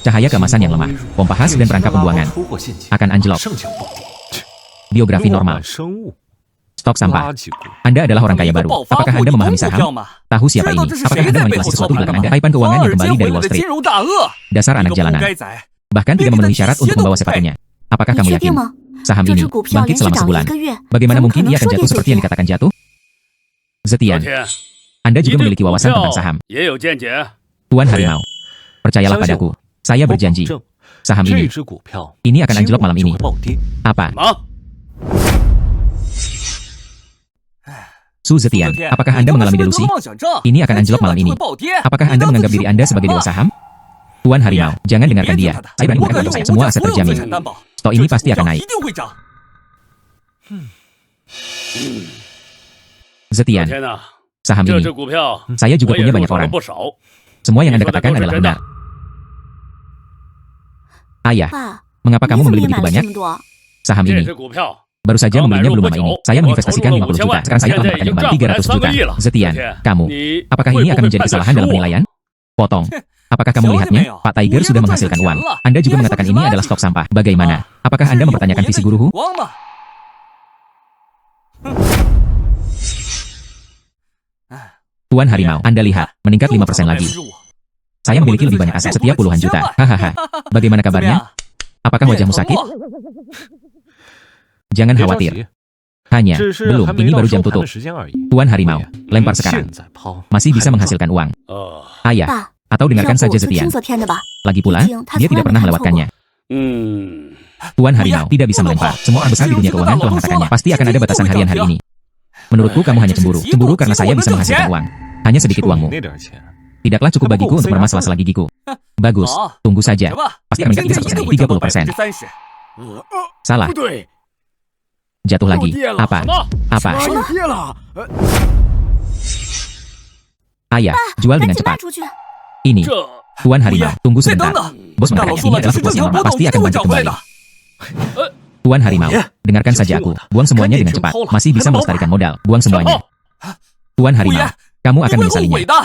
Cahaya keemasan yang lemah, pompa khas dan perangkap pembuangan akan anjlok. Biografi normal. Stok sampah. Anda adalah orang kaya baru. Apakah Anda memahami saham? Tahu siapa ini? Apakah Anda memanipulasi sesuatu di belakang Anda? Taipan keuangan yang kembali dari Wall Street. Dasar anak jalanan. Bahkan tidak memenuhi syarat untuk membawa sepatunya. Apakah kamu yakin? Saham ini bangkit selama sebulan. Bagaimana mungkin ia akan jatuh seperti yang dikatakan jatuh? Zetian, Anda juga memiliki wawasan tentang saham. Tuan Harimau, percayalah padaku. Saya berjanji. Saham ini akan anjlok malam ini. Apa? Su Zetian, apakah Anda mengalami delusi? Ini akan anjlok malam ini. Apakah Anda menganggap diri Anda sebagai dewa saham? Tuan Harimau, jangan dengarkan dia. Saya berani mengatakan untuk saya. Semua aset terjamin. Stok ini pasti akan naik. Zetian, saham ini. Saya juga punya banyak orang. Semua yang Anda katakan adalah benar. Ayah, mengapa kamu membeli begitu banyak? Saham ini. Baru saja membelinya belum lama ini. Saya menginvestasikan 50 juta. Sekarang saya telah mendapatkan kembali 300 juta. Zetian, kamu. Apakah ini akan menjadi kesalahan dalam penilaian? Potong. Apakah kamu melihatnya? Pak Tiger sudah menghasilkan uang. Anda juga mengatakan ini adalah stok sampah. Bagaimana? Apakah Anda mempertanyakan visi guruhu? Tuan Harimau, Anda lihat. Meningkat 5% lagi. Saya memiliki lebih banyak aset setiap puluhan juta. Hahaha. Bagaimana kabarnya? Apakah wajahmu sakit? Jangan khawatir. Hanya, 只是 belum, 还没 ini 到 baru 收 jam 盘的 tutup. 时间而已。 Tuan Harimau, 对 lempar sekarang. 现在抛 Masih bisa 还不早 menghasilkan uang. 啊， Ayah, 爸， atau 要 dengarkan 不 saja 我就听 Zetian. 昨天的吧。 Lagi pula, dia tidak pernah melewatkannya. 嗯， Tuan Harimau tidak bisa melempar. Semua orang besar di dunia keuangan telah mengatakannya. Pasti akan ada batasan harian hari ini. Menurutku kamu hanya cemburu. Cemburu karena saya bisa menghasilkan uang. Hanya sedikit 就你 uangmu. 那点钱， Tidaklah cukup bagiku untuk bermasalah gigiku. Bagus, tunggu saja. 什么？ Pasti akan meningkat 1% 30%. 30%。 Salah, 不对， jatuh lagi. Apa? 什么？ Apa? 又跌了。 Ayah, jual 赶 dengan 紧卖 cepat. 出去。 Ini, 这 Tuan Harimau, tunggu 再 sebentar. 等等， Bos 大佬 mengatakan 说 ini 了，这 adalah 是正 fluktuasi 常 yang 波 normal. 动， Pasti 一 akan 定会 bangkit 涨回来 kembali. 的。 Tuan Harimau, dengarkan saja aku. Buang semuanya dengan cepat. Masih bisa melestarikan modal. Buang 什 semuanya. 么？ Tuan Harimau, kamu 你 akan 会后 menyesalinya. 悔的。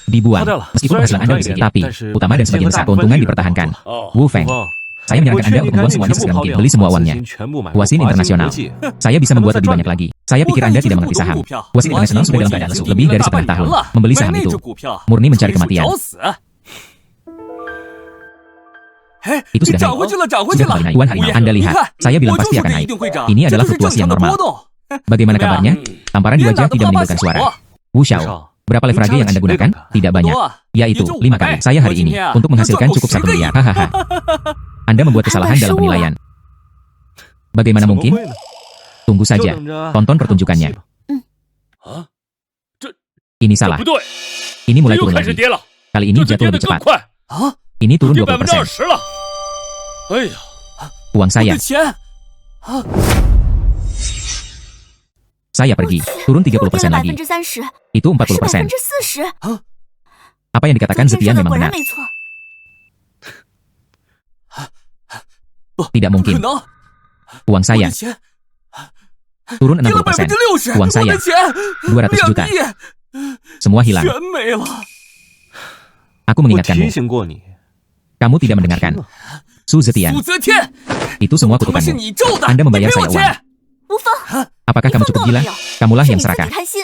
Dibuang. Ada lah. Meskipun penghasilan Anda lebih sedikit, tapi utama dan sebagian besar keuntungan dipertahankan. 哦， Wu Feng, 哇， saya 我 menyarankan 劝 Anda 你 untuk 赶 membuang 紧 semuanya 全部 sesegera 抛 mungkin. 掉， Beli semua 把资 uangnya. 金全部买 Wasin 华兴 internasional. 国际。 Saya bisa membuat lebih Masa banyak lagi. Saya pikir Anda tidak mengerti saham. Wasin internasional sudah dalam keadaan lesu lebih dari setengah tahun. Membeli saham itu murni mencari kematian. Itu sudah 涨 naik. 回去了，涨回 Sudah 去了 kembali naik. Tuan Harimau, Anda 你 lihat. 看， Saya 我 bilang 就 pasti 说 akan 这一 naik. 定会涨， Ini 这 adalah 是正 fluktuasi 常 yang 的 normal. 波动。 Bagaimana Gimana? kabarnya? Tamparan di Dia wajah nggak tidak apa-apa menimbulkan sih. suara. Wah. Wu Xiao, berapa live rage yang Anda gunakan? Tidak banyak. Yaitu 5 kali. Saya hari ini untuk menghasilkan cukup 1 miliar. Hahaha. Anda membuat kesalahan dalam penilaian. Bagaimana 怎么 mungkin? 会呢？ Tunggu 就 saja. 等着 Tonton 看 pertunjukannya. 好戏吧 啊， Ini 这 salah. 不对， Ini 这 mulai 又 turun 开始 lagi. 跌了， Kali ini 这次 jatuh 跌得 lebih 更 cepat. 快， Ini turun 跌 20%. 20%了。哎呀， Uang 我 saya. 的钱， Saya pergi. Turun 30% lagi. 30%， Itu 是 40%. 40%。 Apa yang dikatakan 昨天 Zetian 说的 memang 果然 benar. 没错。 Tidak 不可 mungkin. 能！ Uang 我 saya 的钱 turun 跌了 60%. 60%， Uang 我 saya 的钱200 juta. 2亿 Semua hilang. 全没了。 Aku 我 mengingatkanmu. 提醒过你， Kamu tidak mendengarkan. Su Zetian. 武则天， Itu semua 他妈是 kutukanmu. 你咒的！ Anda 你 membayar 赔我 saya 钱 uang.！吴峰， Apakah 你 kamu 疯 cukup 够了 gila? 没有？ Kamulah 是 yang 你自己 serakah. 贪心。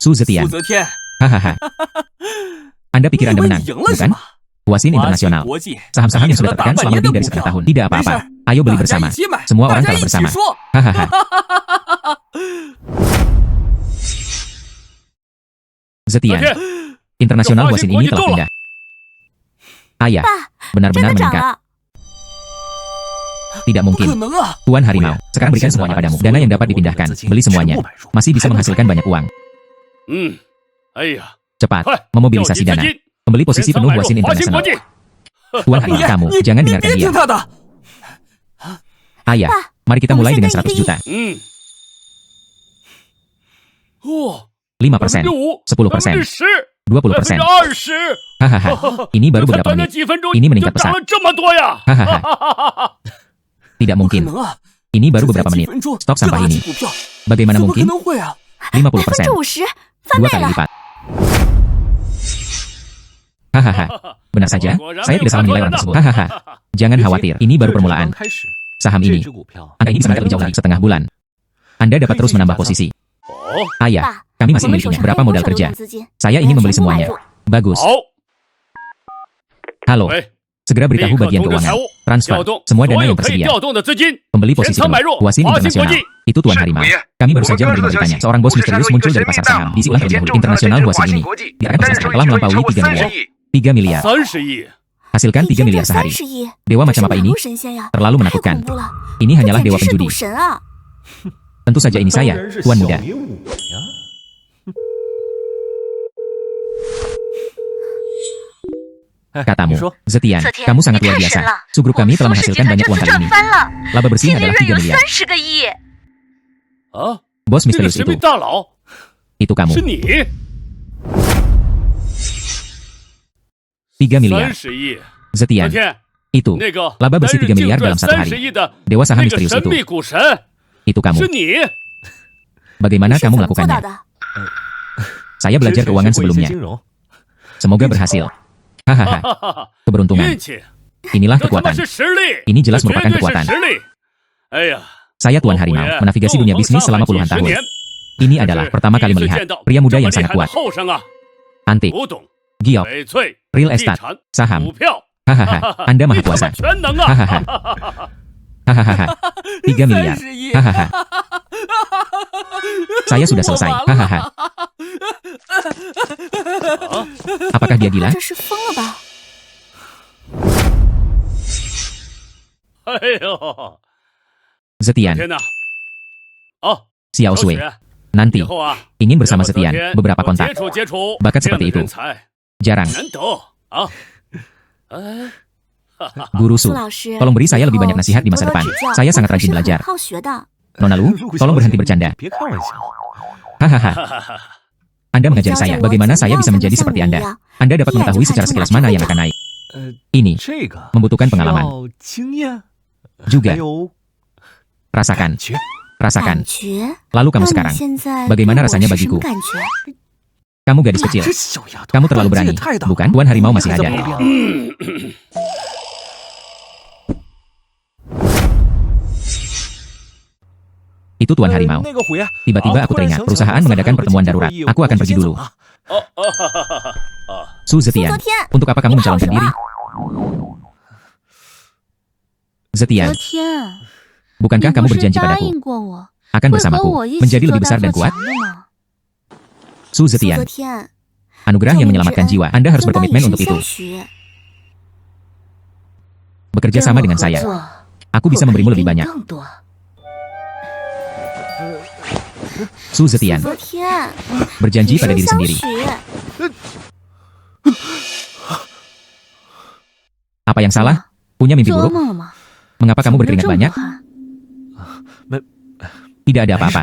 Su Zetian. 武则天， Hahaha. Anda 你 pikir 以 Anda 为 menang, 你赢了是 bukan? 吗？ Wasin 华兴 internasional. 国际 Saham-saham yang 赢 sudah 了 tertekan 大半 selama 年 lebih 的 dari 股 setengah 神， tahun. Tidak 没 apa-apa. 事， Ayo beli 大家 bersama. 一起买， Semua 大 orang 家 kalah 一起 bersama. 说。 Hahaha. Zetian. 天， Internasional Wah, Wasin Wasin ini Gua telah ditolak. pindah. Ayah, 爸， benar-benar 真的涨 meningkat. 了。 Tidak 不 mungkin. 可能啊！ Tuan Harimau, sekarang berikan semuanya padamu. Dana yang dapat dipindahkan, beli semuanya. Masih bisa menghasilkan banyak uang. 嗯，哎呀， Cepat, 快，调 memobilisasi 集资 dana. 金， Membeli posisi 人仓 penuh 买入 Wasin 华兴国 internasional. 际。 Tuan 你 Harimau, kamu, 你 jangan 你 dengarkan 别 dia. 听他的， Ayah, mari kita mulai dengan 100 juta. 嗯，哦， 5%, 5%、 10%, 10%、 20%. 20%， Hahaha. Ini baru 才 beberapa 短短 menit. 几分钟 Ini 就 meningkat 涨 pesat. 了这么多呀！ Hahaha. Tidak 不可 mungkin. 能啊！ Ini baru 这才 beberapa 几 menit. 分钟 Stok 这 sampah 垃 ini. 圾股票， Bagaimana 怎么可 mungkin? 能会啊？ 50%. 50%，翻 2 倍 kali 了。 lipat. Hahaha. Benar saja, saya tidak salah menilai orang tersebut. Hahaha. Jangan khawatir, ini baru 刚 permulaan. 开始， Saham 这 ini, 只股票 angka ini bisa meningkat lebih jauh lagi setengah bulan. Anda dapat terus menambah posisi. 哦， Ayah, 爸， kami 我 masih 们手 memilikinya. 上还 Berapa 有多 modal 少流 kerja? 动资金？ Saya 我 ingin 要 membeli 全部买 semuanya. 入。 Bagus. 好， Halo, 喂， segera 立 beritahu 刻 bagian 通知财 keuangan. 务， Transfer, 调动 semua 所 dana 有 yang 可以 tersedia. 调动的资金， Pembeli 全 posisi 仓买 penuh. 入 Wasin 华兴国 internasional. 际。 Itu Tuan Harimau. Kami baru saja menerima beritanya. Seorang bos misterius muncul dari pasar saham. Diisi ulang terlebih dahulu. Internasional Wasin ini. Diarahkan pasar saham telah melampaui 3 miliar. 3 miliar. 30亿， Hasilkan 一 3 天 miliar 挣 sehari. 30亿， Dewa 这是 macam apa 哪 ini? 路神仙呀？ Terlalu 太 menakutkan. 恐怖了！ Ini 这 hanyalah 简 dewa 直是 penjudi. 赌神啊！ Tentu saja ini 当 saya, 然是 Tuan 小 muda. 明武呀。 哎， Katamu, 你说 Zetian, 昨天 kamu sangat 你 luar 太 biasa. 神了！ Subgrup 我 kami 们 telah 苏氏集 menghasilkan 团 banyak 真 uang 的 kali 赚 ini. 翻了， Laba bersih 净利 adalah 润 3 有miliar. 30个亿。啊， Bos 那个 misterius 神秘 itu, 大佬 itu kamu. 是你， 3 miliar. 30亿，昨 Zetian, 天 itu. 那个 Laba 单 bersih 日 3 净 miliar 赚 dalam 1 30 hari. 亿的 Dewa saham 那个 misterius 神 itu, 秘股神 itu kamu. 是你， Bagaimana 你是 kamu 怎么做到 melakukannya? 的？ Saya 之 belajar 前 keuangan 学过一些 sebelumnya. 金融， Semoga berhasil. 哈 Hahaha. 哈哈， Keberuntungan. 运气， Inilah 这他妈 kekuatan. 是实力， Ini jelas 这 merupakan 绝对 kekuatan. 是实力。哎呀， Saya Tuan Harimau, menavigasi dunia bisnis selama puluhan tahun. Ini adalah pertama kali melihat pria muda yang sangat kuat. 后生啊， Antik, 古董、 giok, 翡翠、 real 地 estate, 产、 saham. 股票， Hahaha, Anda maha 你他妈 kuasa. 全能啊！ Hahaha. Hahaha. 3 miliar. Hahaha. Saya sudah selesai. Hahaha. Apakah dia gila? 这是疯了吧？ 哎呦， Zetian, 天哪！哦， Xiao 小 Sui. 雪， Nanti 以后啊， ingin bersama 要和 Zetian 泽天 beberapa 多 kontak. 接触接触， Bakat 这样的 seperti itu 人才 jarang. 难得啊！哎，哈哈， Guru 苏 Su, 老师， tolong beri saya lebih banyak 以后 nasihat di masa 请多 depan. 多指教 Saya 我 sangat 可 rajin 是很 belajar. 好学的。 Nona Lu, tolong berhenti bercanda. 别开玩笑。 Hahaha. 哈哈哈！ Anda mengajari saya bagaimana saya bisa menjadi seperti Anda. Anda dapat mengetahui secara sekilas mana yang akan naik. 这 Ini 个 membutuhkan 需 pengalaman. 要经验， Juga 还有 rasakan, 感觉。 rasakan. 感觉？ Lalu 那 kamu 你 sekarang, 现在 bagaimana 对我 rasanya 是什么 bagiku? 感觉？ Kamu gadis kecil. 这小丫头， Kamu terlalu 胆子 berani, 也太大 bukan? Tuan harimau masih 还在 ada. 旁边 Itu Tuan harimau. 那个虎呀， Tiba-tiba aku teringat, perusahaan mengadakan pertemuan darurat. Aku akan pergi dulu. 哦哦哈哈哈哈！啊， Su Zetian, 苏昨天， untuk apa kamu mencalonkan diri? Zetian, 昨天， bukankah 你 kamu 不是 berjanji 答 padaku 应过我， akan 会和 bersamaku 我一起 menjadi 做 lebih 大 besar 做 dan kuat? 强的吗？ Su 苏昨 Zetian, 天， anugerah yang 救命之 menyelamatkan 恩 jiwa. Anda harus 应当以 berkomitmen 身 untuk itu. 相许。 Bekerja 跟 sama 我 dengan 合 saya. 作， Aku 我 bisa 可以 memberimu 给 lebih 你 banyak. 更多。 Su Zetian, 昨天， berjanji 以 pada 身 diri 相 sendiri. 许。 Apa yang salah? Punya mimpi 做 buruk? 梦了吗？ Mengapa 怎 kamu 么流 berkeringat 这么多 banyak? 汗？ Tidak ada apa-apa.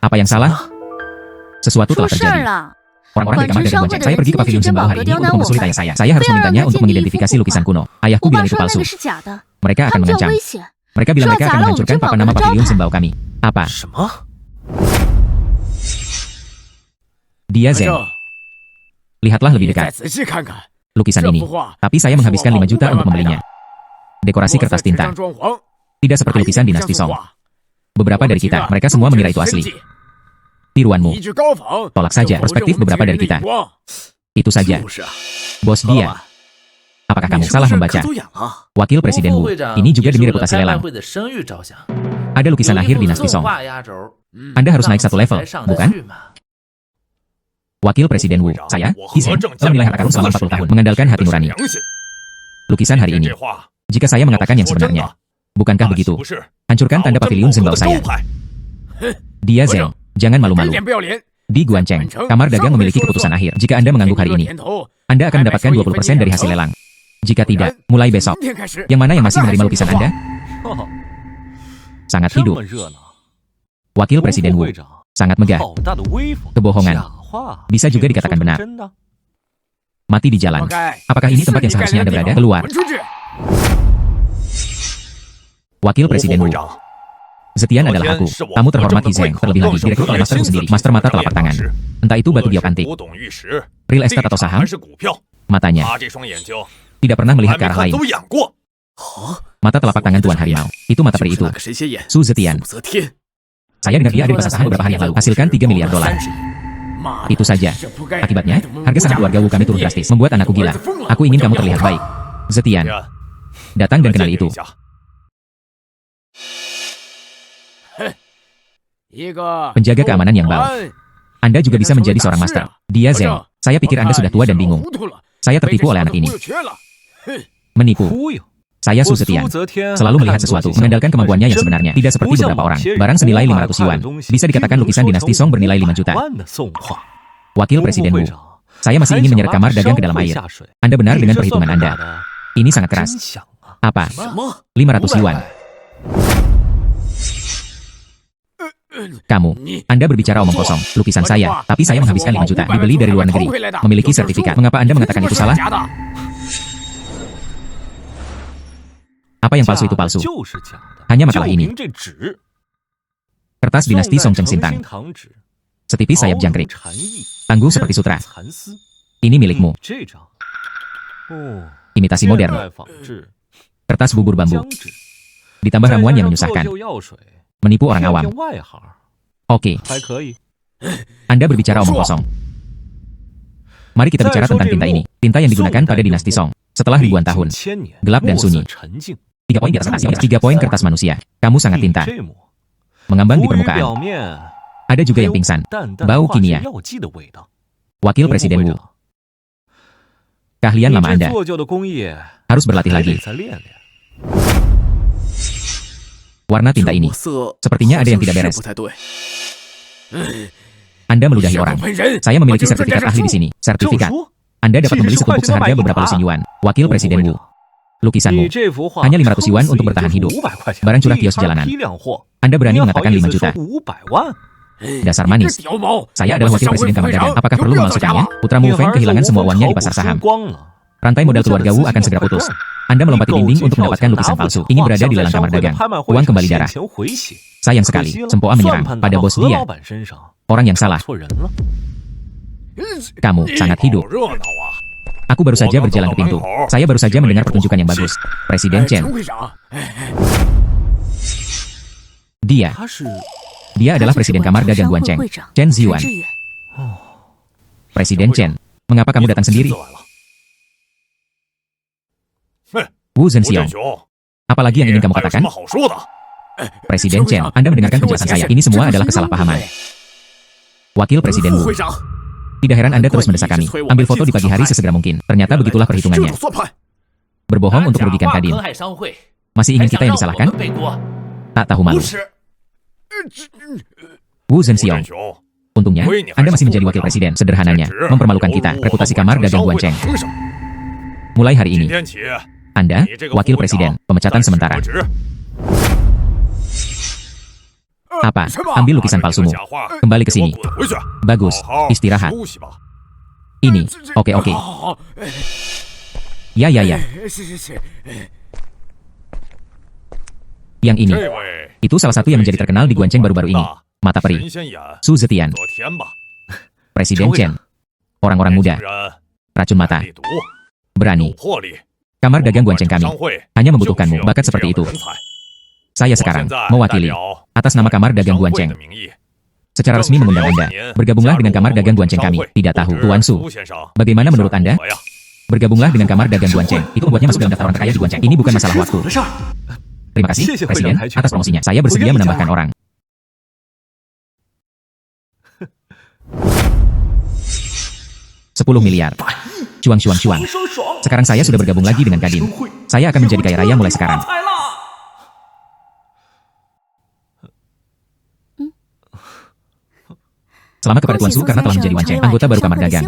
Apa yang salah? Sesuatu 出 telah 事儿 terjadi. 了！ Orang-orang dari kamar Bantuan dan Shao Guanceng. Hui Saya pergi ke 的人 pavilion 今天 Zembao 去 hari ini 珍宝 untuk 阁 menyusuli 刁难 tayah 我 saya. Saya harus 非要让 memintanya 他 untuk 见你一 mengidentifikasi 副 lukisan 不 kuno. Ayahku 我 bilang 爸 itu 说那 palsu. 个是假的， Mereka 他 akan 们就要 mengancam. 危险。 Mereka bilang Shao mereka akan Zara menghancurkan untuk papan nama Zembao pavilion Zembao. Zembao kami. Apa? 什么？ Dia 先 Zeng. 生， Lihatlah lebih 你再 dekat 仔细看看 lukisan 这 ini. 幅画， Tapi saya menghabiskan 5 juta untuk membelinya. Dekorasi 若在 kertas 纸 tinta. 上装潢， Tidak seperti 哪一 lukisan 幅 dinasti 像素 Song. 画？ Beberapa 我 dari 们 kita, 几个 mereka semua 都 mengira 觉 itu 得 asli. 神迹 Tiruanmu. 一句高仿， Tolak saja 就否认 perspektif 我们 beberapa 敌 dari 人的 kita. 眼光 Itu saja. 就是啊， Bos 老 dia. 板， Apakah 你 kamu 是不 salah 是 membaca? 可走眼了？ Wakil Presiden 吴 Wu. 会长 Ini juga 也是 demi 为了 reputasi 拍卖 lelang. 会的声誉着想， Ada lukisan 有一 akhir 幅 dinasti 作 Song. 画压轴， Anda harus naik 1 level, 才上得 bukan? 去嘛。 Wakil Presiden Wu. Saya, Hisen, telah menilai harta karun selama 40 tahun. Mengandalkan hati 这是 nurani. 良心。 Lukisan hari 这 ini. 话 Jika saya mengatakan yang 说真 sebenarnya. 的， Bukankah 那岂 begitu? 不是 Hancurkan tanda 老 pavilion 珍宝 Zembao 阁的 saya. 招牌？ Dia Zeng. Jangan 一 malu-malu. 脸不要脸！ Di Guanceng, kamar dagang memiliki keputusan akhir. Jika Anda mengangguk hari ini, 点头， Anda akan mendapatkan 20% dari hasil lelang. Jika tidak, mulai besok. 明天开始， Yang mana yang masih menerima lukisan Anda? 哦， Sangat 这 hidup. 么热闹。 Wakil 吴 Presiden 副 Wu. 会长， Sangat megah. 好大的威风！ Kebohongan. 假话 Bisa juga 也能 dikatakan 说成 benar. 真的 Mati di jalan. 活该！ Apakah ini tempat yang 是你 seharusnya 该 Anda 来的 berada? 地方 Keluar. 滚出去！ Wakil 吴 Presiden 副 Wu. 会长， Zetian 昨 adalah 天 aku. 是我 Tamu 和 terhormat 正的 Hizeng, 贵客 terlebih 让 lagi 手 direkrut 会 oleh 员 masterku 亲自 sendiri, 评 master 估 mata 表 telapak 演 tangan. 方式 Entah itu 无 batu 论 giok 是 antik, 古董玉石、 real estate 地 atau 产 saham, 还是股票， matanya 他这双眼睛 tidak pernah 还 melihat 没 ke arah 看 lain. 走眼过。 Mata telapak tangan Tuan Harimau. Itu mata peri 就是 itu. 那个谁先演 Su Zetian. 武则天， Saya dengar dia ada di pasar saham beberapa hari yang lalu. Hasilkan 3 miliar dolar. 妈的 Itu saja. 这不该 Akibatnya, 害得我们 harga 国家 saham keluarga Wu kami turun drastis. Membuat anakku gila. Aku ingin kamu terlihat baik. Zetian, 天， datang dan 我 kenali 鉴定 itu. 一下。嘿，一个 Penjaga keamanan yang baik. 保安 Anda juga bisa menjadi seorang master. Dia Zeng. Saya pikir Anda sudah tua dan bingung. Saya tertipu oleh anak ini. Menipu. 忽悠。 Saya 我 Su Zetian. 苏则天 Selalu 看 melihat 东 sesuatu, 西像 mengandalkan 看 kemampuannya yang 真 sebenarnya. 的 Tidak seperti 不像 beberapa 某 orang. 些人 Barang senilai 无法 500 看 yuan. 的东西 Bisa dikatakan 竟能 lukisan 说 dinasti 成 Song bernilai 5 500 juta. 万的宋画。 Wakil 吴 Presiden 副 Wu. 会长 Saya masih 还 ingin 想 menyeret 拿 kamar dagang 商 ke dalam 会 air. 下水， Anda benar 你 dengan 这算 perhitungan 不 Anda. 打的 Ini sangat keras. 真响啊！ Apa? 什么？ 500 yuan. Kamu. 你 Anda berbicara omong kosong. Lukisan saya. Tapi saya menghabiskan 5 juta. Dibeli dari luar negeri. Memiliki sertifikat. Mengapa Anda mengatakan itu salah? 假的？ Apa yang palsu itu 假的 palsu. 就是假的。 Hanya 就 makalah ini. 凭这纸， Kertas 宋 dinasti 代 Song Cheng 诚 Sintang. 心堂纸， Setipis sayap 毫无 jangkrik. 禅意， Tangguh seperti sutra. 蚕丝。 Ini milikmu. 这张，哦， Imitasi 现 modern. 代仿制， Kertas bubur bambu. 姜纸， Ditambah 再 ramuan 加 yang 上做 menyusahkan. 旧药水， Menipu orang 骗 awam. 骗外行， Oke. 还可以。 Anda berbicara omong kosong. Mari kita bicara tentang tinta ini. Tinta yang digunakan pada dinasti Song. Setelah ribuan tahun. 千年， Gelap dan 暮色 sunyi. 沉静， 3 poin di atas kertas. 3 poin kertas manusia. Kamu sangat pintar. 这抹 Mengambang di 浮于 permukaan. 表面， Ada juga yang 有 pingsan. 淡淡 Bau 化学 kimia. 药剂的味道。 Wakil 不 Presiden 会 Wu. 的， Keahlian 你 lama 这 Anda. 做旧的工艺 Harus berlatih 还 lagi. 得再练练。 Warna tinta ini. 色 Sepertinya ada yang tidak beres. 不太对。 Anda meludahi orang. Saya memiliki sertifikat ahli di sini. 这么 Sertifikat. 说， Anda dapat membeli setumpuk seharga beberapa lusin yuan. Wakil Presiden Wu. 你 Lukisanmu. 这幅画 Hanya 500 yuan untuk bertahan hidup. 500块钱 Barang curah 一 kios 盘 jalanan. 批量货， Anda 你 berani 好 mengatakan 5意思 juta. 说500万？ Dasar manis. Saya adalah wakil presiden kamar dagang. Apakah perlu memalsukannya? Putra Mu Feng kehilangan semua uangnya di pasar saham. 光了。 Rantai modal keluarga Wu akan segera putus. Anda melompati dinding untuk mendapatkan lukisan palsu. Ingin berada di lelang kamar dagang. Uang kembali darah. Sayang sekali, Sempoa menyerang pada bos dia. Orang yang salah. Kamu sangat hidup. Aku baru saja berjalan ke pintu. Saya baru saja mendengar pertunjukan yang bagus. Presiden Chen. Dia adalah presiden kamar dagang Guancheng. Chen Ziyuan. Presiden Chen. Mengapa kamu datang sendiri? Wu Zhenxiong. Apalagi yang ingin kamu katakan? Presiden Chen, Anda mendengarkan penjelasan saya. Ini semua adalah kesalahpahaman. Wakil Presiden Wu. Tidak heran Anda terus mendesak kami. Ambil foto di pagi hari sesegera mungkin. Ternyata begitulah perhitungannya. Berbohong untuk merugikan Kadin. Masih ingin kita yang disalahkan? Tak tahu malu. Wu Zhenxiong. Untungnya, Anda masih menjadi wakil presiden. Sederhananya, mempermalukan kita, reputasi kamar dagang Guancheng. Mulai hari ini, Anda, wakil presiden, pemecatan sementara. Apa? Ambil lukisan palsumu. Kembali ke sini. Bagus, istirahat. Ini, oke. Ya. Yang ini. Itu salah satu yang menjadi terkenal di Guancheng baru-baru ini. Mata peri. Su Zetian. Presiden Chen. Orang-orang muda. Racun mata. Berani. Kamar dagang Guancheng kami hanya membutuhkanmu, bakat seperti itu. Saya sekarang mewakili atas nama kamar dagang Guancheng. Secara resmi mengundang Anda. Bergabunglah dengan kamar dagang Guancheng kami. Tidak tahu, Tuan Su. Bagaimana menurut Anda? Bergabunglah dengan kamar dagang Guancheng. Itu membuatnya masuk dalam daftar orang terkaya di Guancheng. Ini bukan masalah waktu. Terima kasih, Presiden, atas promosinya. Saya bersedia menambahkan orang. $10 miliar. Cuang. Sekarang saya sudah bergabung lagi dengan Kadin. Saya akan menjadi kaya raya mulai sekarang. Selamat kepada Tuan Su karena telah menjadi Wanceng, anggota baru kamar dagang.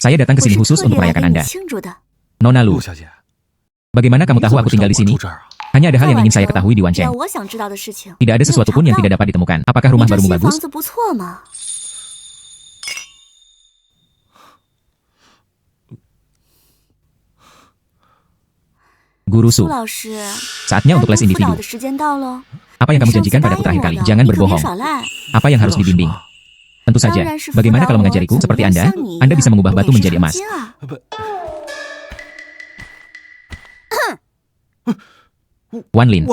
Saya datang ke sini khusus untuk merayakan Anda. Nona Lu, bagaimana kamu tahu aku tinggal di sini? Hanya ada hal yang ingin saya ketahui di Wanceng. Tidak ada sesuatu pun yang tidak dapat ditemukan. Apakah rumah barumu bagus? Guru Su, saatnya untuk les individu. Apa yang kamu janjikan padaku terakhir kali? Jangan berbohong. Apa yang harus dibimbing? Tentu saja. Bagaimana kalau mengajariku seperti Anda? Anda bisa mengubah batu menjadi emas. Wan Lin.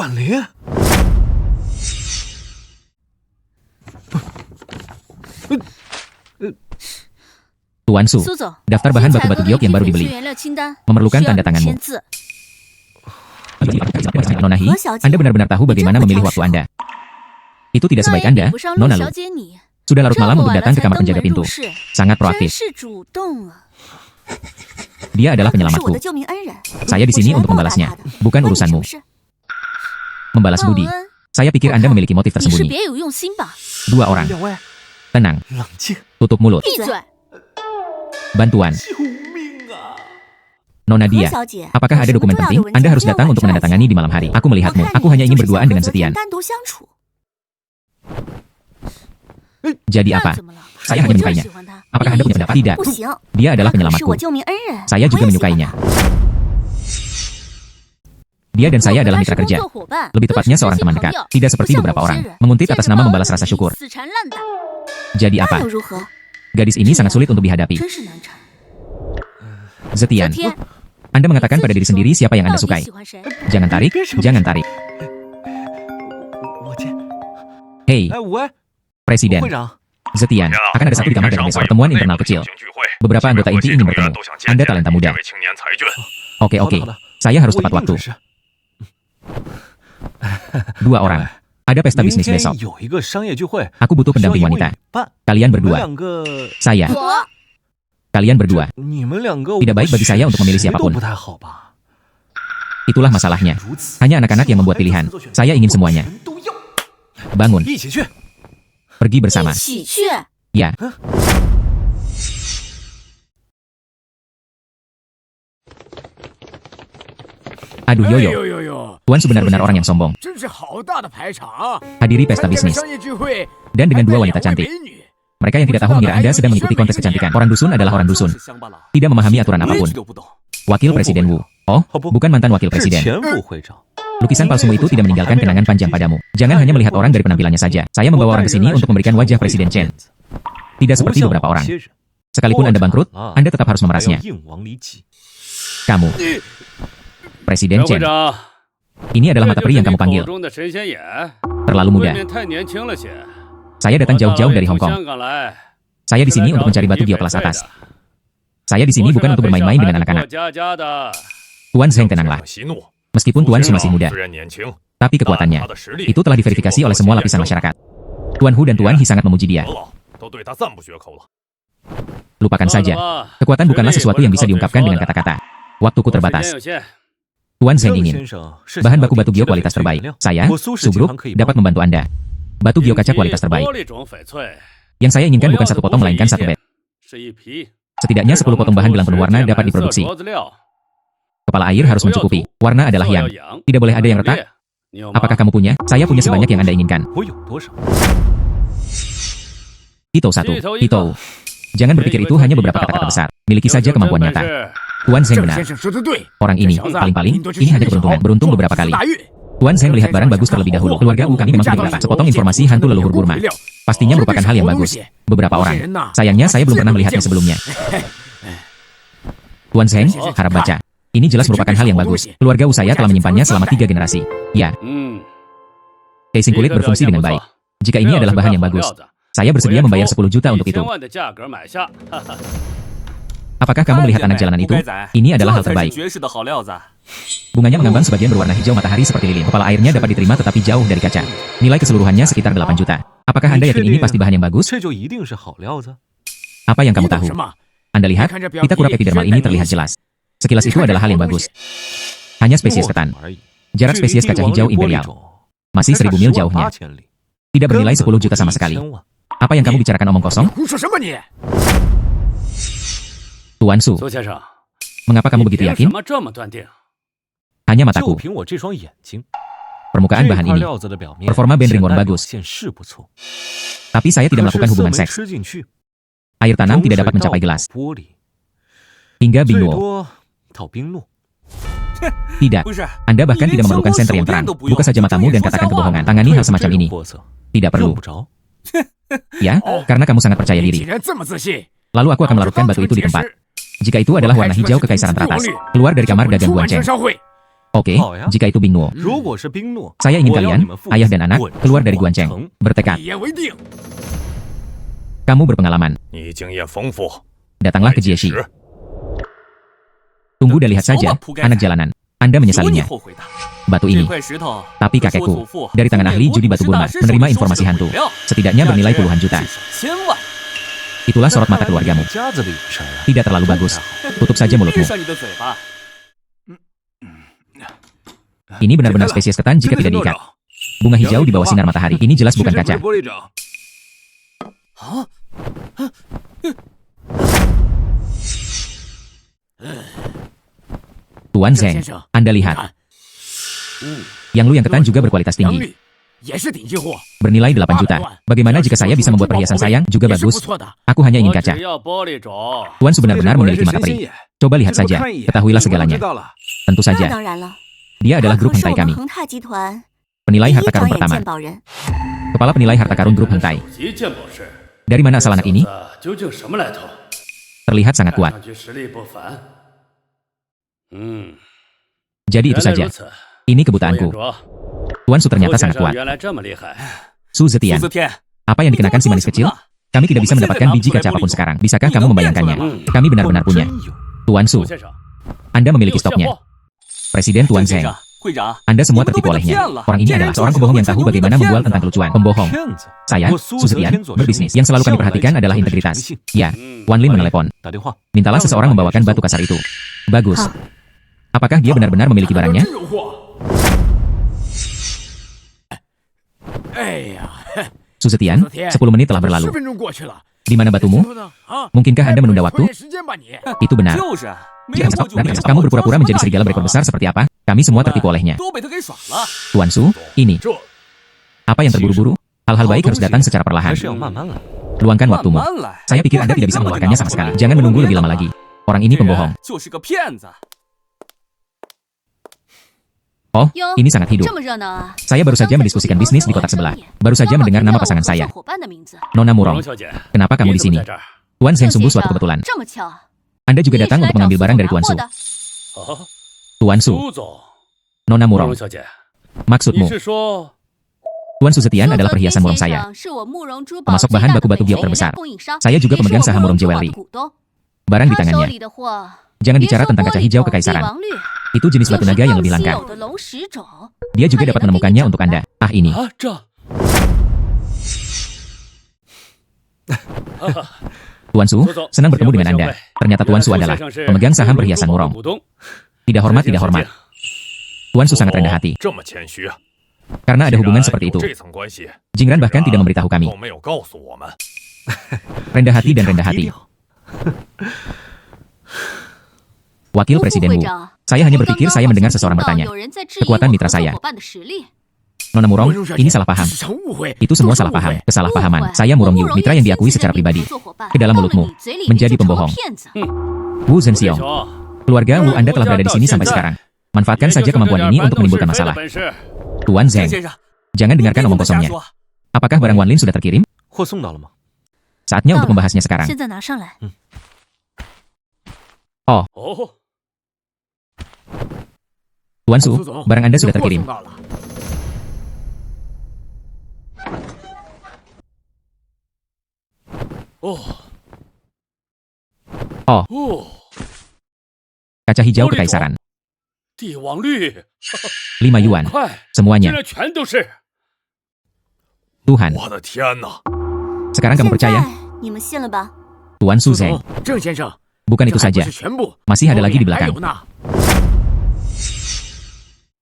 Tuan Su, daftar bahan baku-batu giok yang baru dibeli. Memerlukan tanda tanganmu. Nona Hi, Anda benar-benar tahu bagaimana memilih waktu Anda. Itu tidak sebaik Anda, Nona Lu. Sudah larut malam untuk datang ke kamar penjaga pintu. Sangat proaktif. Dia adalah penyelamatku. Saya di sini untuk membalasnya, bukan urusanmu. Membalas budi. Saya pikir Anda memiliki motif tersembunyi. Dua orang. Tenang. Tutup mulut. Bantuan. Nona Dia, apakah ada dokumen penting? Anda harus datang untuk menandatangani di malam hari. Aku melihatmu. Aku hanya ingin berduaan dengan Setian. Jadi apa? Saya hanya menyukainya. Apakah Anda punya pendapat? Tidak. Dia adalah penyelamatku. Saya juga menyukainya. Dia dan saya adalah mitra kerja. Lebih tepatnya seorang teman dekat. Tidak seperti beberapa orang. Menguntit atas nama membalas rasa syukur. Jadi apa? Gadis ini sangat sulit untuk dihadapi. Zetian, Anda mengatakan pada diri sendiri siapa yang Anda sukai. Jangan tarik, jangan tarik. Hei, Presiden. Zetian, akan ada satu di kamar dagang besok. Pertemuan internal kecil. Beberapa anggota inti ingin bertemu. Anda talenta muda. Oke. Saya harus tepat waktu. Dua orang. Ada pesta 明 bisnis 天 besok. 有一个商业聚会， Aku butuh 需要 pendamping 一位 wanita. 女伴。 Kalian 你们 berdua. 两个， Saya. 我 Kalian berdua. 你们两个 Tidak baik bagi saya untuk memilih 谁都 siapapun. 不太好吧？ Itulah masalahnya. 如此， Hanya anak-anak yang membuat pilihan. Saya ingin semuanya. 全都要， Bangun. 一起去。 Pergi bersama. 一起去。 Ya. Aduh Yoyo. 呦呦， Tuan benar-benar orang yang sombong. 真是好大的排场！ Hadiri pesta 参加个 bisnis. 商业聚会， Dan dengan 还 dua 带 wanita 两位 cantik. 美女 Mereka yang tidak tahu mengira Anda sedang mengikuti kontes kecantikan. Orang dusun adalah orang dusun. 是乡巴佬， Tidak memahami aturan 我一 apapun. 句都不懂。 Wakil Presiden Wu. Oh, bukan mantan wakil 是 presiden. 前副会长。 Lukisan palsumu itu tidak meninggalkan kenangan panjang padamu. Jangan hanya melihat orang dari penampilannya saja. Saya membawa orang ke sini untuk memberikan wajah Presiden Chen. Tidak 不 seperti 像 beberapa 某 orang. 些人 Sekalipun Anda bangkrut, Anda tetap harus 还要 memerasnya. 硬往里挤。 Kamu. Presiden 陈会 Chen. 长， Ini 这 adalah 就 mata 是 peri 你 yang kamu 口 panggil. 中的神仙眼， Terlalu 未 muda. 免太年轻了些。 Saya datang 我大 jauh-jauh 老 dari 远 Hong 从 Kong. 香港来， Saya di 是来 sini 找 untuk mencari 你 batu 翡 bio kelas 翠 atas. 的。 Saya di 我 sini 是 bukan 来 untuk 陪小 bermain-main 孩 dengan 子过 anak-anak. 家家的。 Tuan Zheng tenanglah. 息怒， Meskipun Tuan Su masih muda, 虽然年轻， tapi 但 kekuatannya 他的实力 itu telah diverifikasi oleh semua lapisan masyarakat. Tuan Hu dan Tuan Hi sangat memuji dia. 伯老都对他赞不绝口了。 Lupakan 算了 saja. 吧， Kekuatan bukanlah 实力 sesuatu 不是 yang bisa 靠嘴 diungkapkan 说 dengan 的 kata-kata. Waktuku 我时间 terbatas. 有限， Tuan Zheng 郑 ingin 先生是 bahan 想 baku 要 batu 顶 bio 级的翡 kualitas 翠 terbaik. 原料 Saya, 我苏氏集 Subruk, 团可以 dapat 帮你 membantu Anda. Batu bio kaca 一批 kualitas terbaik. 玻璃种翡翠， Yang saya 我 inginkan 要 bukan 的 satu 不 potong 是一 melainkan satu 件 bed. 是一批。 Setidaknya 10 potong bahan gelang penuh warna dapat diproduksi. Kepala air harus mencukupi. Warna adalah yang. Tidak boleh ada yang retak. Apakah kamu punya? Saya punya sebanyak yang Anda inginkan. 我有多少？ Ito satu. Ito. Jangan berpikir itu hanya beberapa kata-kata besar. Miliki saja kemampuan nyata. Tuan Zheng 郑 benar. 先生说的对， Orang 这 ini, 小子 paling-paling, 顶多只 ini 是 hanya 一手 keberuntungan. Beruntung beberapa 壮 kali. 士大运 Tuan Zheng melihat barang bagus terlebih dahulu. Keluarga Wu kami memang tidak dapat sepotong informasi hantu leluhur Burma. Pastinya merupakan hal yang bagus. Beberapa orang. Sayangnya saya belum pernah melihatnya sebelumnya. Tuan Zheng, harap baca. Ini jelas merupakan hal yang bagus. Keluarga Wu saya telah menyimpannya selama 3 generasi. Ya, 嗯， casing kulit 一个表 berfungsi 现 dengan 不 baik. 错。 Jika 只 ini 要 adalah 是 bahan 块 yang 好 bagus, 料子， saya 我 bersedia 愿 membayar 出 10 juta untuk 1000 itu. 万的价格买下。哈哈， Apakah kamu melihat anak jalanan itu? 不该宰， Ini adalah hal 这才是 terbaik. 绝世的好料子。 Bunganya mengambang sebagian berwarna hijau matahari seperti lilin. Kepala airnya dapat diterima tetapi jauh dari kaca. Nilai keseluruhannya sekitar 8 juta. Apakah Anda yakin ini pasti bahan yang bagus? 这就一定是好料子？ Apa yang 你 kamu 懂 tahu? 什么？ Anda lihat, pita kurap epidermal ini terlihat jelas. Sekilas itu adalah hal yang bagus. Hanya spesies 墨 ketan. 水而已。 Jarak 距离 spesies 帝 kaca 王 hijau 绿玻璃 imperial. 种 Masih 还差 1000 mil 10万 jauhnya. 8千里， Tidak bernilai 10 根本 juta 不 sama 是 sekali. 1000万。 Apa yang kamu bicarakan omong kosong? 胡说什么你？ Tuan Su, 苏先生， mengapa kamu 你 begitu 凭 yakin? 什么这么断定？ Hanya 就 mataku. 凭我这双眼睛， Permukaan 这 bahan 块 ini. 料子的表面 Performa band 显 ringon 然 bagus. 表现是不错， Tapi saya tidak 可是 melakukan 色 hubungan 没 seks. 吃进去， Air tanam 种 tidak 水 dapat 到 mencapai 不 gelas. 了玻璃， Hingga 最 Bingwo. 多到冰诺。 Tidak. 不是， Anda bahkan 你 tidak 连 memerlukan 相 senter 关 yang 手电 terang. 都不用， Buka saja 就 matamu 跟 dan 你说 katakan 瞎话 kebohongan. Tangani hal 这 semacam 不 ini. 过色， Tidak 用 perlu. 不着。 Ya, karena kamu sangat percaya 你 diri. 既然这么自信， Lalu aku akan melarutkan batu itu di tempat. Jika itu adalah warna hijau kekaisaran teratas. Keluar dari kamar dagang 出 Guan 完 Cheng. 商会， Oke, jika itu Bingwo. 如果是冰诺， Saya ingin 我要 kalian, 你们父子 ayah dan anak, 滚 keluar 出 dari 广 Guan Cheng. 城 Bertekad. 一言为定。 Kamu berpengalaman. 你经验丰富， Datanglah ke 快计 Jieshi. 时 Tunggu dan lihat saja, anak jalanan. Anda 有你 menyesalinya. 后悔的。 Batu 这 ini. 块石头， Tapi 可是我 kakekku, 祖父 dari tangan ahli judi batu Burma, menerima informasi hantu. Setidaknya bernilai puluhan juta. 千万， Itulah sorot mata keluargamu. 家子里的事儿啊， Tidak terlalu bagus. Tutup saja 闭 mulutmu. 上你的嘴巴。 Ini benar-benar spesies ketan jika tidak diikat. Bunga hijau di bawah sinar matahari. Ini jelas 确 bukan 实不 kaca. 是玻璃种。 Tuan 郑 Zheng, 先生， Anda 你 lihat. 看， Yang lu yang ketan juga berkualitas 杨 tinggi. 绿也是顶级货， Bernilai 8 juta. Bagaimana jika saya bisa membuat perhiasan sayang juga 也是不 bagus? 错的。 Aku hanya ingin 我 kaca. 只要玻璃种。 Tuan 这 benar-benar 果然 memiliki 是 mata 神仙 peri. 眼， Coba 这 lihat 么 saja. 看一眼， Ketahuilah 我就知 segalanya. 道了。 Tentu 那 saja. 当然了， Dia 他 adalah 可 grup 是 Hentai 我们 kami. 恒泰集团 Penilai 第一 harta 长 karun 眼 pertama. 鉴宝人。 Kepala penilai harta karun grup Hentai. 首席鉴宝师， Dari mana asal anak ini? 究竟什么来头？ Terlihat sangat 看 kuat. 上去实力不凡。嗯， Jadi 原 itu 来 saja. 如此。 Ini 朱 kebutuhanku. 彦卓， Tuan Su 苏 ternyata 先 sangat 生 kuat. 原来这么厉害。 Su Zetian. 苏子天， Apa yang dikenakan si manis kecil? Kami tidak bisa mendapatkan biji kaca apapun sekarang. Bisakah kamu membayangkannya? Kami benar-benar punya. 真有。 Tuan Su, 苏先生， Anda 你 memiliki 有现 stoknya. 货？ Presiden 郑 Tuan 先 Zheng. 生，会长， Anda semua 你们都 tertipu 被他 olehnya. 骗了。 Orang ini 这人 adalah 就 seorang 是 pembohong 会 yang 吹 tahu 牛逼的 bagaimana 骗 membual 子 tentang kelucuan. Pembohong. 骗子。 Saya, 我苏 Su 泽 Zetian, 天做事 berbisnis. 不 Yang selalu kami 向来 perhatikan 讲 adalah 究 integritas. 诚信 Ya, 嗯 Wan Lin menelepon. 打电话。 Mintalah seseorang membawakan batu kasar itu. Bagus. Apakah dia benar-benar memiliki barangnya? 真有货。哎呀， Su Zetian, 10 menit telah 10 berlalu. 分钟过去了， Di mana batumu? 啊， Mungkinkah Anda menunda 拖 waktu? 延时间吧你。 Itu benar. 就是，没 Jika 人 besok 过就 nanti 没人 kamu berpura-pura menjadi serigala berekor besar seperti apa? Kami semua tertipu olehnya. 都被他给耍了。 Tuan Su, ini. 这 Apa yang terburu-buru? Hal-hal baik harus datang secara 还 perlahan. 是要慢慢来。 Luangkan 慢 waktumu. 慢来。 Saya pikir Anda tidak bisa mengeluarkannya sama sekali. Jangan menunggu lebih lama lagi. Orang ini 这人 pembohong. 就是个骗子。 Oh, 哟 ini sangat hidup. 这么热闹啊！ Saya baru saja mendiskusikan bisnis di kotak sebelah. Baru saja mendengar nama pasangan saya, 伙伴的名字， Nona 慕 Murong. 容小姐， Kenapa kamu 你 di 怎么 sini? 在这儿？ Tuan Zheng 郑 sungguh 先 suatu 生 kebetulan. 这么巧， Anda juga 你也 datang 是来 untuk 找 mengambil 苏 barang 总 dari 拿 Tuan 货 Su. 的。 啊， Tuan Su, 苏 Nona 慕 Murong. 容小姐，你 Maksudmu, 是说 Tuan Su Zetian 苏 adalah 泽天 perhiasan murong 先 saya. 生是我慕容珠宝 Termasuk 最 bahan 大的 baku-batu 北 giok 美 terbesar. 供应商， Saya juga 也是 pemegang 我 saham 慕容 Murong 珠宝的 Jewelry. 股东。 Barang di 他手 tangannya. 里的货， Jangan 别 bicara 说 tentang 玻 kaca 璃 hijau 种帝 kekaisaran. 王绿， Itu jenis 就 batu 是 naga yang 更 lebih 稀 langka. 有的龙石种。 Dia juga 他也 dapat 能给你 menemukannya 整 untuk 的。 Anda. Ah, ini. 啊这？ Tuan Su, 苏总， senang bertemu 要不 dengan 相 Anda. 会 Ternyata 原 Tuan 来 Su 苏 adalah 先生是 pemegang saham 慕容 perhiasan 珠宝的 Murong. 股东。 Tidak hormat, 再见 tidak 再 hormat. 见 Tuan Su sangat rendah 哦 hati. 这么谦虚啊！ Karena ada 既 hubungan 然 seperti 有 itu. 这层关系， Jingran bahkan tidak memberitahu kami. 都没有告诉我们。 Rendah hati dan rendah 低 hati. 调。 Wakil 吴副 Presiden 会 Wu. 长， Saya hanya 我 berpikir 刚刚 saya 好 mendengar 像 seseorang 听到 bertanya. 有人在质疑 Kekuatan 我 mitra 合作 saya. 伙伴的实力。 Nona 慕 Murong, 容小 ini 姐 salah paham. 这是场误会， Itu 都 semua 是 salah 误会 paham, kesalahpahaman. 误会 Saya Murong Yu, 慕容 mitra 也 yang 亲 diakui 自 secara 认定 pribadi. 合作伙伴 Ke dalam 到了 mulutmu, 你嘴里 menjadi 就成了 pembohong. 骗子。 Wu 吴 Zhenxiong. 雄， Keluarga Wu Anda telah 国家 berada di 到 sini 现 sampai 在 sekarang. Manfaatkan 也就 saja 剩 kemampuan 这 ini 点 untuk 搬动 menimbulkan 是非的 masalah. 本事。 Tuan 郑 Zheng, 先生， jangan 别 dengarkan 这 omong 么瞎 kosongnya. 说。 Apakah barang Wan Lin sudah terkirim? 货送到了吗？ Saatnya 到 untuk 了 membahasnya sekarang. 现在拿上来。 哦， Tuan Su, 苏总， barang Anda 你的 sudah 货 terkirim. 送到了。 哦 Oh, 哦， kaca hijau 玻璃种 kekaisaran. 帝王绿， 5 yuan. 快，竟 Semuanya. 然全都是！ Tuhan, 我的天哪！ sekarang kamu 现 percaya? 在你们信了吧？ Tuan Su 苏 Zheng. 总，郑先生， Bukan 这 itu 还不 saja. 是全部， Masih ada 后 lagi di 面还 belakang. 有呢。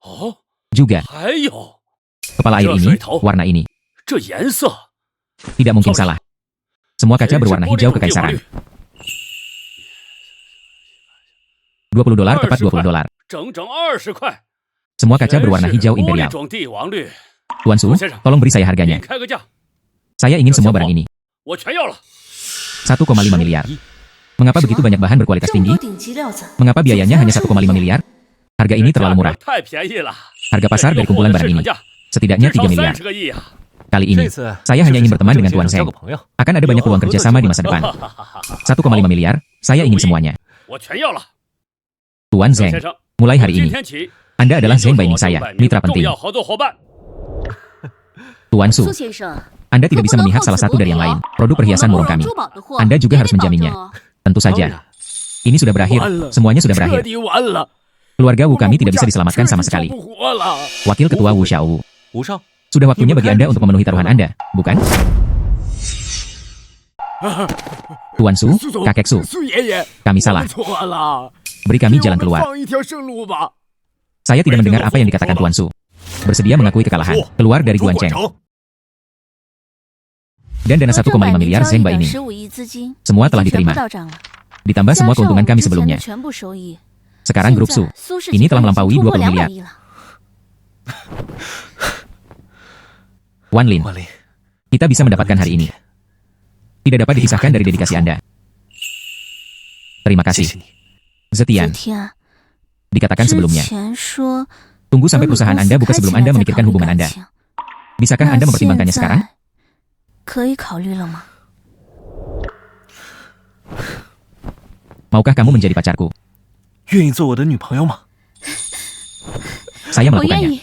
哦， Juga, 还有 kepala air Jelas ini, saya tahu. warna ini. 这颜色， Tidak mungkin Sorry. salah. Semua kaca 全是 berwarna 玻璃 hijau 种帝王 kekaisaran. 绿， $20 tepat 20 $20. 整整20块。 Semua kaca 全 berwarna 是 hijau 玻璃 imperial. 种帝王绿， Tuan Su, 先生， tolong beri saya 您 harganya. 开个价， Saya ingin semua barang ini. 我全要了。 1,5 miliar. Mengapa begitu banyak bahan berkualitas 这么 tinggi? 多顶级料子， Mengapa biayanya hanya 1,5 miliar? Harga ini 这价 terlalu 格 murah. 太便宜了。 Harga pasar 这 dari 个货 kumpulan 的 barang 市 ini 场价 setidaknya 至少 3 miliar. 30个亿啊！ Kali ini, 这次 saya hanya ingin berteman 就 dengan 是 Tuan 想交 Zheng. 个朋友。 Akan ada banyak peluang kerjasama di masa depan. 1,5 miliar, saya ingin semuanya. 我全要了。 Tuan 郑 Zheng, 先生， mulai 从 hari 今 ini, 天起， Anda adalah 您就 Zheng 是 Baining 我正 saya, 百名 mitra 重 penting. 要合作伙伴。 Tuan Su, 苏先生， Anda tidak bisa memihak salah satu dari yang lain. Produk perhiasan murung kami. 珠宝的货 Anda juga 也 harus 得保证 menjaminnya. 哦。 Tentu 当 saja. 然， Ini sudah berakhir. 完了， Semuanya sudah 彻 berakhir. 底完了。 Keluarga Wu kami 我们 tidak bisa 家 diselamatkan 彻 sama 底 sekali. 救不活了。 Wakil Ketua Wu Xiaowu. 吴少， Sudah waktunya bagi Anda untuk memenuhi taruhan Anda, bukan? Tuan Su, 苏总， kakek Su, 苏爷爷， kami 我 salah. 们错了， Beri kami 给我 jalan 们 keluar. 放一条生路吧。 Saya tidak mendengar apa yang dikatakan Tuan Su. Bersedia mengakui kekalahan, keluar dari 主管 Guancheng. 城， Dan dana 1,5 miliar Zheng 交易 Baining. 的15亿资金 Semua 已 telah 经全部 diterima. 到账了， Ditambah 加 semua 上我 keuntungan 们 kami 之前的 sebelumnya. 全部收益， Sekarang 现 grup 在 Su 苏氏 ini 集团 telah 已经 melampaui 突破 20 miliar. 200亿了。 Wan Lin, 万林， kita bisa mendapatkan hari ini. Tidak dapat dipisahkan dari dedikasi Anda. Terima 谢 kasih. 谢你。 Zetian, 天， dikatakan 之 sebelumnya. 前说 Tunggu sampai 和你 perusahaan 公司 Anda buka 开起 sebelum 来 Anda 再 memikirkan 考虑 hubungan 感 Anda. 情 Bisakah 那 Anda mempertimbangkannya 现 sekarang? 在可以考虑了吗？ Maukah kamu menjadi pacarku? 愿意做我的女朋友吗？ Saya 我愿 melakukannya. 意。